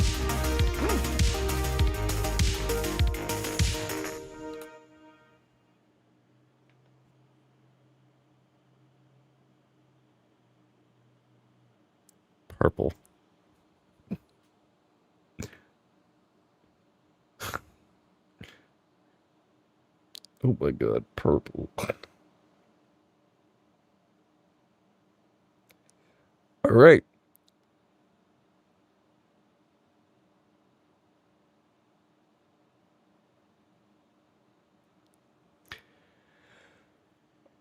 Speaker 1: Purple. Oh my god, purple. All right.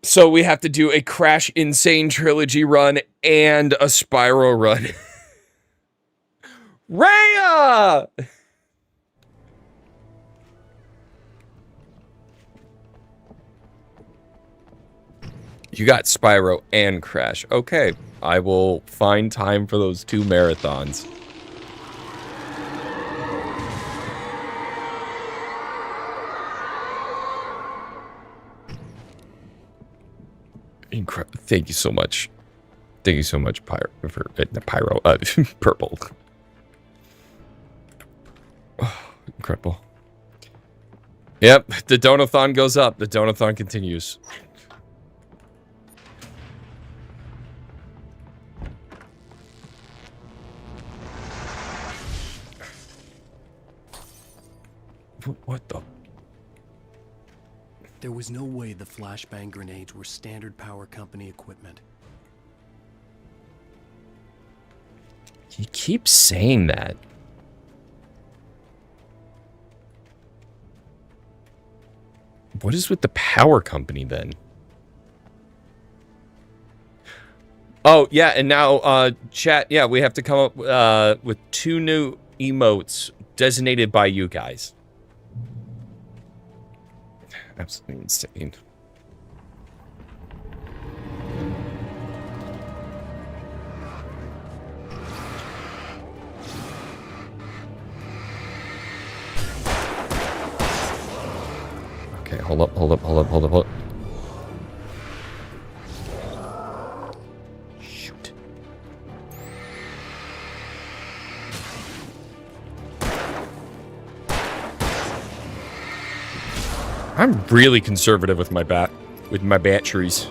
Speaker 1: So we have to do a Crash Insane Trilogy run and a Spyro run. Rhea! You got Spyro and Crash. Okay, I will find time for those 2 marathons. Thank you so much. Thank you so much, Purple. Oh, incredible. Yep, the Donathon goes up. The Donathon continues. What the?
Speaker 2: There was no way the flashbang grenades were standard power company equipment.
Speaker 1: He keeps saying that. What is with the power company then? Oh, yeah, and now, chat, yeah, we have to come up with 2 new emotes designated by you guys. Absolutely insane. Okay, hold up. Shoot. I'm really conservative with my batteries.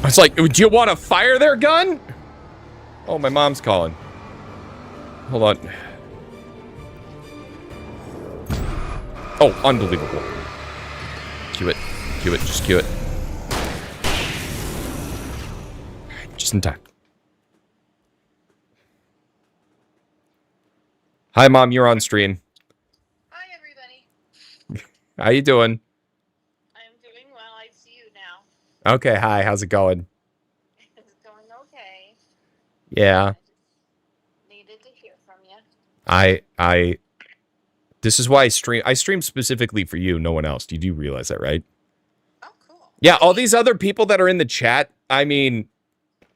Speaker 1: It's like, do you want to fire their gun? Oh, my mom's calling. Hold on. Oh, unbelievable. Cue it. Just cue it. Just in time. Hi, Mom, you're on stream.
Speaker 20: Hi, everybody.
Speaker 1: How you doing?
Speaker 20: I'm doing well. I see you now.
Speaker 1: Okay, hi, how's it going?
Speaker 20: It's going okay.
Speaker 1: Yeah.
Speaker 20: Needed to hear from you.
Speaker 1: This is why I stream specifically for you, no one else. You do realize that, right? Oh, cool. Yeah, all these other people that are in the chat, I mean,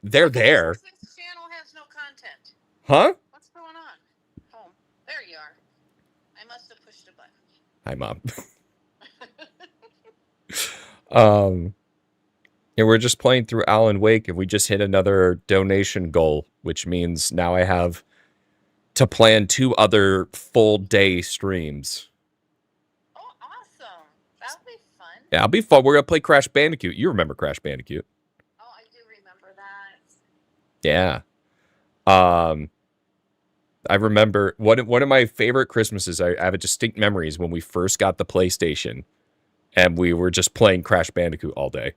Speaker 1: they're there.
Speaker 20: This channel has no content.
Speaker 1: Huh?
Speaker 20: What's going on? Oh, there you are. I must have pushed a button.
Speaker 1: Hi, Mom. And we're just playing through Alan Wake, and we just hit another donation goal, which means now I have to plan 2 other full day streams.
Speaker 20: Oh, awesome. That'll be fun.
Speaker 1: Yeah, it'll be fun. We're gonna play Crash Bandicoot. You remember Crash Bandicoot?
Speaker 20: Oh, I do remember that.
Speaker 1: Yeah. I remember one of my favorite Christmases. I have a distinct memories when we first got the PlayStation, and we were just playing Crash Bandicoot all day.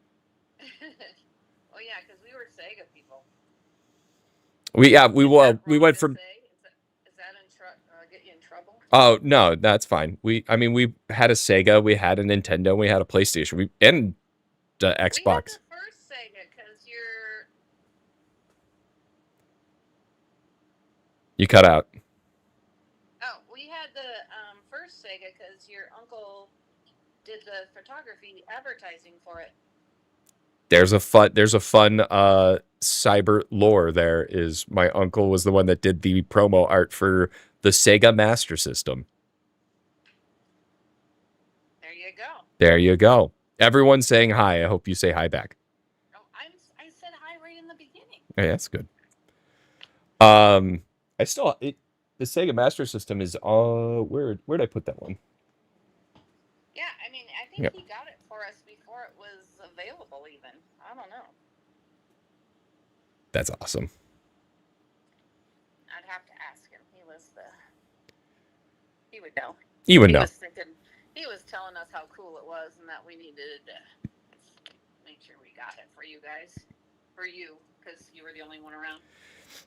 Speaker 20: Oh yeah, because we were Sega people.
Speaker 1: We went from.
Speaker 20: Is that get you in trouble?
Speaker 1: Oh no, that's fine. We had a Sega, we had a Nintendo, we had a PlayStation, and the Xbox.
Speaker 20: We had the first Sega because
Speaker 1: You cut out.
Speaker 20: Oh, we had the first Sega because your uncle did the photography advertising for it.
Speaker 1: There's a fun Cybert lore. There is my uncle was the one that did the promo art for the Sega Master System.
Speaker 20: There you go.
Speaker 1: There you go. Everyone's saying hi. I hope you say hi back.
Speaker 20: Oh, I said hi right in the beginning.
Speaker 1: Hey, that's good. The Sega Master System is where'd I put that one?
Speaker 20: Yeah, I mean, I think he got it for us before it was available even. I don't know.
Speaker 1: That's awesome.
Speaker 20: I'd have to ask him. He would know.
Speaker 1: He would know.
Speaker 20: He was telling us how cool it was and that we needed to make sure we got it for you guys. For you, because you were the only one around.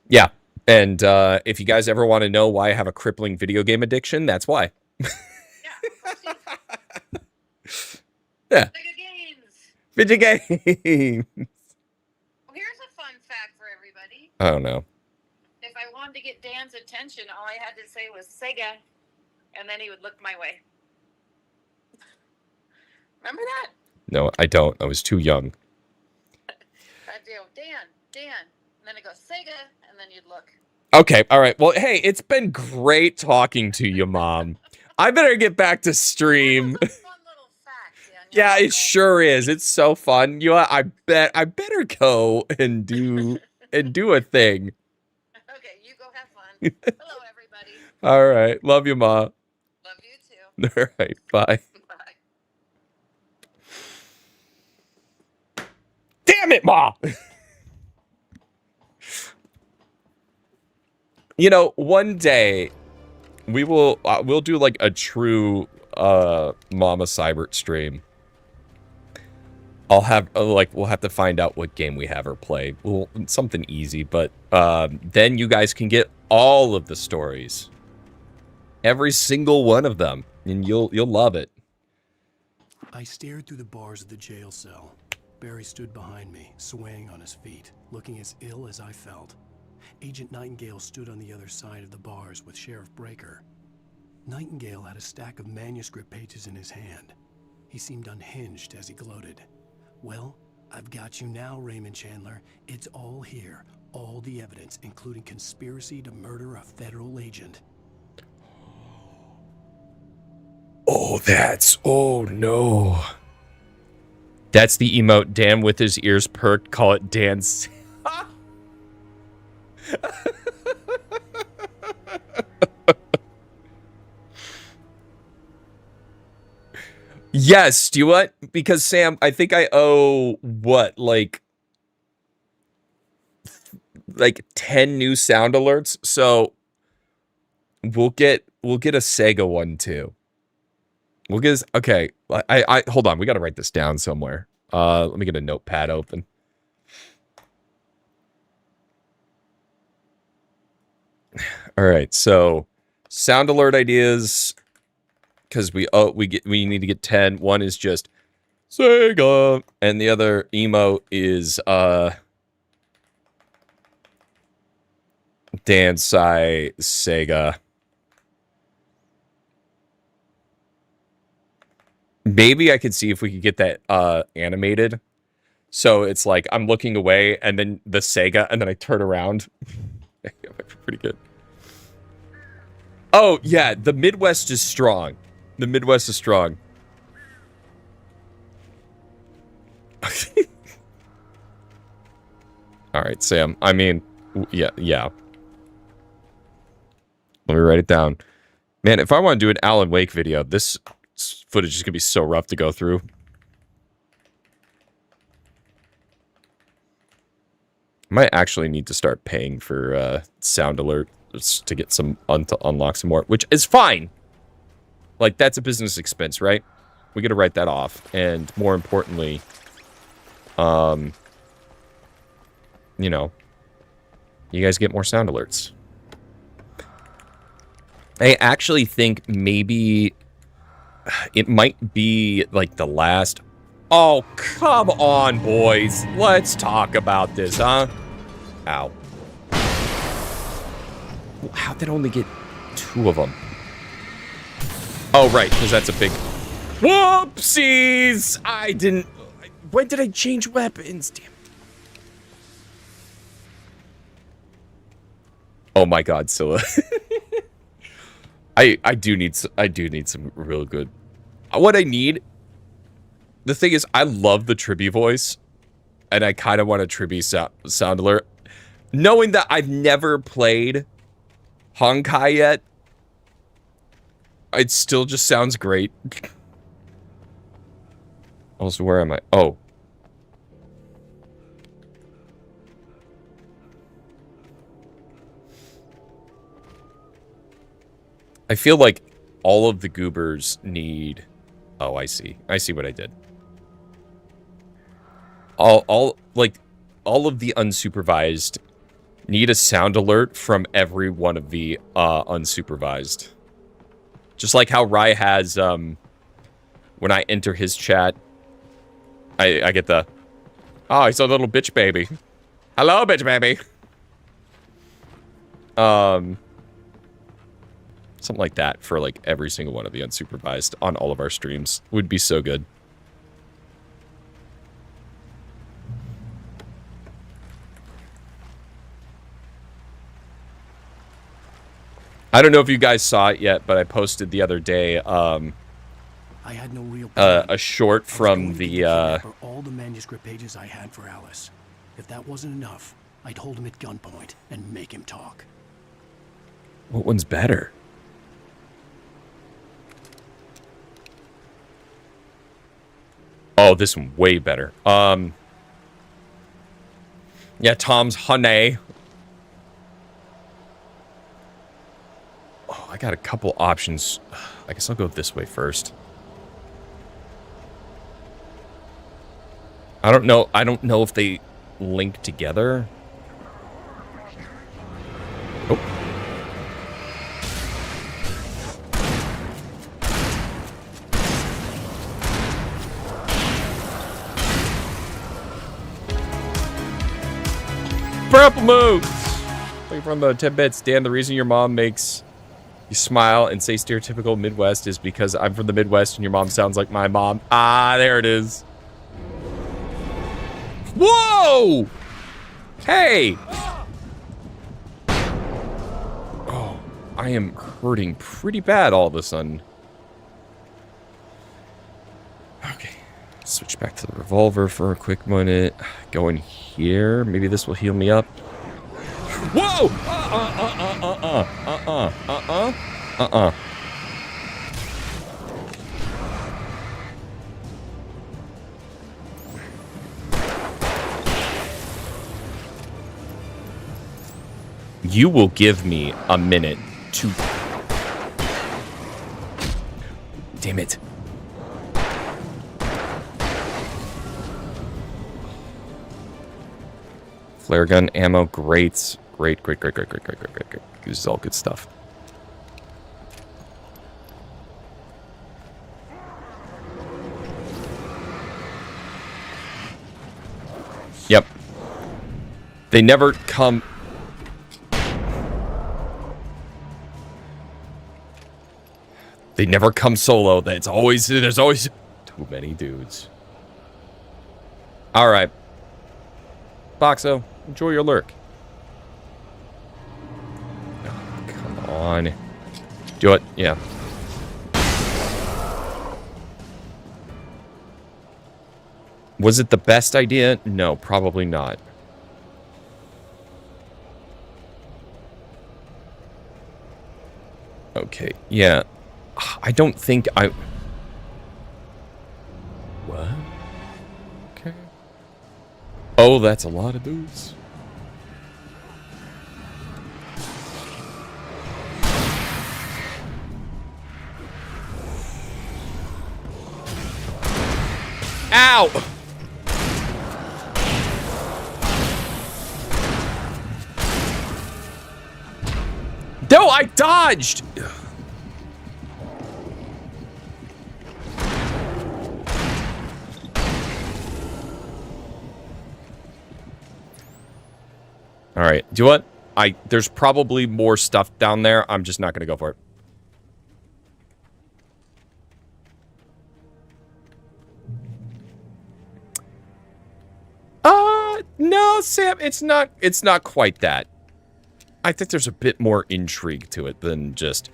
Speaker 1: Yeah. And if you guys ever want to know why I have a crippling video game addiction, that's why. Yeah. Video games.
Speaker 20: Well, here's a fun fact for everybody.
Speaker 1: I don't know.
Speaker 20: If I wanted to get Dan's attention, all I had to say was Sega, and then he would look my way. Remember that?
Speaker 1: No, I don't. I was too young.
Speaker 20: I'd do Dan, and then it goes Sega, and then you'd look.
Speaker 1: Okay, all right. Well, hey, it's been great talking to you, Mom. I better get back to stream. Yeah, it sure is. It's so fun. I better go and do a thing.
Speaker 20: Okay, you go have fun. Hello, everybody.
Speaker 1: All right. Love you, Ma.
Speaker 20: Love you too.
Speaker 1: All right. Bye.
Speaker 20: Bye.
Speaker 1: Damn it, Ma. One day we'll do like a true Mama Cybert stream. I'll have we'll have to find out what game we have her play. Well, something easy, but then you guys can get all of the stories, every single one of them, and you'll love it.
Speaker 2: I stared through the bars of the jail cell. Barry stood behind me, swaying on his feet, looking as ill as I felt. Agent Nightingale stood on the other side of the bars with Sheriff Breaker. Nightingale had a stack of manuscript pages in his hand. He seemed unhinged as he gloated. Well, I've got you now, Raymond Chandler. It's all here. All the evidence, including conspiracy to murder a federal agent.
Speaker 1: Oh no. That's the emote. Dan with his ears perked. Call it Dan's. Yes, do you what? Because Sam, I think I owe what, like 10 new sound alerts. So we'll get a Sega one too. Okay. I hold on, we gotta write this down somewhere. Let me get a notepad open. All right, so sound alert ideas. Because we need to get 10. One is just Sega, and the other emote is Dansai Sega. Maybe I could see if we could get that animated. So it's like I'm looking away, and then the Sega, and then I turn around. Pretty good. Oh yeah, the Midwest is strong. The Midwest is strong. All right, Sam. I mean, yeah. Let me write it down. Man, if I want to do an Alan Wake video, this footage is going to be so rough to go through. I might actually need to start paying for sound alerts to get some to unlock some more, which is fine. Like, that's a business expense, right? We got to write that off. And more importantly, you know, you guys get more sound alerts. I actually think maybe it might be like the last... Oh, come on, boys. Let's talk about this, huh? Ow. How'd that only get 2 of them? Oh, right, because that's a big... Whoopsies! I didn't... When did I change weapons? Damn. Oh my god, Scylla. I do need some real good... What I need... The thing is, I love the Tribby voice, and I kind of want a Tribby sound alert. Knowing that I've never played Honkai yet, it still just sounds great. Also, where am I? Oh. I feel like all of the goobers need... Oh, I see. I see what I did. All of the unsupervised need a sound alert from every one of the unsupervised. Just like how Rai has, when I enter his chat, I get the, oh, he's a little bitch baby. Hello, bitch baby. Something like that for like every single one of the unsupervised on all of our streams would be so good. I don't know if you guys saw it yet, but I posted the other day
Speaker 2: I had no real
Speaker 1: a short from the
Speaker 2: all the manuscript pages I had for Alice. If that wasn't enough, I'd hold him at gunpoint and make him talk.
Speaker 1: What one's better? Oh, this one way better. Yeah, Tom's honey. Oh, I got a couple options. I guess I'll go this way first. I don't know if they link together. Oh. Purple moves! Like from the 10 bits. Dan, the reason your mom makes you smile and say stereotypical Midwest is because I'm from the Midwest and your mom sounds like my mom. Ah, there it is. Whoa! Hey! Oh, I am hurting pretty bad all of a sudden. Okay. Switch back to the revolver for a quick minute. Go in here. Maybe this will heal me up. Whoa! You will give me a minute to... Damn it. Flare gun ammo, great. Great. This is all good stuff. Yep. They never come... They never come solo. There's always too many dudes. All right. Boxo, enjoy your lurk. Oh, come on. Do it. Yeah. Was it the best idea? No, probably not. Okay, yeah. I don't think I... What? Okay. Oh, that's a lot of booze. Ow! No, I dodged! Alright, do you know what? There's probably more stuff down there. I'm just not gonna go for it. No, Sam, it's not quite that. I think there's a bit more intrigue to it than just,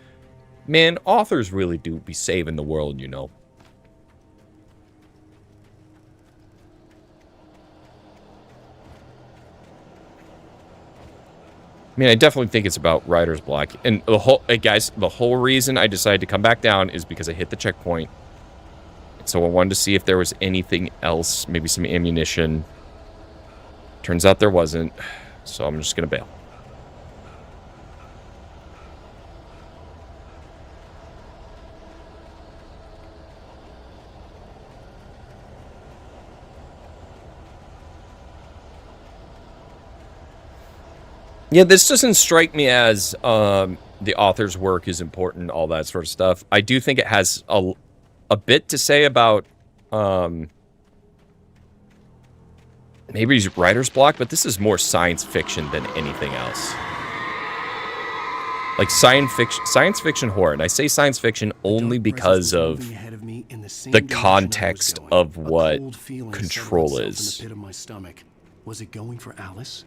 Speaker 1: man, authors really do be saving the world, you know. I mean, I definitely think it's about writer's block. And the whole, hey guys, the whole reason I decided to come back down is because I hit the checkpoint. So I wanted to see if there was anything else, maybe some ammunition. Turns out there wasn't, so I'm just gonna bail. Yeah, this doesn't strike me as the author's work is important, all that sort of stuff. I do think it has a bit to say about maybe he's writer's block, but this is more science fiction than anything else. Like science fiction horror. And I say science fiction only because of the context of what Control is.
Speaker 2: Was it going for Alice?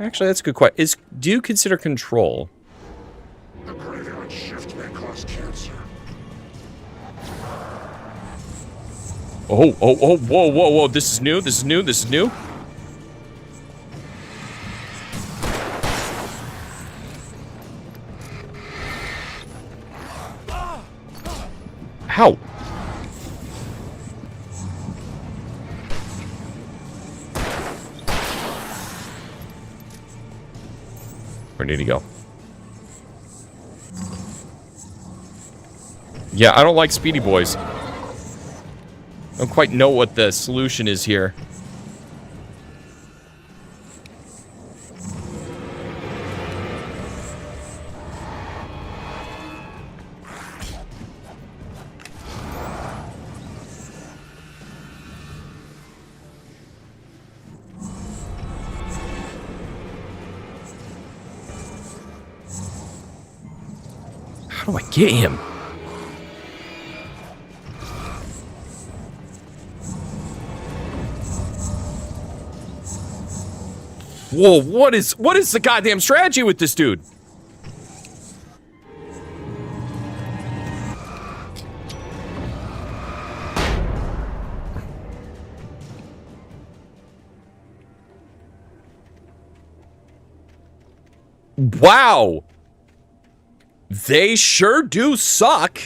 Speaker 1: Actually, that's a good question. Do you consider Control?
Speaker 3: The graveyard shift may cause cancer.
Speaker 1: Oh, whoa. This is new. How? Where did he go? Yeah, I don't like speedy boys. I don't quite know what the solution is here. How do I get him? Whoa, what is the goddamn strategy with this dude? Wow. They sure do suck.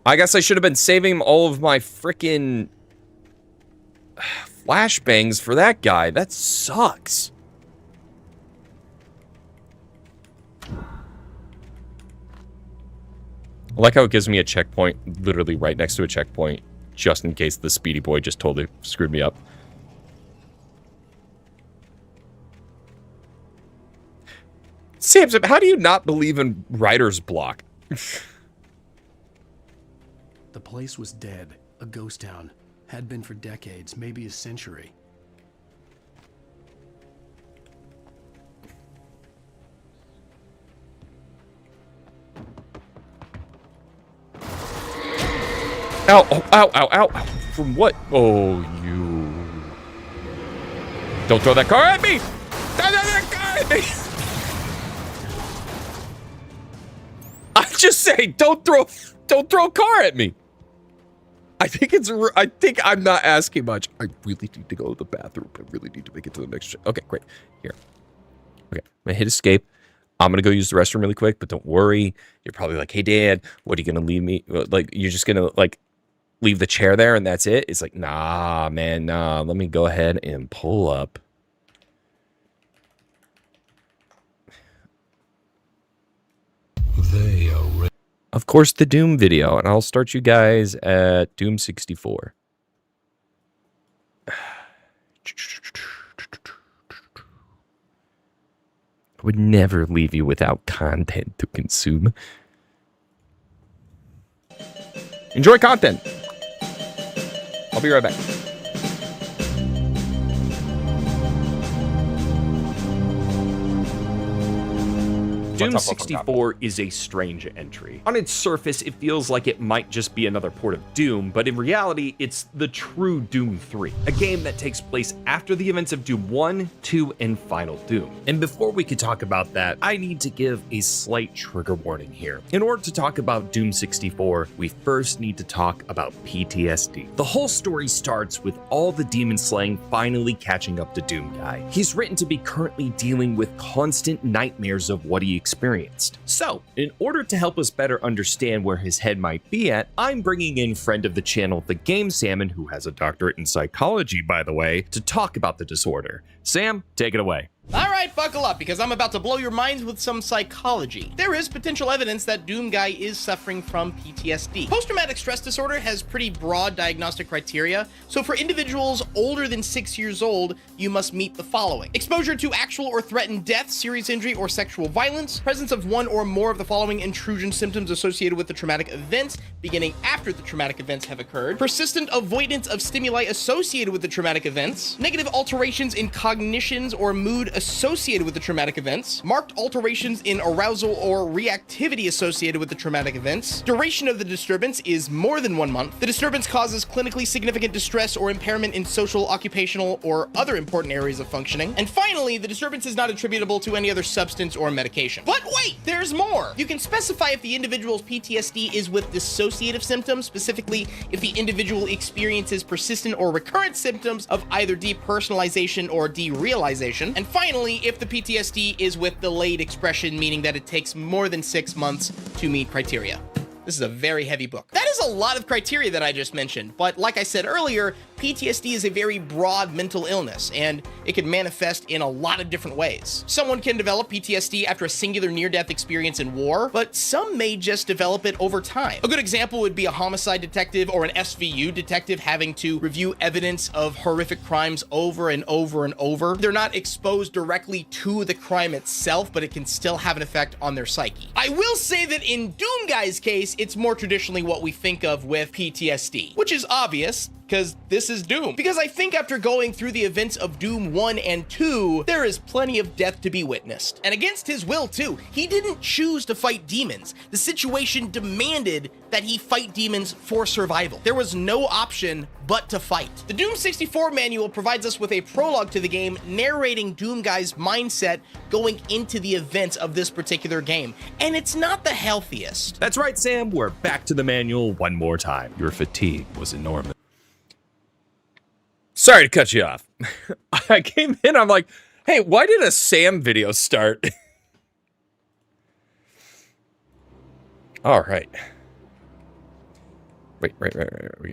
Speaker 1: I guess I should have been saving all of my frickin' flashbangs for that guy. That sucks. I like how it gives me a checkpoint literally right next to a checkpoint, just in case the speedy boy just totally screwed me up. Samson, how do you not believe in writer's block?
Speaker 2: The place was dead, a ghost town. Had been for decades, maybe a century.
Speaker 1: Ow, oh, ow. From what? Oh, you. Don't throw that car at me! Don't throw that car at me! I'm just saying, don't throw Don't throw a car at me. I think I'm not asking much. I really need to go to the bathroom. I really need to make it to the next. Okay, great. Here. Okay, I'm gonna hit escape. I'm gonna go use the restroom really quick, but don't worry. You're probably like, hey, Dad, what are you gonna leave me? Like, you're just gonna like leave the chair there and that's it? It's like, nah, man, nah. Let me go ahead and pull up.
Speaker 3: They are
Speaker 1: Of course, the Doom video, and I'll start you guys at Doom 64. I would never leave you without content to consume. Enjoy content. I'll be right back. Doom 64 is a strange entry. On its surface, it feels like it might just be another port of Doom, but in reality, it's the true Doom 3, a game that takes place after the events of Doom 1, 2, and Final Doom. And before we could talk about that, I need to give a slight trigger warning here. In order to talk about Doom 64, we first need to talk about PTSD. The whole story starts with all the demon slaying finally catching up to Doom Guy. He's written to be currently dealing with constant nightmares of what he experienced. So, in order to help us better understand where his head might be at, I'm bringing in friend of the channel, The Game Salmon, who has a doctorate in psychology, by the way, to talk about the disorder. Sam, take it away.
Speaker 21: Alright, buckle up, because I'm about to blow your minds with some psychology. There is potential evidence that Doom Guy is suffering from PTSD. Post-traumatic stress disorder has pretty broad diagnostic criteria, so for individuals older than 6 years old, you must meet the following: exposure to actual or threatened death, serious injury, or sexual violence, presence of one or more of the following intrusion symptoms associated with the traumatic events beginning after the traumatic events have occurred, persistent avoidance of stimuli associated with the traumatic events, negative alterations in cognitions or mood associated with the traumatic events, marked alterations in arousal or reactivity associated with the traumatic events, duration of the disturbance is more than 1 month, the disturbance causes clinically significant distress or impairment in social, occupational, or other important areas of functioning, and finally, the disturbance is not attributable to any other substance or medication. But wait, there's more! You can specify if the individual's PTSD is with dissociative symptoms, specifically if the individual experiences persistent or recurrent symptoms of either depersonalization or derealization, and finally, if the PTSD is with delayed expression, meaning that it takes more than 6 months to meet criteria. This is a very heavy book. That is a lot of criteria that I just mentioned, but like I said earlier, PTSD is a very broad mental illness, and it can manifest in a lot of different ways. Someone can develop PTSD after a singular near-death experience in war, but some may just develop it over time. A good example would be a homicide detective or an SVU detective having to review evidence of horrific crimes over and over and over. They're not exposed directly to the crime itself, but it can still have an effect on their psyche. I will say that in Doom Guy's case, it's more traditionally what we think of with PTSD, which is obvious, because this is Doom. Because I think after going through the events of Doom 1 and 2, there is plenty of death to be witnessed. And against his will too. He didn't choose to fight demons. The situation demanded that he fight demons for survival. There was no option but to fight. The Doom 64 manual provides us with a prologue to the game narrating Doom Guy's mindset going into the events of this particular game. And it's not the healthiest.
Speaker 1: That's right, Sam, we're back to the manual one more time. Your fatigue was enormous. Sorry to cut you off. I came in, I'm like, hey, why did a Sam video start? All right. Wait.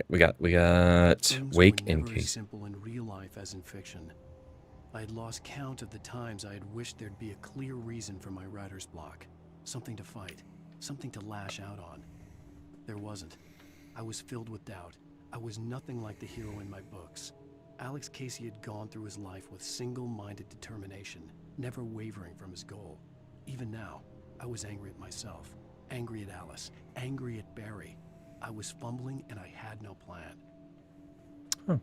Speaker 1: We got Wake and
Speaker 2: Case.
Speaker 1: Case.
Speaker 2: Simple in real life as in fiction. I had lost count of the times I had wished there'd be a clear reason for my writer's block. Something to fight, something to lash out on. There wasn't. I was filled with doubt. I was nothing like the hero in my books. Alex Casey had gone through his life with single-minded determination, never wavering from his goal. Even now, I was angry at myself, angry at Alice, angry at Barry. I was fumbling and I had no plan.
Speaker 1: Huh.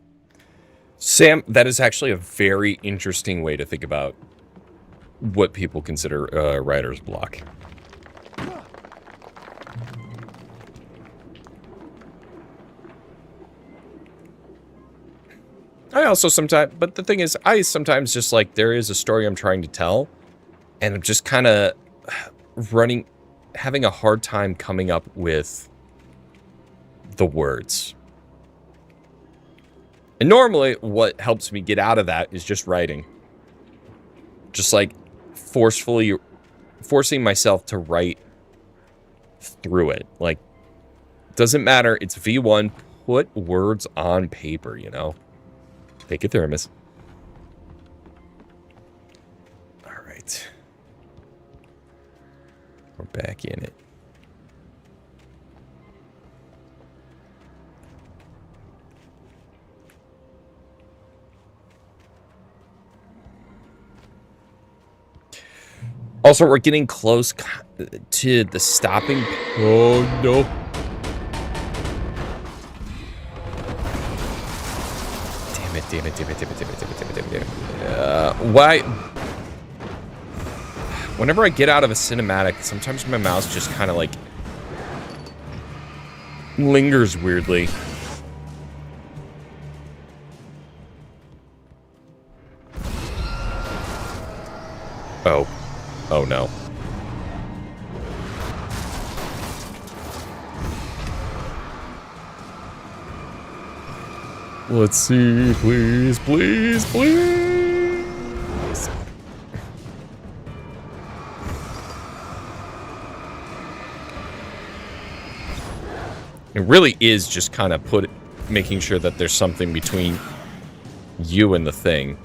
Speaker 1: Sam, that is actually a very interesting way to think about what people consider writer's block. I also sometimes, but the thing is, I sometimes just like, there is a story I'm trying to tell, and I'm just kind of having a hard time coming up with the words. And normally what helps me get out of that is just writing. Just like forcing myself to write through it. Like, doesn't matter. It's V1. Put words on paper, you know? Take a thermos. All right. We're back in it. Also, we're getting close to the stopping. Oh, no. Damn it. Why? Whenever I get out of a cinematic, sometimes my mouse just kind of like lingers weirdly. Oh. Oh no. Let's see, please. It really is just kind of making sure that there's something between you and the thing.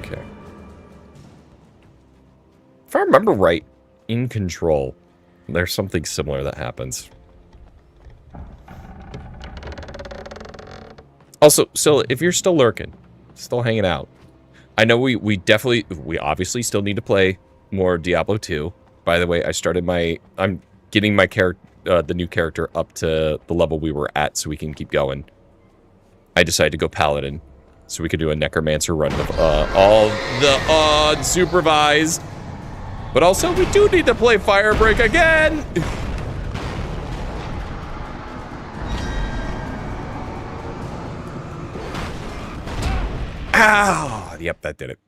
Speaker 1: Okay. If I remember right, in Control, there's something similar that happens. Also, so if you're still lurking, still hanging out, I know we obviously still need to play more Diablo 2. By the way, I'm getting my the new character up to the level we were at so we can keep going. I decided to go Paladin so we could do a Necromancer run of all the unsupervised. But also, we do need to play Firebreak again! Ow! Yep, that did it.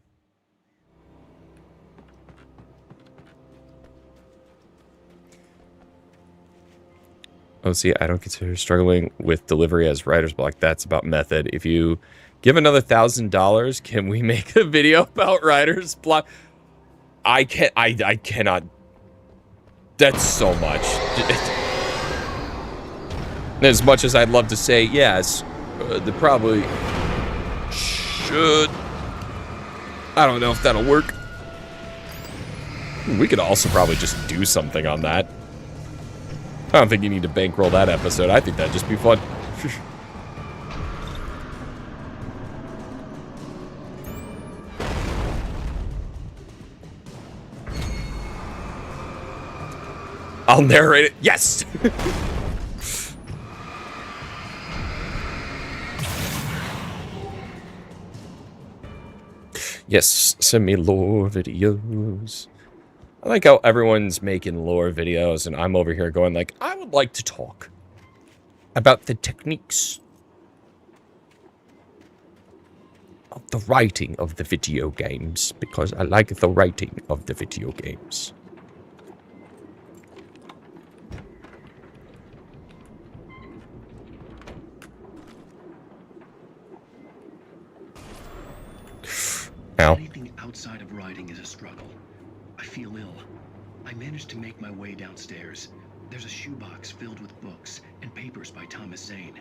Speaker 1: Oh, see, I don't consider struggling with delivery as writer's block. That's about method. If you give another $1,000, can we make a video about writer's block? I cannot. That's so much. As much as I'd love to say yes, they probably should. I don't know if that'll work. We could also probably just do something on that. I don't think you need to bankroll that episode. I think that'd just be fun. I'll narrate it. Yes! Yes, send me lore videos. I like how everyone's making lore videos and I'm over here going like, I would like to talk about the techniques of the writing of the video games because I like the writing of the video games. Ow.
Speaker 5: Anything outside of writing is a struggle. I feel ill. I managed to make my way downstairs. There's a shoebox filled with books and papers by Thomas Zane.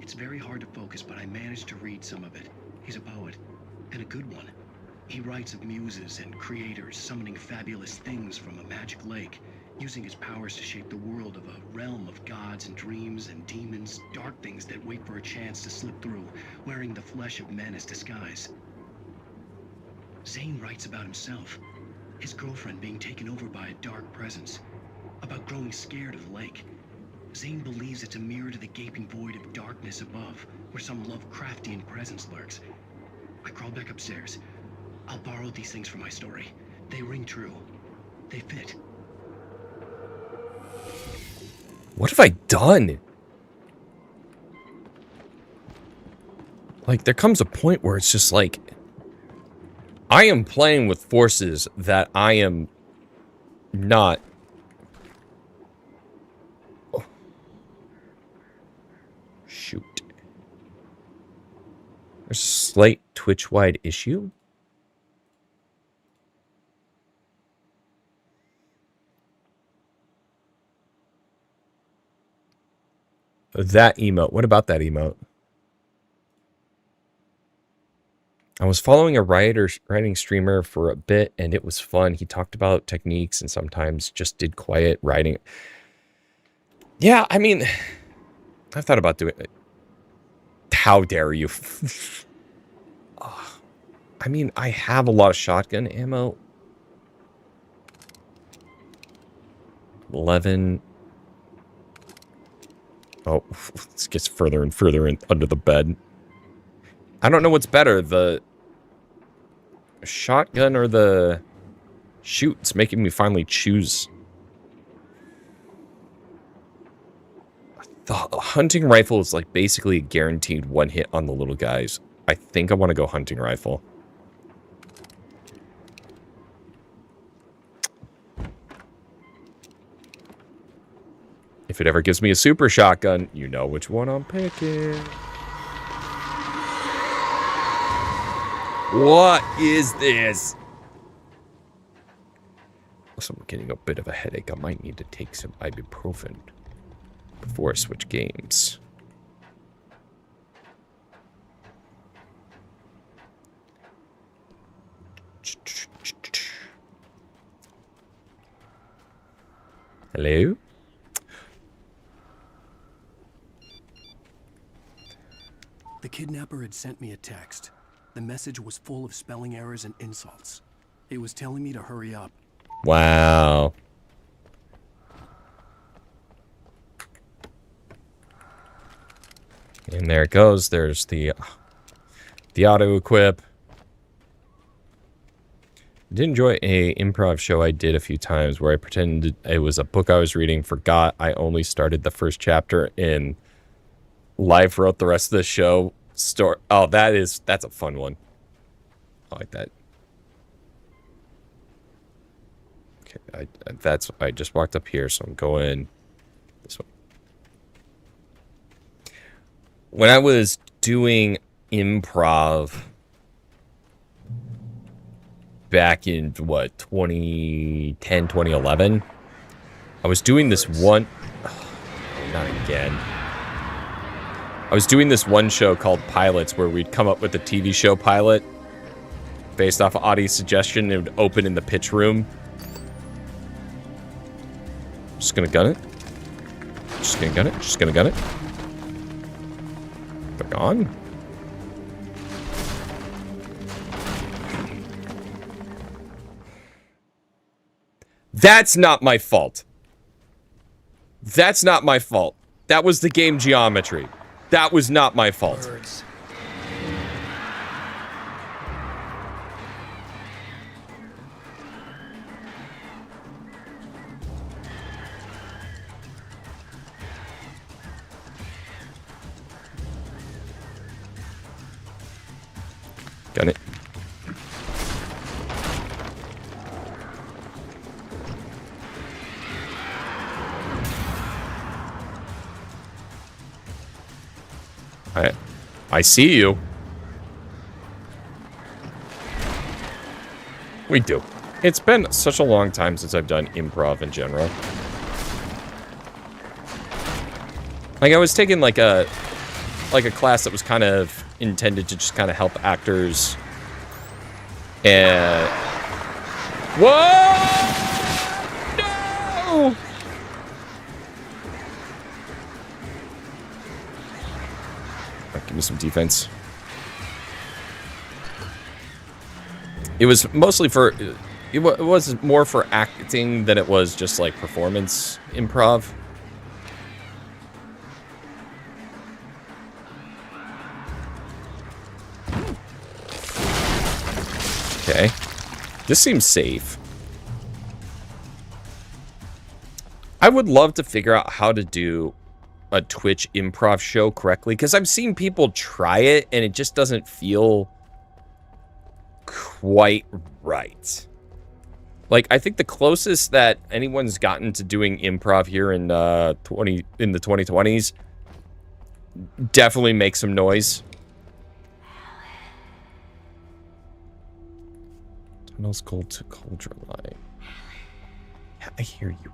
Speaker 5: It's very hard to focus, but I managed to read some of it. He's a poet, and a good one. He writes of muses and creators summoning fabulous things from a magic lake, using his powers to shape the world of a realm of gods and dreams and demons, dark things that wait for a chance to slip through, wearing the flesh of men as disguise. Zane writes about himself, his girlfriend being taken over by a dark presence, about growing scared of the lake. Zane believes it's a mirror to the gaping void of darkness above, where some Lovecraftian presence lurks. I crawl back upstairs. I'll borrow these things for my story. They ring true. They fit.
Speaker 1: What have I done? Like, there comes a point where it's just like, I am playing with forces that I am not... Oh. Shoot. There's a slight Twitch-wide issue. That emote. What about that emote? I was following a writing streamer for a bit, and it was fun. He talked about techniques and sometimes just did quiet writing. Yeah, I mean, I've thought about doing it. How dare you? I mean, I have a lot of shotgun ammo. 11. Oh, this gets further and further in, under the bed. I don't know what's better, the shotgun or the shoot. It's making me finally choose. The hunting rifle is like basically a guaranteed one hit on the little guys. I think I want to go hunting rifle. If it ever gives me a super shotgun, you know which one I'm picking. What is this? Also, I'm getting a bit of a headache. I might need to take some ibuprofen before I switch games. Hello?
Speaker 2: The kidnapper had sent me a text. The message was full of spelling errors and insults. It was telling me to hurry up.
Speaker 1: Wow. And there it goes. There's the auto equip. I did enjoy a improv show I did a few times where I pretended it was a book I was reading, forgot I only started the first chapter, and live wrote the rest of the show. Oh, that's a fun one. I like that. Okay, I just walked up here, so I'm going this way. When I was doing improv back in, what, 2010, 2011, I was doing this one... Oh, not again. I was doing this one show called Pilots where we'd come up with a TV show pilot based off of audience suggestion. It would open in the pitch room. Just gonna gun it. Just gonna gun it. Just gonna gun it. They're gone. That's not my fault. That's not my fault. That was the game geometry. That was not my fault.
Speaker 6: Birds.
Speaker 1: Gun it. I see you. We do. It's been such a long time since I've done improv in general. Like, I was taking like a class that was kind of intended to just kind of help actors. And whoa! No! Give me some defense. It was mostly for... It was more for acting than it was just, like, performance improv. Okay. This seems safe. I would love to figure out how to do a Twitch improv show correctly, because I've seen people try it and it just doesn't feel quite right. Like, I think the closest that anyone's gotten to doing improv here in the 2020s definitely makes some noise. Tunnels cold to cauldron line. Yeah, I hear you.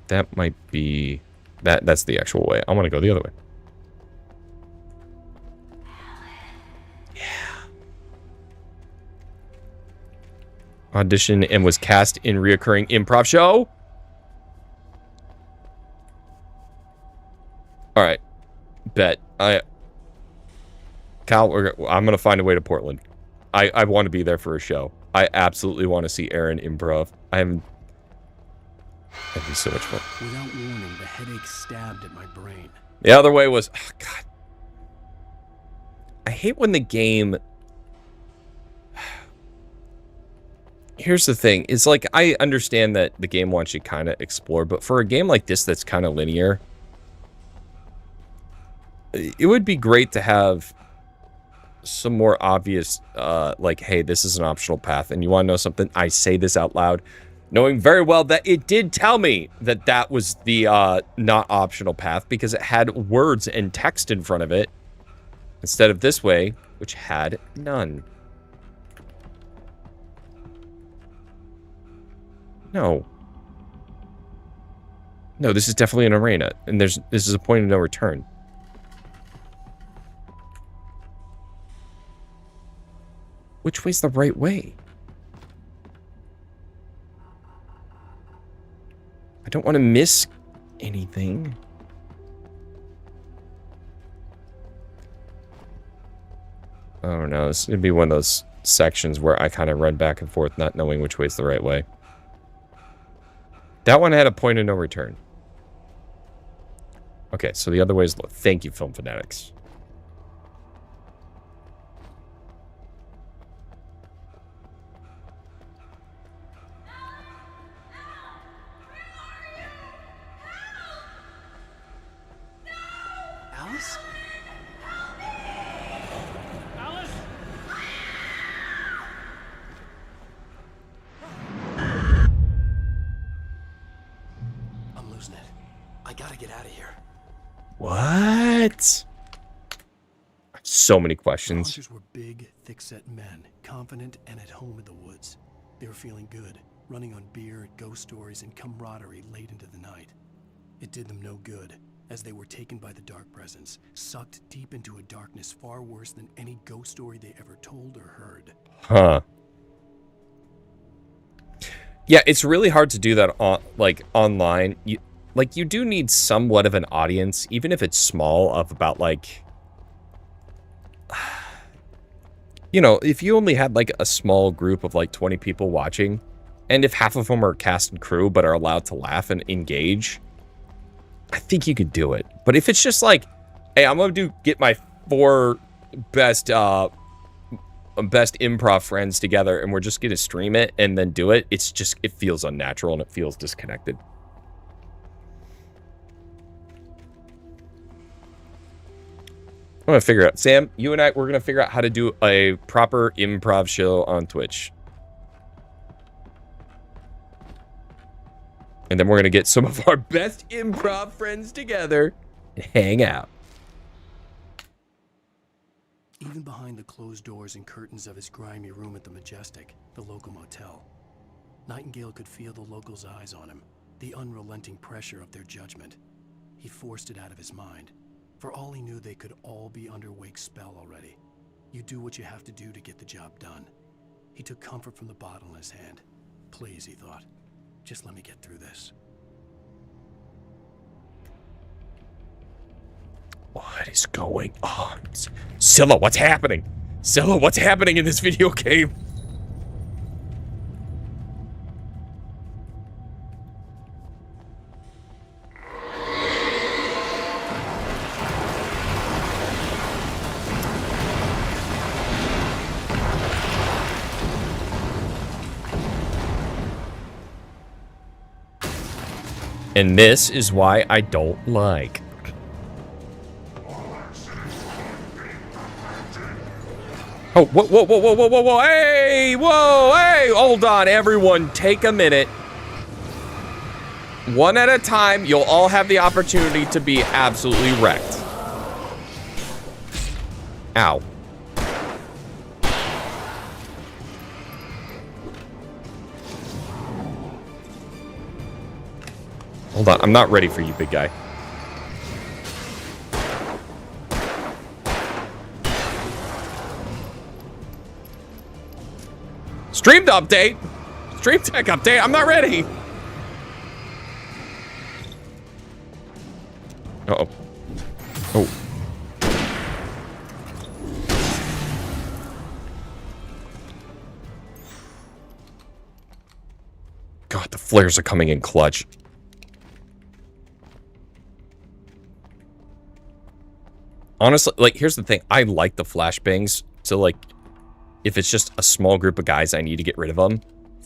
Speaker 1: That might be... That's the actual way. I want to go the other way. Yeah. Auditioned and was cast in reoccurring improv show. All right. Bet. Cal, I'm going to find a way to Portland. I want to be there for a show. I absolutely want to see Aaron improv. That'd be so much fun.
Speaker 2: Without warning, the headache stabbed at my brain.
Speaker 1: The other way was... Oh, God. I hate when the game... Here's the thing. It's like, I understand that the game wants you to kind of explore, but for a game like this that's kind of linear, it would be great to have some more obvious, like, hey, this is an optional path. And you want to know something? I say this out loud, knowing very well that it did tell me that that was the not optional path because it had words and text in front of it instead of this way, which had none. No. No, this is definitely an arena, and this is a point of no return. Which way's the right way? I don't want to miss anything. I don't know. This would be one of those sections where I kind of run back and forth, not knowing which way's the right way. That one had a point of no return. Okay, so the other way is... Thank you, Film Fanatics.
Speaker 6: Alice?
Speaker 10: Alice?
Speaker 2: I'm losing it. I gotta get out of here.
Speaker 1: What? So many questions.
Speaker 2: The hunters were big, thick-set men, confident and at home in the woods. They were feeling good, running on beer, ghost stories, and camaraderie late into the night. It did them no good, as they were taken by the dark presence, sucked deep into a darkness far worse than any ghost story they ever told or heard.
Speaker 1: Huh. Yeah, it's really hard to do that on, like, online. You do need somewhat of an audience, even if it's small, of about, like... You know, if you only had, like, a small group of, like, 20 people watching, and if half of them are cast and crew but are allowed to laugh and engage, I think you could do it. But if it's just like, hey, I'm going to get my 4 best improv friends together and we're just going to stream it and then do it, it's just, it feels unnatural and it feels disconnected. I'm going to figure out, Sam, you and I, we're going to figure out how to do a proper improv show on Twitch. And then we're going to get some of our best improv friends together and hang out.
Speaker 2: Even behind the closed doors and curtains of his grimy room at the Majestic, the local motel, Nightingale could feel the locals' eyes on him, the unrelenting pressure of their judgment. He forced it out of his mind. For all he knew, they could all be under Wake's spell already. You do what you have to do to get the job done. He took comfort from the bottle in his hand. Please, he thought. Just let me get through this.
Speaker 1: What is going on? Scylla, what's happening? Scylla, what's happening in this video game? And this is why I don't like. Oh, whoa, whoa, whoa, whoa, whoa, whoa, whoa, hey, whoa, hey, hold on, everyone, take a minute. One at a time, you'll all have the opportunity to be absolutely wrecked. Ow. Hold on, I'm not ready for you, big guy. Streamed update! Stream tech update, I'm not ready! Uh-oh. Oh. God, the flares are coming in clutch. Honestly, like, here's the thing. I like the flashbangs. So, like, if it's just a small group of guys I need to get rid of them,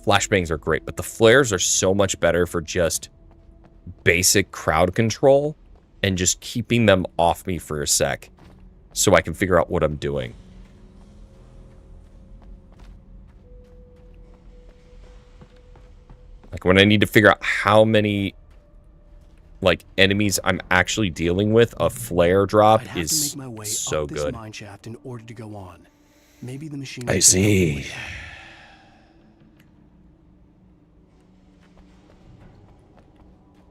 Speaker 1: flashbangs are great. But the flares are so much better for just basic crowd control and just keeping them off me for a sec so I can figure out what I'm doing. Like, when I need to figure out how many, like, enemies I'm actually dealing with, a flare drop is
Speaker 2: to make my way
Speaker 1: so
Speaker 2: up this
Speaker 1: good.
Speaker 2: mine shaft in order to go on. Maybe the machine.
Speaker 1: I see.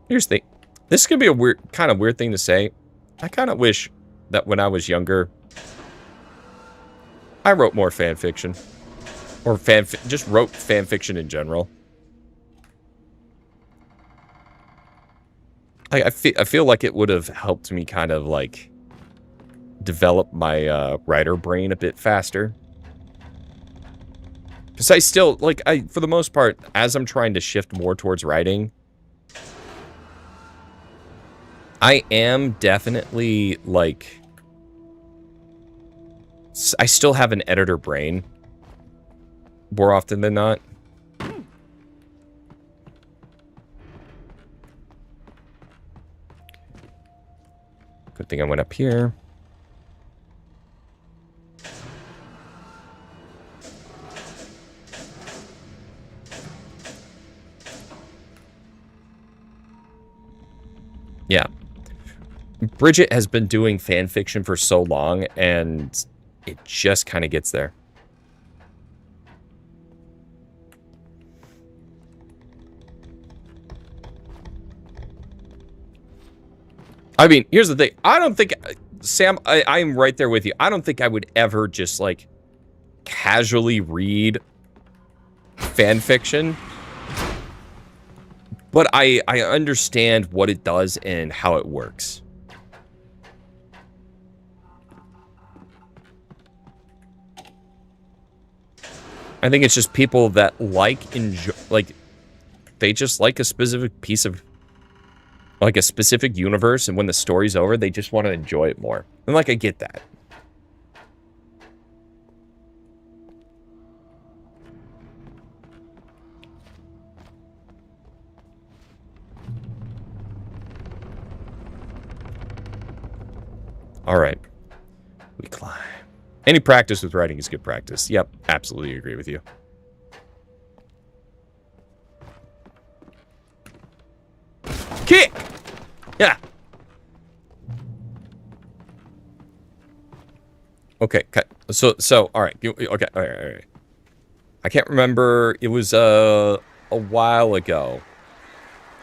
Speaker 1: Here's the thing. This is gonna be a weird, kind of weird thing to say. I kind of wish that when I was younger, I wrote more fan fiction, or just wrote fan fiction in general. I feel like it would have helped me kind of like develop my writer brain a bit faster. Because I still, like, for the most part, as I'm trying to shift more towards writing, I am definitely, like, I still have an editor brain more often than not. Good thing I went up here. Yeah. Bridget has been doing fan fiction for so long, and it just kind of gets there. I mean, here's the thing. I don't think, Sam, I'm right there with you. I don't think I would ever just, like, casually read fan fiction. But I understand what it does and how it works. I think it's just people that they just like a specific piece of, like, a specific universe, and when the story's over, they just want to enjoy it more. And, like, I get that. All right. We climb. Any practice with writing is good practice. Yep, absolutely agree with you. Kick! Yeah. Okay, so all right. Okay, all right. I can't remember. It was a while ago.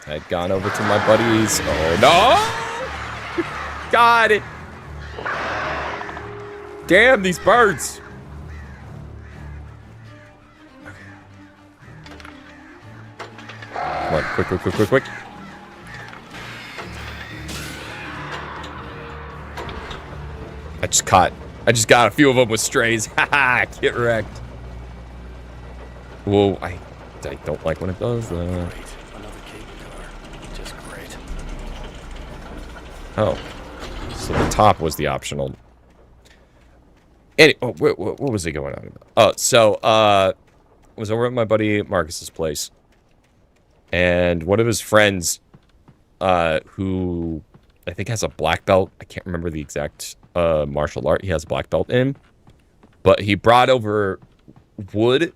Speaker 1: I had gone over to my buddies. Oh no! Got it. Damn these birds. Okay. Come on, quick. I just got a few of them with strays. Haha, get wrecked. Whoa, I don't like when it does that.
Speaker 2: Great. Another cable car. Just great.
Speaker 1: Oh. So the top was the optional. What was he going on about? Oh, so, I was over at my buddy Marcus's place. And one of his friends, who I think has a black belt. I can't remember the exact martial art he has a black belt in. But he brought over wood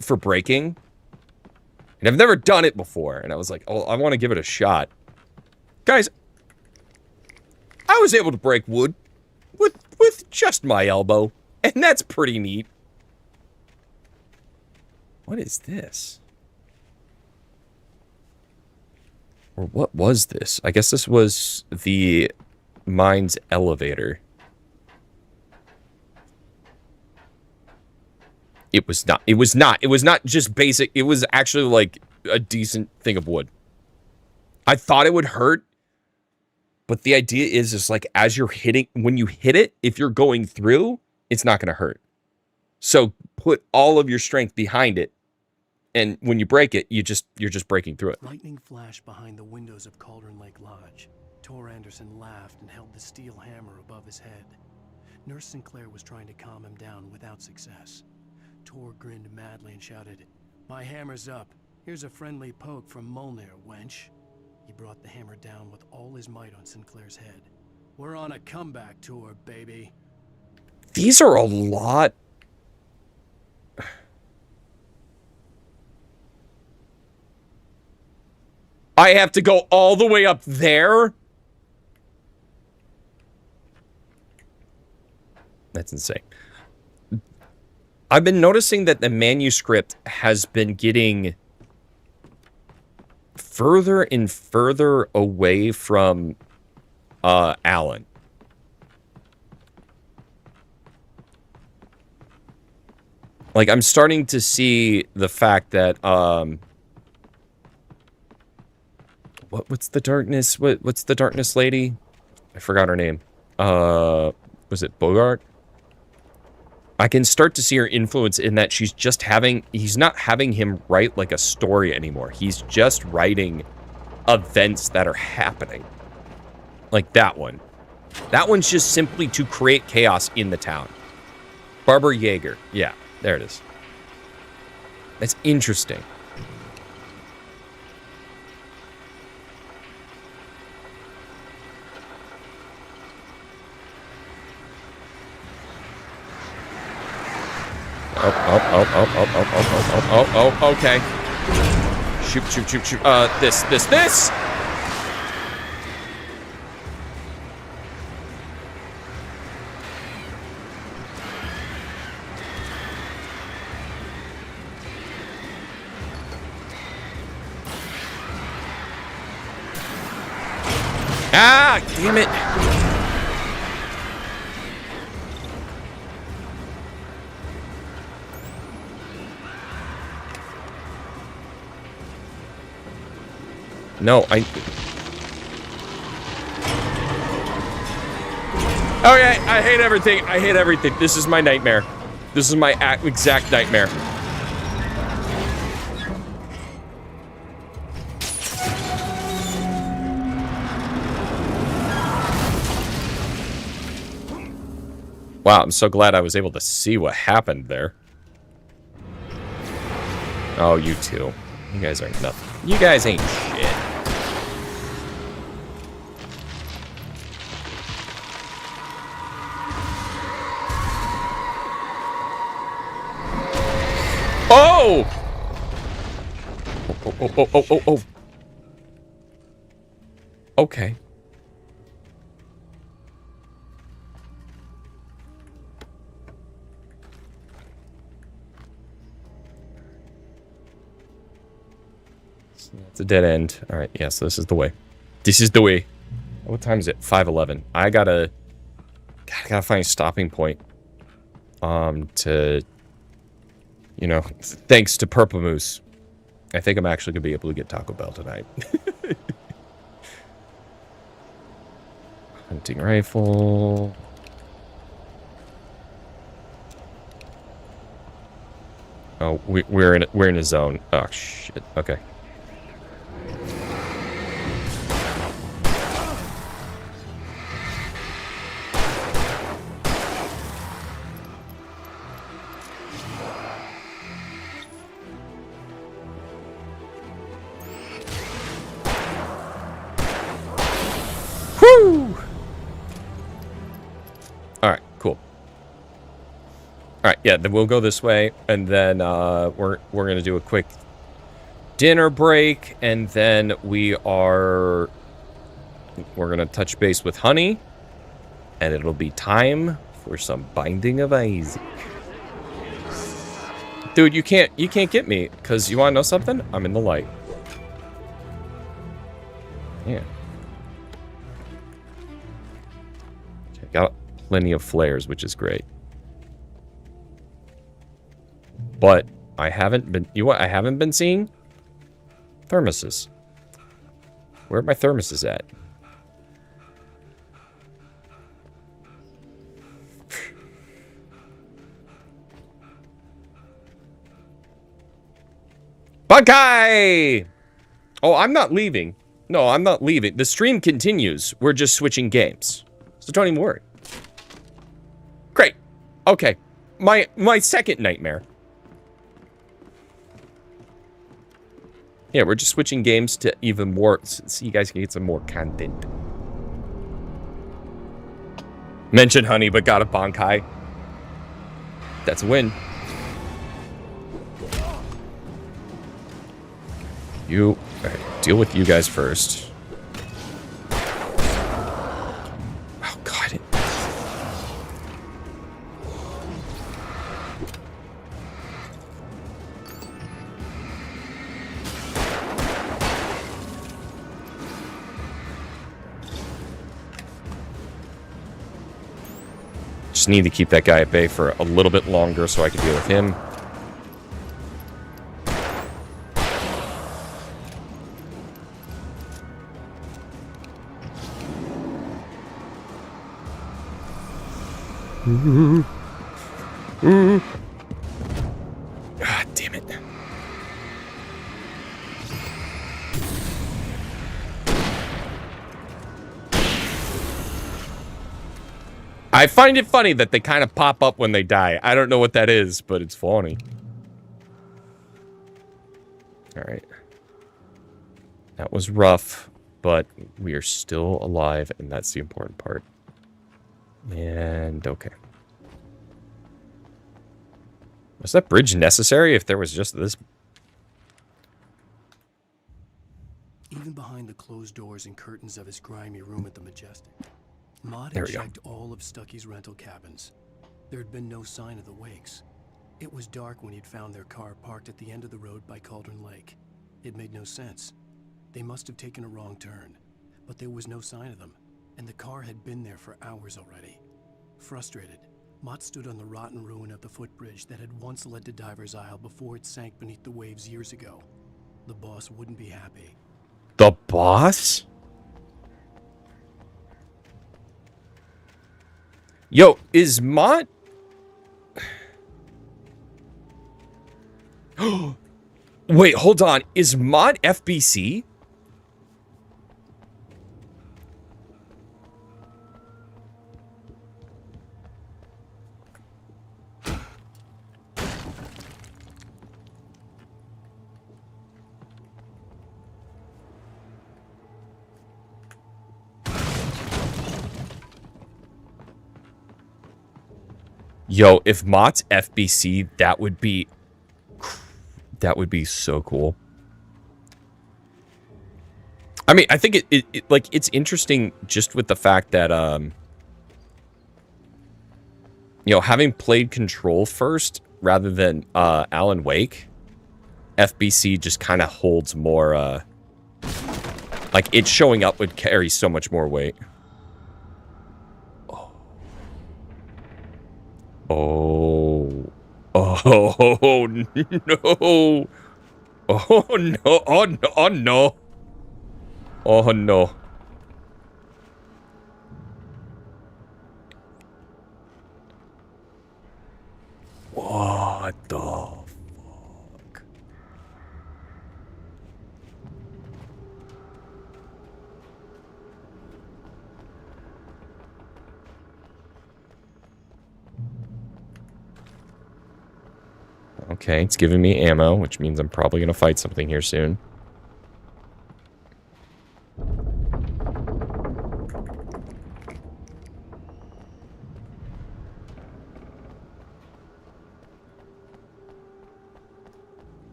Speaker 1: for breaking. And I've never done it before. And I was like, oh, I want to give it a shot. Guys, I was able to break wood with just my elbow. And that's pretty neat. What is this? Or what was this? I guess this was the mine's elevator. It was not. It was not. It was not just basic. It was actually like a decent thing of wood. I thought it would hurt. But the idea is like as you're hitting, when you hit it, if you're going through, it's not going to hurt. So put all of your strength behind it. And when you break it, you're just breaking through it.
Speaker 2: Lightning flashed behind the windows of Cauldron Lake Lodge. Tor Anderson laughed and held the steel hammer above his head. Nurse Sinclair was trying to calm him down without success. Tor grinned madly and shouted, "My hammer's up. Here's a friendly poke from Molnir, wench." He brought the hammer down with all his might on Sinclair's head. "We're on a comeback tour, baby."
Speaker 1: These are a lot. I have to go all the way up there? That's insane. I've been noticing that the manuscript has been getting further and further away from Alan. Like, I'm starting to see the fact that what's the darkness? What's the darkness lady? I forgot her name. Was it Bogart? I can start to see her influence in that he's not having him write like a story anymore. He's just writing events that are happening. Like that one. That one's just simply to create chaos in the town. Barbara Yeager. Yeah, there it is. That's interesting. Oh, okay. Shoot. This! Ah, damn it. No, okay, I hate everything. I hate everything. This is my nightmare. This is my exact nightmare. Wow, I'm so glad I was able to see what happened there. Oh, you two. You guys are nothing. You guys ain't shit. Oh! Oh. Okay. It's a dead end. All right, yeah, so this is the way. This is the way. What time is it? 5:11. I gotta find a stopping point. To, you know, thanks to Purple Moose, I think I'm actually gonna be able to get Taco Bell tonight. Hunting rifle. Oh, we're in a zone. Oh shit. Okay. Woo! All right, cool. right, yeah, then we'll go this way, and then we're gonna do a quick dinner break, and then we're gonna touch base with Honey, and it'll be time for some Binding of Isaac. Dude, you can't get me, because you want to know something? I'm in the light. Yeah. Okay, got plenty of flares, which is great. But I haven't been... You know what I haven't been seeing? Thermoses. Where are my thermoses at? Buckeye! Oh, I'm not leaving. No, I'm not leaving. The stream continues. We're just switching games. So don't even worry. Great. Okay. My second nightmare. Yeah, we're just switching games to even more, so you guys can get some more content. Mention Honey, but got a Bankai. That's a win. You... Alright, deal with you guys first. Oh, God. Just need to keep that guy at bay for a little bit longer so I can deal with him. God damn it. I find it funny that they kind of pop up when they die. I don't know what that is, but it's funny. Alright. That was rough, but we are still alive, and that's the important part. And okay. Was that bridge necessary if there was just this?
Speaker 2: Even behind the closed doors and curtains of his grimy room at the Majestic, Maude
Speaker 1: There
Speaker 2: had
Speaker 1: we go.
Speaker 2: checked all of Stucky's rental cabins. There had been no sign of the Wakes. It was dark when he'd found their car parked at the end of the road by Cauldron Lake. It made no sense. They must have taken a wrong turn, but there was no sign of them, and the car had been there for hours already. Frustrated, Mott stood on the rotten ruin of the footbridge that had once led to Diver's Isle before it sank beneath the waves years ago. The boss wouldn't be happy.
Speaker 1: The boss? Yo, is Mott... Wait, hold on. Is Mott FBC? Yo, if Mott's FBC, that would be so cool. I mean, I think it like it's interesting just with the fact that you know, having played Control first rather than Alan Wake, FBC just kind of holds more like it showing up would carry so much more weight. Oh. Oh no. Oh no. Oh no. Oh no. Oh no. What the fuck? Okay, it's giving me ammo, which means I'm probably going to fight something here soon.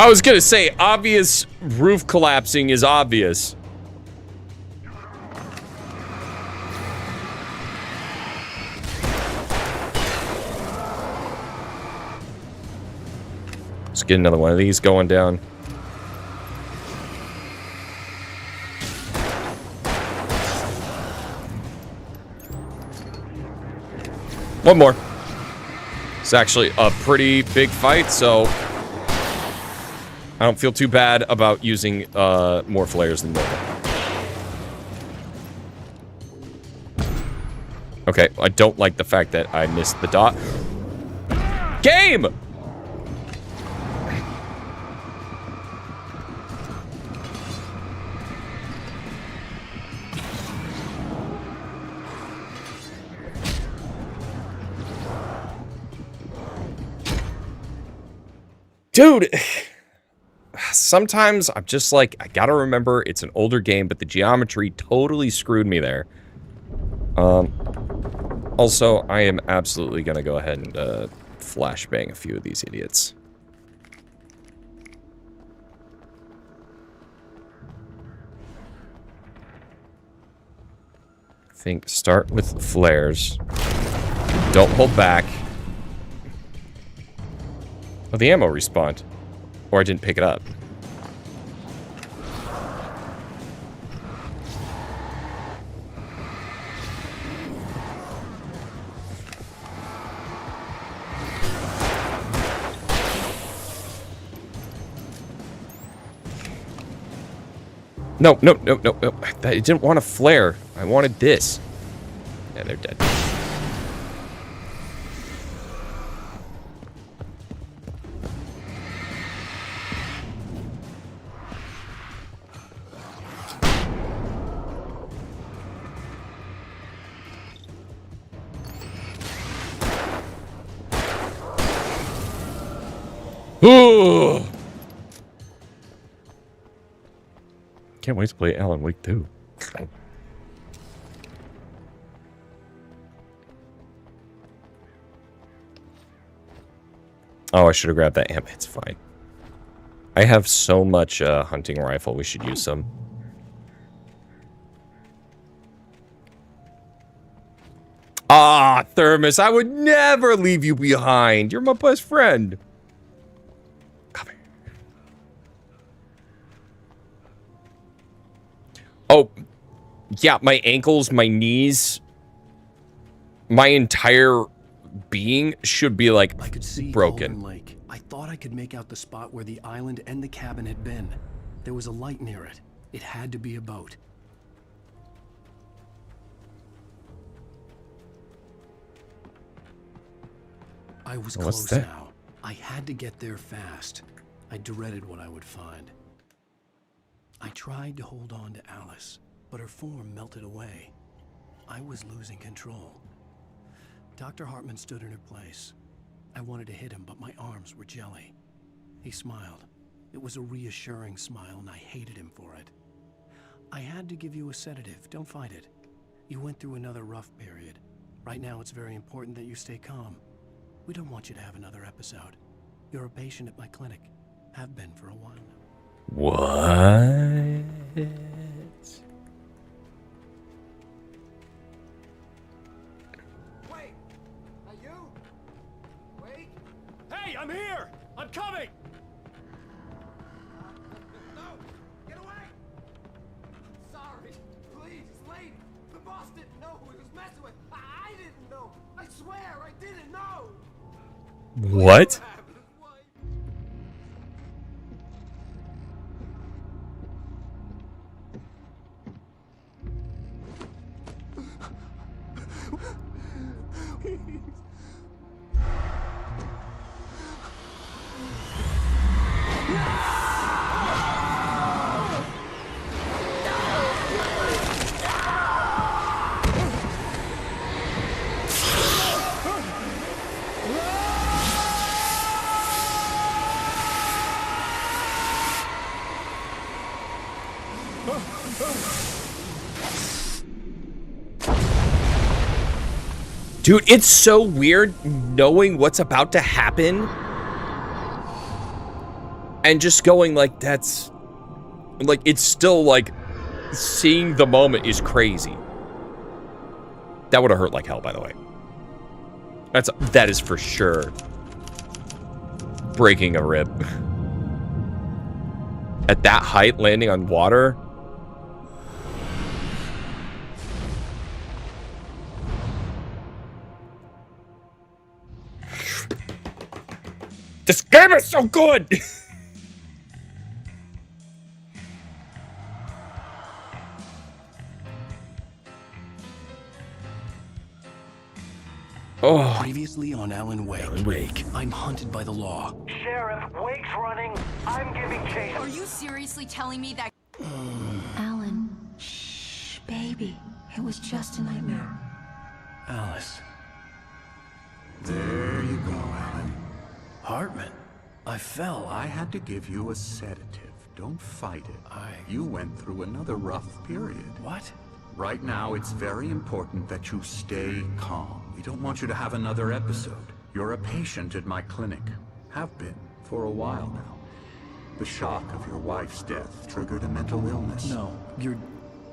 Speaker 1: I was gonna say, obvious roof collapsing is obvious. Let's get another one of these going down. One more. It's actually a pretty big fight, so I don't feel too bad about using more flares than normal. Okay, I don't like the fact that I missed the dot. Game! Dude, sometimes I'm just like, I gotta remember it's an older game, but the geometry totally screwed me there. Also, I am absolutely gonna go ahead and flashbang a few of these idiots. I think start with flares. Don't hold back. Oh, the ammo respawned. Or I didn't pick it up. No. I didn't want a flare. I wanted this. Yeah, they're dead. Ooh. Can't wait to play Alan Wake 2. Oh, I should have grabbed that amp. It's fine. I have so much hunting rifle. We should use some. Ah, Thermos, I would never leave you behind. You're my best friend. Oh, yeah, my ankles, my knees, my entire being should be, like,
Speaker 2: I could see
Speaker 1: broken.
Speaker 2: Golden Lake. I thought I could make out the spot where the island and the cabin had been. There was a light near it. It had to be a boat. I was close now. I had to get there fast. I dreaded what I would find. I tried to hold on to Alice, but her form melted away. I was losing control. Dr. Hartman stood in her place. I wanted to hit him, but my arms were jelly. He smiled. It was a reassuring smile, and I hated him for it. I had to give you a sedative. Don't fight it. You went through another rough period. Right now, it's very important that you stay calm. We don't want you to have another episode. You're a patient at my clinic. Have been for a while now.
Speaker 1: What?
Speaker 6: Wait! Are you? Wait! Hey, I'm here! I'm coming! No! Get away! Sorry. Please, lady. The boss didn't know who he was messing with. I didn't know. I swear I didn't know.
Speaker 1: What? Dude, it's so weird knowing what's about to happen. And just going like, that's... Like, it's still like... Seeing the moment is crazy. That would have hurt like hell, by the way. That is for sure breaking a rib. At that height, landing on water. This game is so good! Oh.
Speaker 2: Previously on Alan Wake. I'm hunted by the law.
Speaker 4: Sheriff, Wake's running. I'm giving chase.
Speaker 18: Are you seriously telling me that? Alan, shh, baby. It was just a nightmare.
Speaker 2: Alice.
Speaker 11: There you go, Alan.
Speaker 2: Hartman. I fell.
Speaker 11: I had to give you a sedative. Don't fight it. You went through another rough period.
Speaker 2: What?
Speaker 11: Right now, it's very important that you stay calm. We don't want you to have another episode. You're a patient at my clinic. Have been for a while now. The shock of your wife's death triggered a mental illness.
Speaker 2: No, you're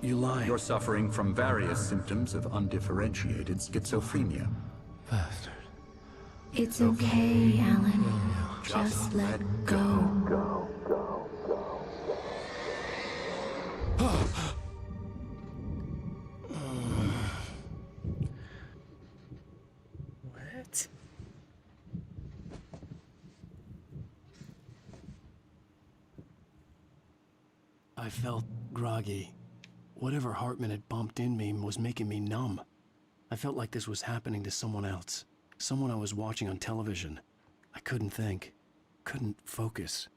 Speaker 2: lying.
Speaker 11: You're suffering from various symptoms of undifferentiated schizophrenia.
Speaker 2: Bastard.
Speaker 9: It's okay, Alan. Just let go.
Speaker 1: What?
Speaker 2: I felt groggy. Whatever Hartman had bumped in me was making me numb. I felt like this was happening to someone else. Someone I was watching on television. I couldn't think. Couldn't focus.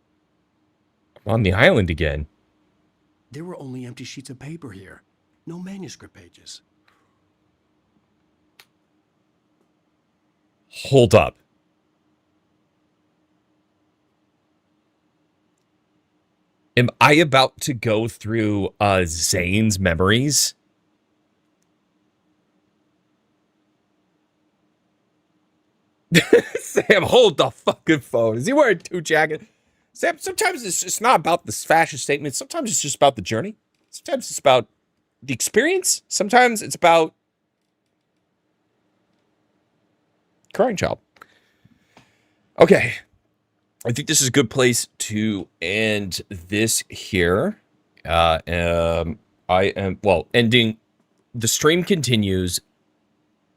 Speaker 1: On the island again.
Speaker 2: There were only empty sheets of paper here. No manuscript pages.
Speaker 1: Hold up. Am I about to go through Zane's memories? Sam, hold the fucking phone. Is he wearing two jackets? Sam, sometimes it's just not about this fashion statement. Sometimes it's just about the journey. Sometimes it's about the experience. Sometimes it's about crying child. Okay. I think this is a good place to end this here. Ending. The stream continues.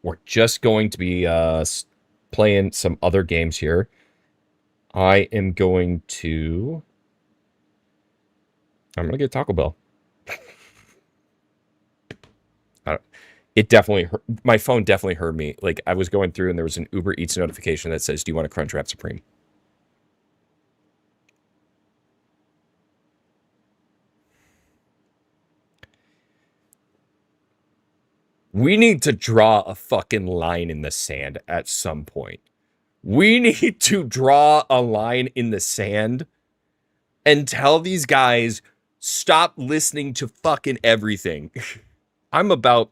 Speaker 1: We're just going to be playing some other games here. I am going to... I'm going to get Taco Bell. It definitely hurt. My phone definitely heard me. Like, I was going through and there was an Uber Eats notification that says, do you want a Crunchwrap Supreme? We need to draw a fucking line in the sand at some point. We need to draw a line in the sand and tell these guys, stop listening to fucking everything. I'm about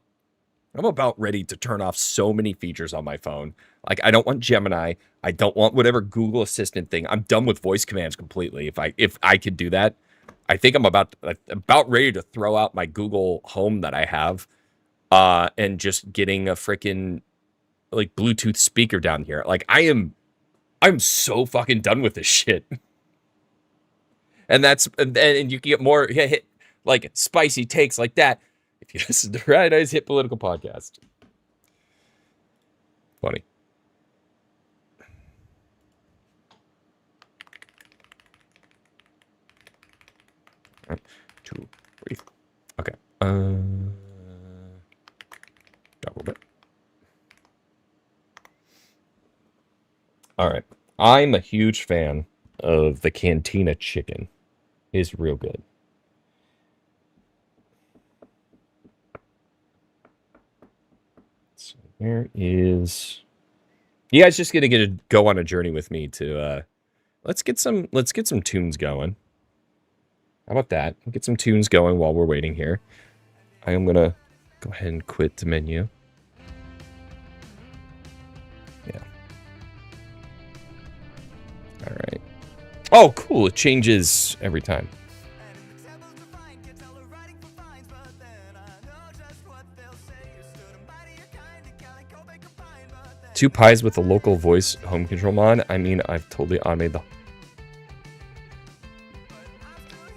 Speaker 1: ready to turn off so many features on my phone. Like, I don't want Gemini. I don't want whatever Google Assistant thing. I'm done with voice commands completely. If I could do that, I think I'm about ready to throw out my Google Home that I have, and just getting a freaking like Bluetooth speaker down here. Like, I'm so fucking done with this shit. And you can get more like spicy takes like that if you listen to Right Eyes Hit Political Podcast. Funny. One, two, three. Okay. Double bit. All right. I'm a huge fan of the Cantina chicken. It's real good. So where is... You guys just gonna go on a journey with me to let's get some tunes going. How about that? We'll get some tunes going while we're waiting here. I am gonna go ahead and quit the menu. Yeah. All right. Oh, cool. It changes every time. Two pies with a local voice home control mod. I mean, I've totally automated the...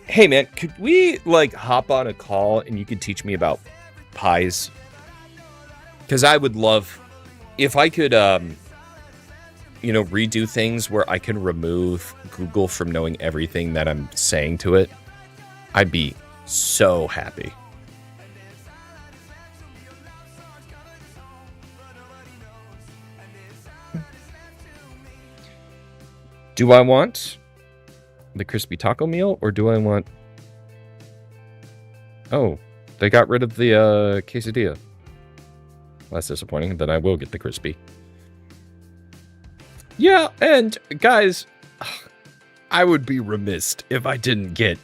Speaker 1: Hey, man, could we, like, hop on a call and you could teach me about pies? Because I would love... If I could, you know, redo things where I can remove Google from knowing everything that I'm saying to it, I'd be so happy. Do I want the crispy taco meal or do I want... Oh, they got rid of the quesadilla. Well, that's disappointing. Then I will get the crispy. Yeah, and guys, I would be remiss if I didn't get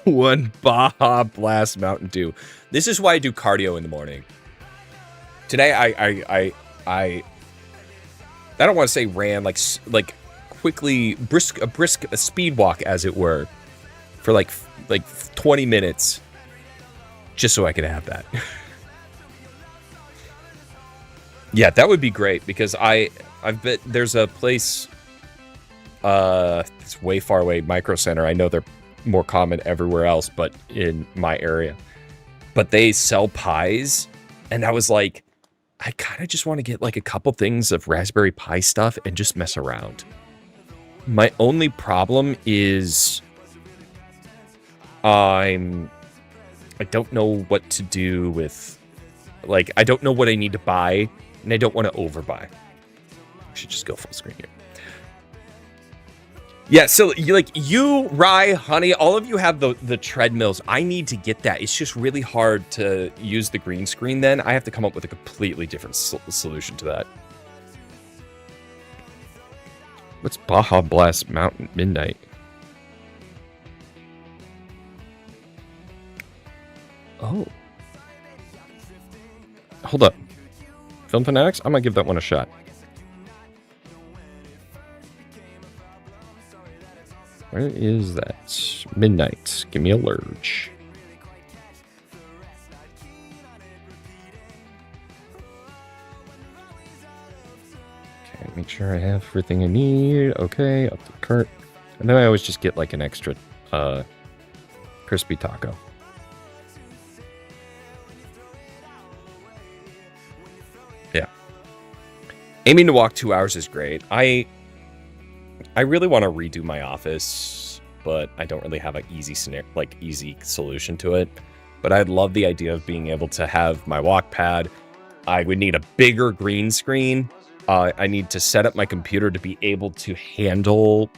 Speaker 1: one Baja Blast Mountain Dew. This is why I do cardio in the morning. Today, I don't want to say ran, like quickly, a speed walk, as it were, for like 20 minutes, just so I could have that. Yeah, that would be great, because I've bet there's a place, it's way far away, Micro Center. I know they're more common everywhere else, but in my area. But they sell pies, and I was like, I kind of just want to get like a couple things of Raspberry Pi stuff and just mess around. My only problem is I don't know what to do with, like, I don't know what I need to buy, and I don't want to overbuy. I should just go full screen here. Yeah, so you, Rye, Honey, all of you have the treadmills. I need to get that. It's just really hard to use the green screen then. I have to come up with a completely different solution to that. What's Baja Blast Mountain Midnight? Oh. Hold up. Film Fanatics? I'm gonna give that one a shot. Where is that? Midnight. Give me a lurch. Okay, make sure I have everything I need. Okay, up to the cart. And then I always just get like an extra crispy taco. Yeah. Aiming to walk 2 hours is great. I really want to redo my office, but I don't really have an easy solution to it. But I'd love the idea of being able to have my walk pad. I would need a bigger green screen. I need to set up my computer to be able to handle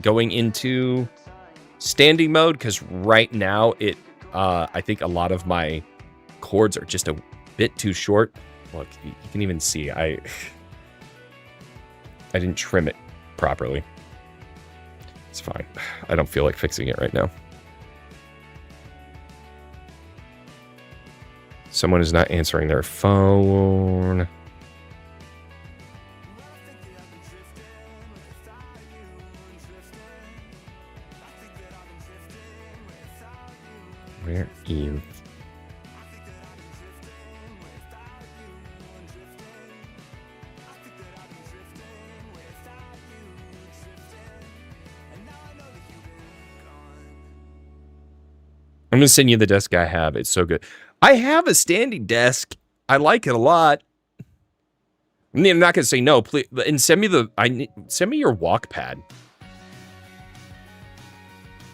Speaker 1: going into standing mode, because right now I think a lot of my cords are just a bit too short. Look, you can even see I didn't trim it properly. It's fine. I don't feel like fixing it right now. Someone is not answering their phone. Where is... I'm going to send you the desk I have. It's so good. I have a standing desk. I like it a lot. I'm not going to say no, please. And send me your walk pad.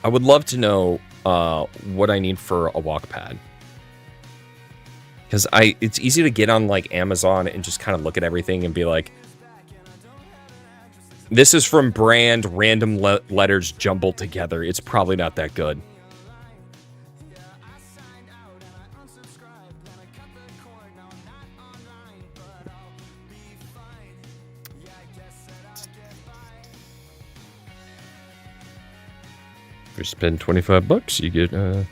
Speaker 1: I would love to know what I need for a walk pad. Because it's easy to get on like Amazon and just kind of look at everything and be like, this is from brand, random letters jumbled together. It's probably not that good. If you spend $25, you get, I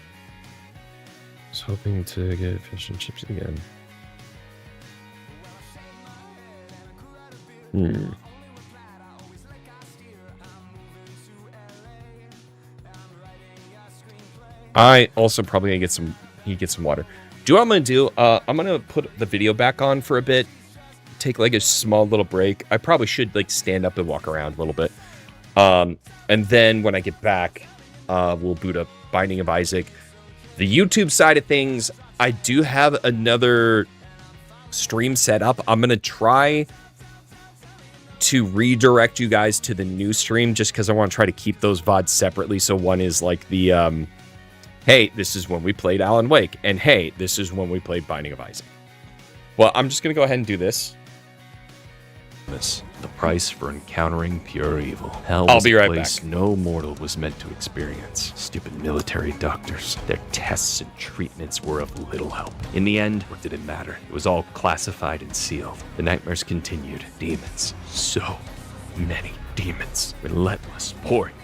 Speaker 1: was hoping to get fish and chips again. I also probably gonna get some water. Do what I'm gonna do. I'm gonna put the video back on for a bit. Take like a small little break. I probably should like stand up and walk around a little bit. And then when I get back, we'll boot up Binding of Isaac. The YouTube side of things, I do have another stream set up. I'm gonna try to redirect you guys to the new stream just because I want to try to keep those VODs separately. So one is like the hey, this is when we played Alan Wake, and hey, this is when we played Binding of Isaac. Well, I'm just gonna go ahead and do this.
Speaker 12: The price for encountering pure evil. Hell
Speaker 1: I'll
Speaker 12: was
Speaker 1: be
Speaker 12: a
Speaker 1: right
Speaker 12: place
Speaker 1: back.
Speaker 12: no mortal was meant to experience. Stupid military doctors. Their tests and treatments were of little help. In the end, what did it matter? It was all classified and sealed. The nightmares continued. Demons. So many demons. Relentless, pouring.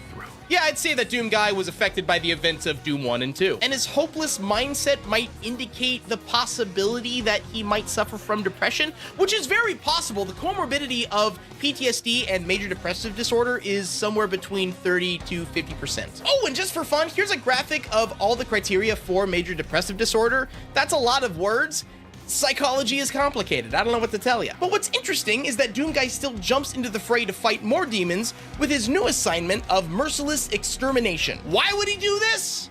Speaker 21: Yeah, I'd say that Doom Guy was affected by the events of Doom 1 and 2. And his hopeless mindset might indicate the possibility that he might suffer from depression, which is very possible. The comorbidity of PTSD and major depressive disorder is somewhere between 30 to 50%. Oh, and just for fun, here's a graphic of all the criteria for major depressive disorder. That's a lot of words. Psychology is complicated. I don't know what to tell you. But what's interesting is that Doom Guy still jumps into the fray to fight more demons with his new assignment of merciless extermination. Why would he do this?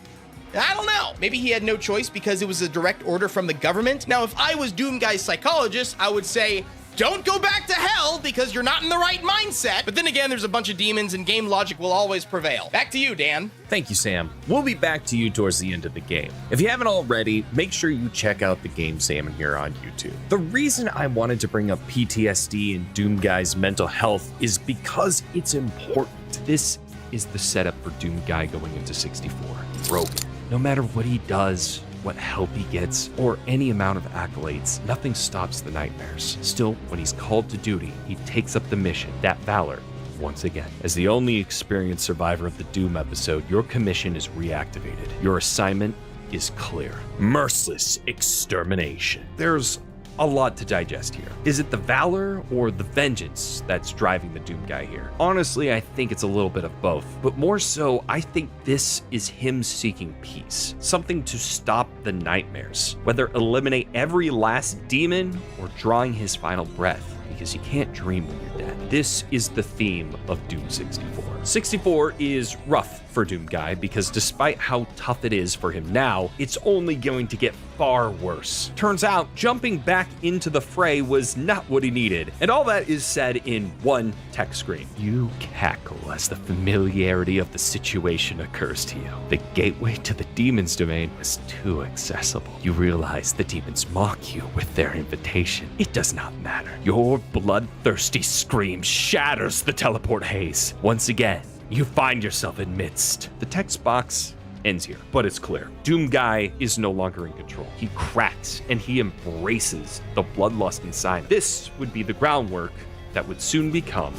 Speaker 21: I don't know. Maybe he had no choice because it was a direct order from the government. Now, if I was Doom Guy's psychologist, I would say, don't go back to hell because you're not in the right mindset. But then again, there's a bunch of demons and game logic will always prevail. Back to you, Dan.
Speaker 1: Thank you, Sam. We'll be back to you towards the end of the game. If you haven't already, make sure you check out the Game Salmon here on YouTube. The reason I wanted to bring up PTSD and Doom Guy's mental health is because it's important.
Speaker 12: This is the setup for Doom Guy going into 64. Broken. No matter what he does, what help he gets, or any amount of accolades, nothing stops the nightmares. Still, when he's called to duty, he takes up the mission, that valor, once again. As the only experienced survivor of the Doom episode, your commission is reactivated. Your assignment is clear. Merciless extermination. There's a lot to digest here. Is it the valor or the vengeance that's driving the Doom Guy here? Honestly, I think it's a little bit of both, but more so, I think this is him seeking peace. Something to stop the nightmares, whether eliminate every last demon or drawing his final breath, because you can't dream when you're dead. This is the theme of Doom 64. 64 is rough for Doom Guy because despite how tough it is for him now, it's only going to get far worse. Turns out, jumping back into the fray was not what he needed, and all that is said in one text screen. You cackle as the familiarity of the situation occurs to you. The gateway to the demon's domain was too accessible. You realize the demons mock you with their invitation. It does not matter. Your bloodthirsty scream shatters the teleport haze. Once again, you find yourself amidst. The text box ends here, but it's clear. Doom Guy is no longer in control. He cracks and he embraces the bloodlust inside. This would be the groundwork that would soon become.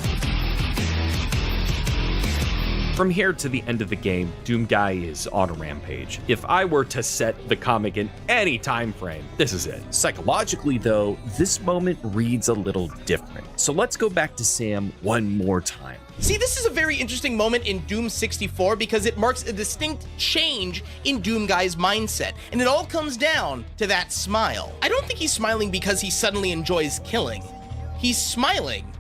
Speaker 12: From here to the end of the game, Doom Guy is on a rampage. If I were to set the comic in any time frame, this is it. Psychologically, though, this moment reads a little different. So let's go back to Sam one more time.
Speaker 21: See, this is a very interesting moment in Doom 64 because it marks a distinct change in Doom Guy's mindset, and it all comes down to that smile. I don't think he's smiling because he suddenly enjoys killing. He's smiling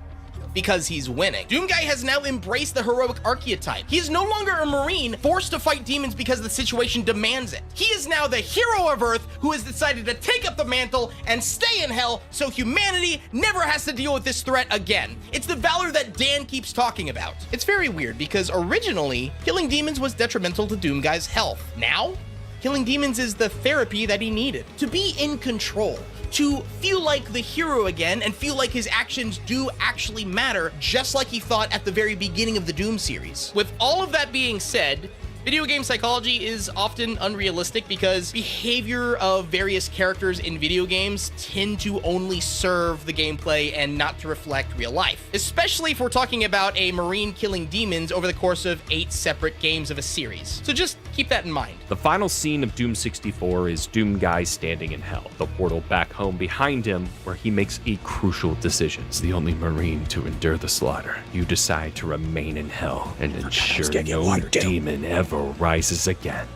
Speaker 21: because he's winning. Doom Guy has now embraced the heroic archetype. He is no longer a Marine forced to fight demons because the situation demands it. He is now the hero of Earth who has decided to take up the mantle and stay in hell so humanity never has to deal with this threat again. It's the valor that Dan keeps talking about. It's very weird because originally, killing demons was detrimental to Doom Guy's health. Now, killing demons is the therapy that he needed. To be in control, to feel like the hero again and feel like his actions do actually matter, just like he thought at the very beginning of the Doom series. With all of that being said, video game psychology is often unrealistic because behavior of various characters in video games tend to only serve the gameplay and not to reflect real life, especially if we're talking about a Marine killing demons over the course of 8 separate games of a series. So just keep that in mind.
Speaker 1: The final scene of Doom 64 is Doom Guy standing in hell, the portal back home behind him where he makes a crucial decision. As the only Marine to endure the slaughter, you decide to remain in hell and ensure no demon ever rises again.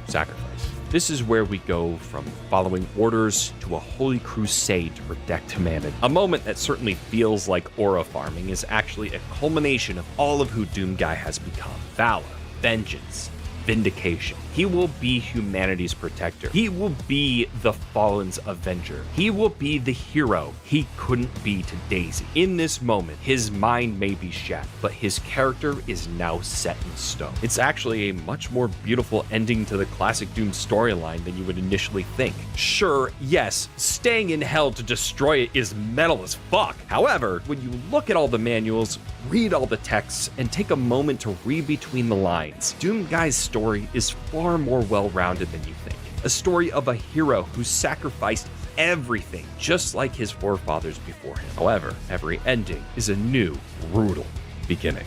Speaker 12: sacrifice. This is where we go from following orders to a holy crusade to protect humanity. A moment that certainly feels like aura farming is actually a culmination of all of who Doomguy has become. Valor, vengeance, vindication. He will be humanity's protector. He will be the Fallen's avenger. He will be the hero he couldn't be to Daisy. In this moment, his mind may be shattered, but his character is now set in stone. It's actually a much more beautiful ending to the classic Doom storyline than you would initially think. Sure, yes, staying in hell to destroy it is metal as fuck. However, when you look at all the manuals, read all the texts, and take a moment to read between the lines, Doomguy's story is far more well-rounded than you think. A story of a hero who sacrificed everything, just like his forefathers before him. However, every ending is a new, brutal beginning.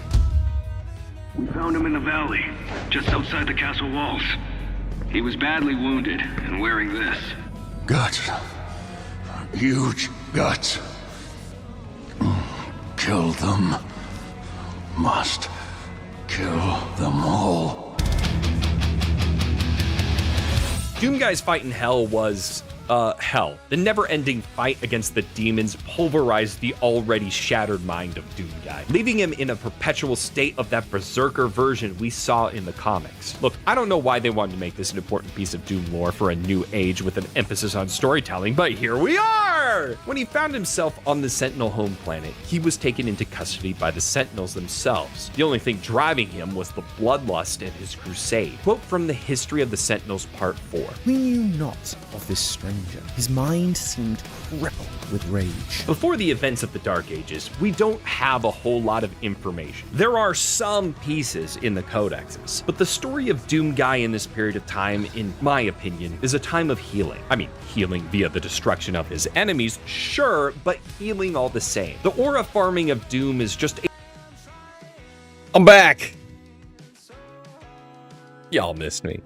Speaker 13: We found him in the valley, just outside the castle walls. He was badly wounded and wearing this.
Speaker 22: Guts. Huge guts. Kill them. Must kill them all.
Speaker 12: Doomguy's fight in hell was, hell. The never-ending fight against the demons pulverized the already shattered mind of Doomguy, leaving him in a perpetual state of that berserker version we saw in the comics. Look, I don't know why they wanted to make this an important piece of Doom lore for a new age with an emphasis on storytelling, but here we are! When he found himself on the Sentinel home planet, he was taken into custody by the Sentinels themselves. The only thing driving him was the bloodlust and his crusade. Quote from the History of the Sentinels Part 4.
Speaker 23: We knew not of this stranger. His mind seemed crippled with rage.
Speaker 12: Before the events of the Dark Ages, we don't have a whole lot of information. There are some pieces in the codexes, but the story of Doomguy in this period of time, in my opinion, is a time of healing. I mean, healing via the destruction of his enemies, sure, but healing all the same. The aura farming of Doom is just a...
Speaker 1: I'm back! Y'all missed me.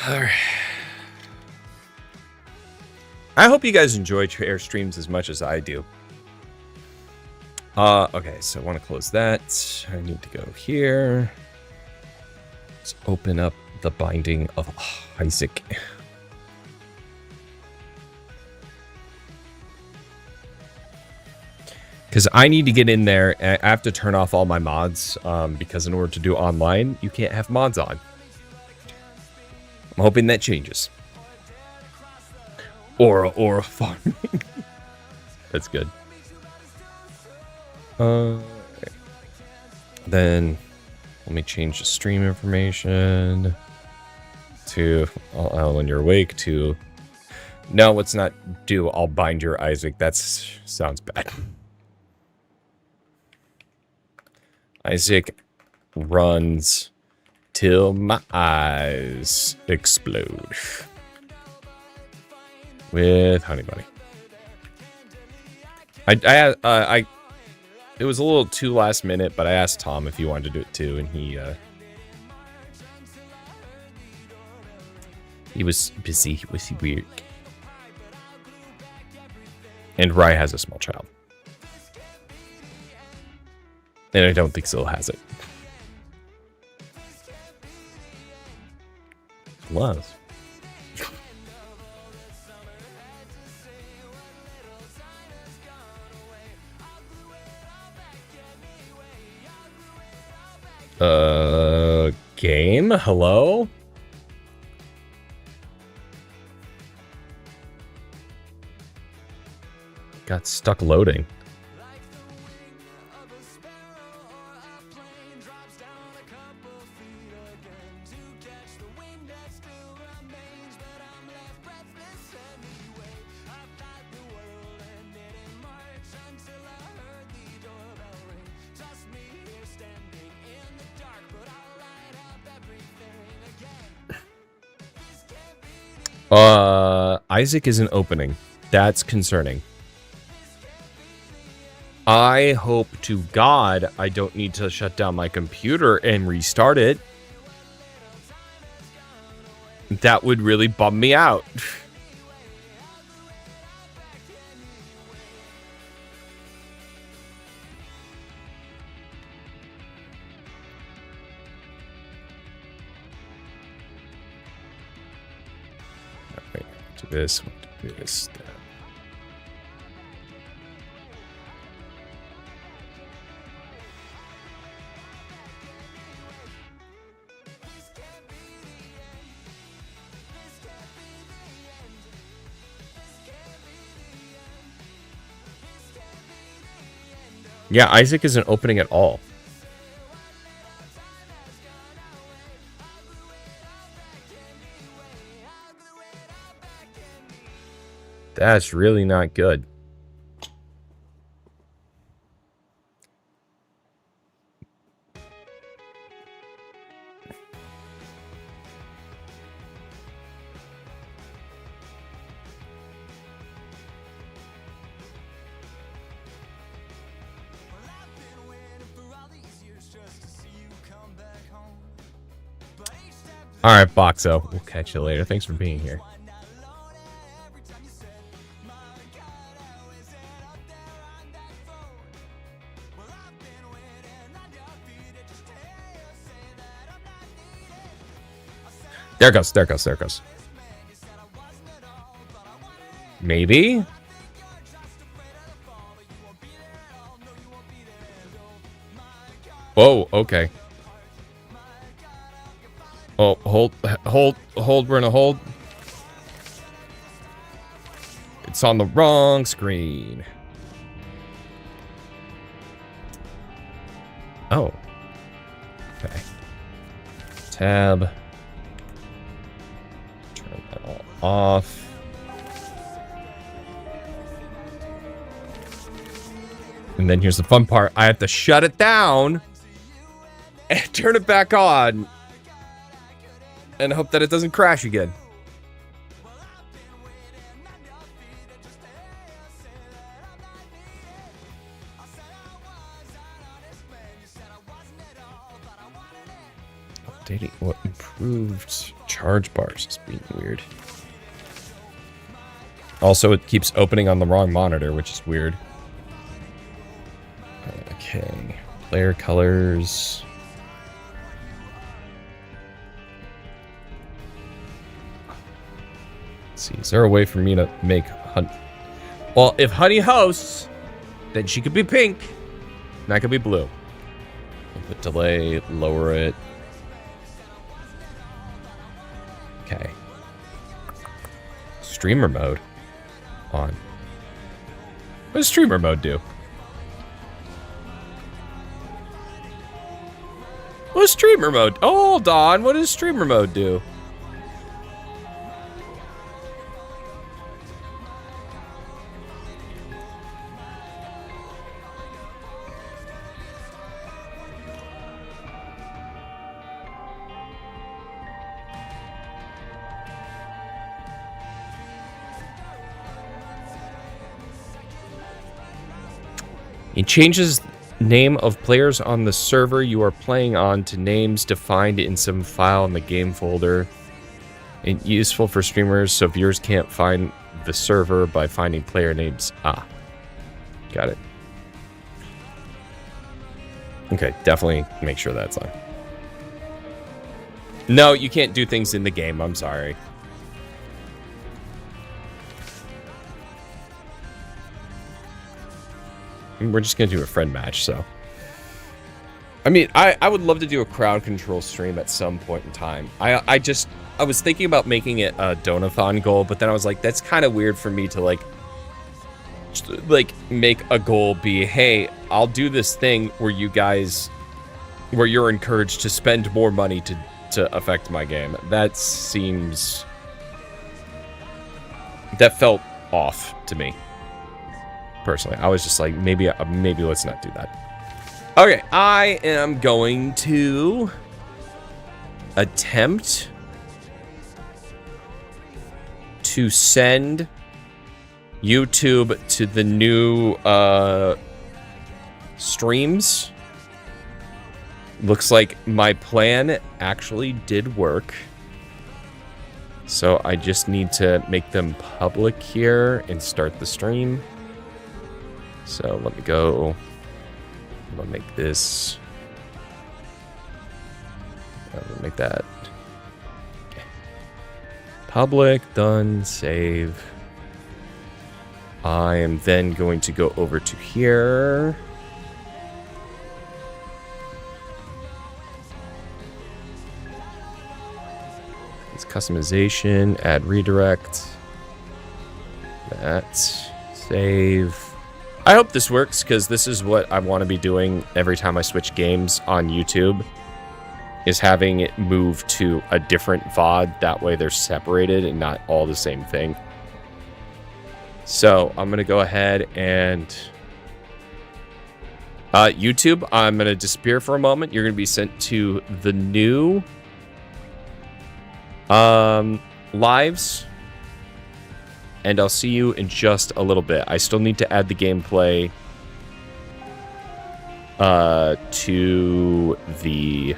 Speaker 1: Alright. I hope you guys enjoy air streams as much as I do. Okay, so I want to close that. I need to go here. Let's open up the binding of Isaac. Because I need to get in there, and I have to turn off all my mods, because in order to do online, you can't have mods on. I'm hoping that changes. Aura farming. That's good. Then let me change the stream information to when you're awake to. No, let's not do I'll bind your Isaac. That sounds bad. Isaac runs till my eyes explode. With Honey Bunny. I it was a little too last minute, but I asked Tom if he wanted to do it too, and he was busy. He was weird. And Rye has a small child. And I don't think Syl has it. Was. Game? Hello? Got stuck loading. Isaac isn't opening. That's concerning. I hope to God I don't need to shut down my computer and restart it. That would really bum me out. Do this, do this. That. Yeah, Isaac isn't opening at all. That's really not good. All right, Boxo. We'll catch you later. Thanks for being here. There it goes. There it goes. There it goes. Maybe? Whoa, okay. Oh, hold, we're in a hold. It's on the wrong screen. Oh. Okay. Tab. Turn that all off. And then here's the fun part. I have to shut it down and turn it back on and hope that it doesn't crash again. Updating what improved charge bars is being weird. Also, it keeps opening on the wrong monitor, which is weird. Okay, player colors. Let's see, is there a way for me to make Well, if Honey hosts, then she could be pink, and I could be blue. I'll put delay, lower it. Okay. Streamer mode on. What does streamer mode do? What does streamer mode? Oh, hold on. What does streamer mode do? It changes name of players on the server you are playing on to names defined in some file in the game folder. And useful for streamers so viewers can't find the server by finding player names. Ah, got it. Okay, definitely make sure that's on. No, you can't do things in the game. I'm sorry. We're just going to do a friend match, so. I mean, I would love to do a crowd control stream at some point in time. I was thinking about making it a donathon goal, but then I was like, that's kind of weird for me to like make a goal be, hey, I'll do this thing where you're encouraged to spend more money to affect my game. That felt off to me. Personally, I was just like, maybe let's not do that. Okay, I am going to attempt to send YouTube to the new streams. Looks like my plan actually did work. So I just need to make them public here and start the stream. So let me go. I'm gonna make this. I'm gonna make that. Okay. Public, done, save. I am then going to go over to here. It's customization, add redirect. That, save. I hope this works because this is what I want to be doing every time I switch games on YouTube, is having it move to a different VOD. That way they're separated and not all the same thing. So I'm going to go ahead and YouTube, I'm going to disappear for a moment. You're going to be sent to the new lives, and I'll see you in just a little bit. I still need to add the gameplay to the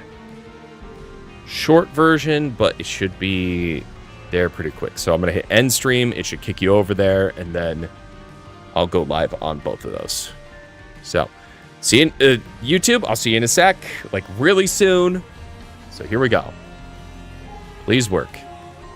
Speaker 1: short version, but it should be there pretty quick. So I'm going to hit end stream. It should kick you over there, and then I'll go live on both of those. So see you in YouTube. I'll see you in a sec, like really soon. So here we go. Please work.